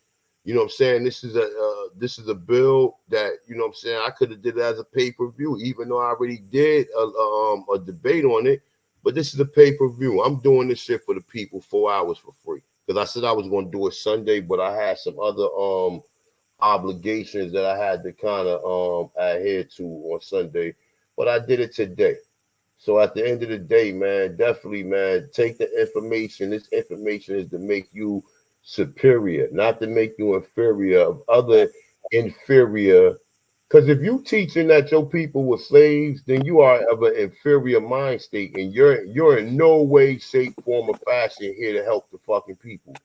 You know what I'm saying? This is a bill that, you know what I'm saying, I could have did it as a pay-per-view, even though I already did a debate on it. But this is a pay-per-view. I'm doing this shit for the people 4 hours for free. Because I said I was going to do it Sunday, but I had some other obligations that I had to kind of adhere to on Sunday. but I did it today. So at the end of the day, man, definitely, man, take the information. This information is to make you superior, not to make you inferior of other inferior. Because if you teaching that your people were slaves, then you are of an inferior mind state, and you're in no way, shape, form, or fashion here to help the fucking people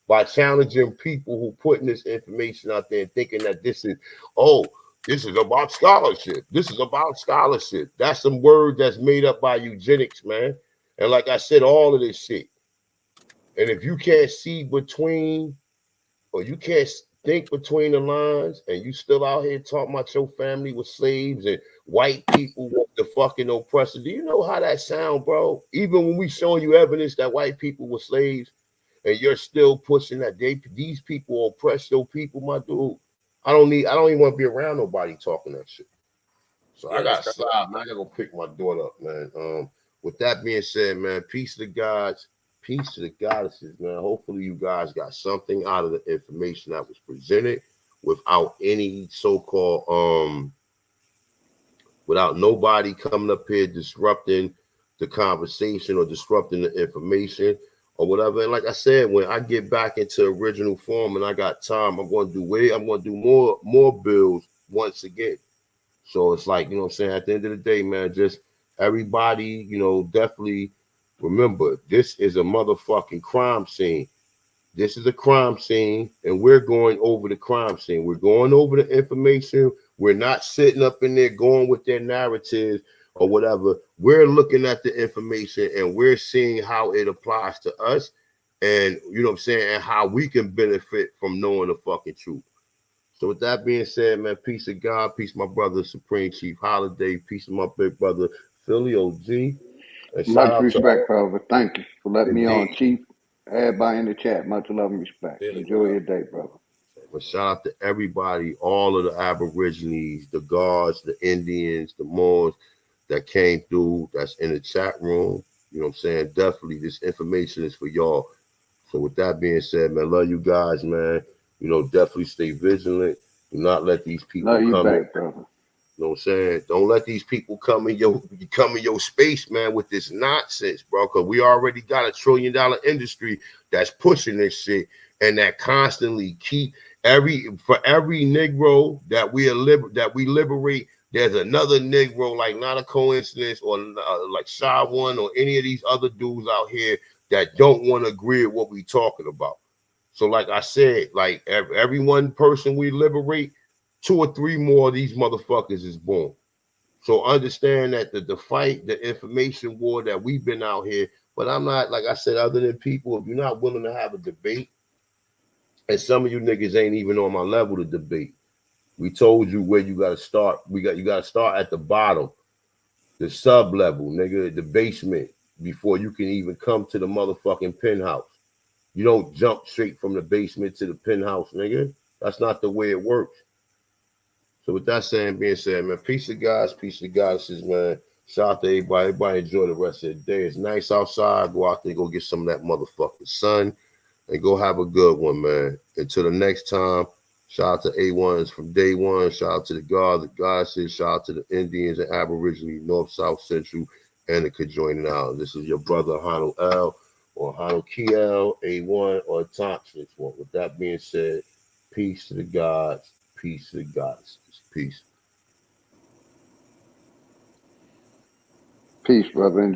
by challenging people who putting this information out there and thinking that this is about scholarship. This is about scholarship. That's some word that's made up by eugenics, man. And like I said, all of this shit. And if you can't see between, or you can't think between the lines, and you still out here talking about your family was slaves and white people was the fucking oppressor, do you know how that sound, bro? Even when we showing you evidence that white people were slaves, and you're still pushing that these people oppress your people, my dude. I don't even want to be around nobody talking that shit. So I got to stop, man. I gotta go pick my daughter up, man. With that being said, man, peace to the gods, peace to the goddesses, man. Hopefully you guys got something out of the information that was presented without any so-called without nobody coming up here disrupting the conversation or disrupting the information or whatever. And like I said, when I get back into original form and I got time, I'm going to do more bills once again. So it's like, you know what I'm saying? At the end of the day, man, just everybody, you know, definitely remember, this is a motherfucking crime scene. This is a crime scene, and we're going over the crime scene. We're going over the information. We're not sitting up in there going with their narratives or whatever. We're looking at the information, and we're seeing how it applies to us, and you know what I'm saying, and how we can benefit from knowing the fucking truth. So with that being said, man, peace of God, peace my brother, Supreme Chief Holiday, peace of my big brother, Philly OG, and shout Much out to respect, brother. Thank you for letting me on, indeed. Chief. Everybody in the chat, much love and respect. Enjoy your day, brother. But shout out to everybody, all of the Aborigines, the Guards, the Indians, the Moors that came through, that's in the chat room. You know what I'm saying? Definitely, this information is for y'all. So with that being said, man, love you guys, man. You know, definitely stay vigilant. Do not let these people Love you come in. back, brother. You know what I'm saying? Don't let these people come in your space, man, with this nonsense, bro. Because we already got $1 trillion industry that's pushing this shit and that constantly keep for every Negro that we liberate, there's another Negro, like not a coincidence, or like Sha One or any of these other dudes out here that don't want to agree with what we talking about. So, like I said, like every one person we liberate, 2 or 3 more of these motherfuckers is born. So understand that the fight, the information war that we've been out here, but I'm not, like I said, other than people, if you're not willing to have a debate, and some of you niggas ain't even on my level to debate. We told you where you gotta start. You gotta start at the bottom, the sub level, nigga, the basement, before you can even come to the motherfucking penthouse. You don't jump straight from the basement to the penthouse, nigga. That's not the way it works. So with that being said, man, peace to guys, peace to goddesses, man. Shout out to everybody. Everybody enjoy the rest of the day. It's nice outside. Go out there, go get some of that motherfucking sun, and go have a good one, man. Until the next time, shout out to A1s from day one. Shout out to the God, the goddesses. Shout out to the Indians and Aborigines, North, South, Central, and the conjoining islands. This is your brother, Hano L, or Hano Kiel, A1, or Thompson. With that being said, peace to the gods, peace to the goddesses. Peace. Peace, brother. Enjoy.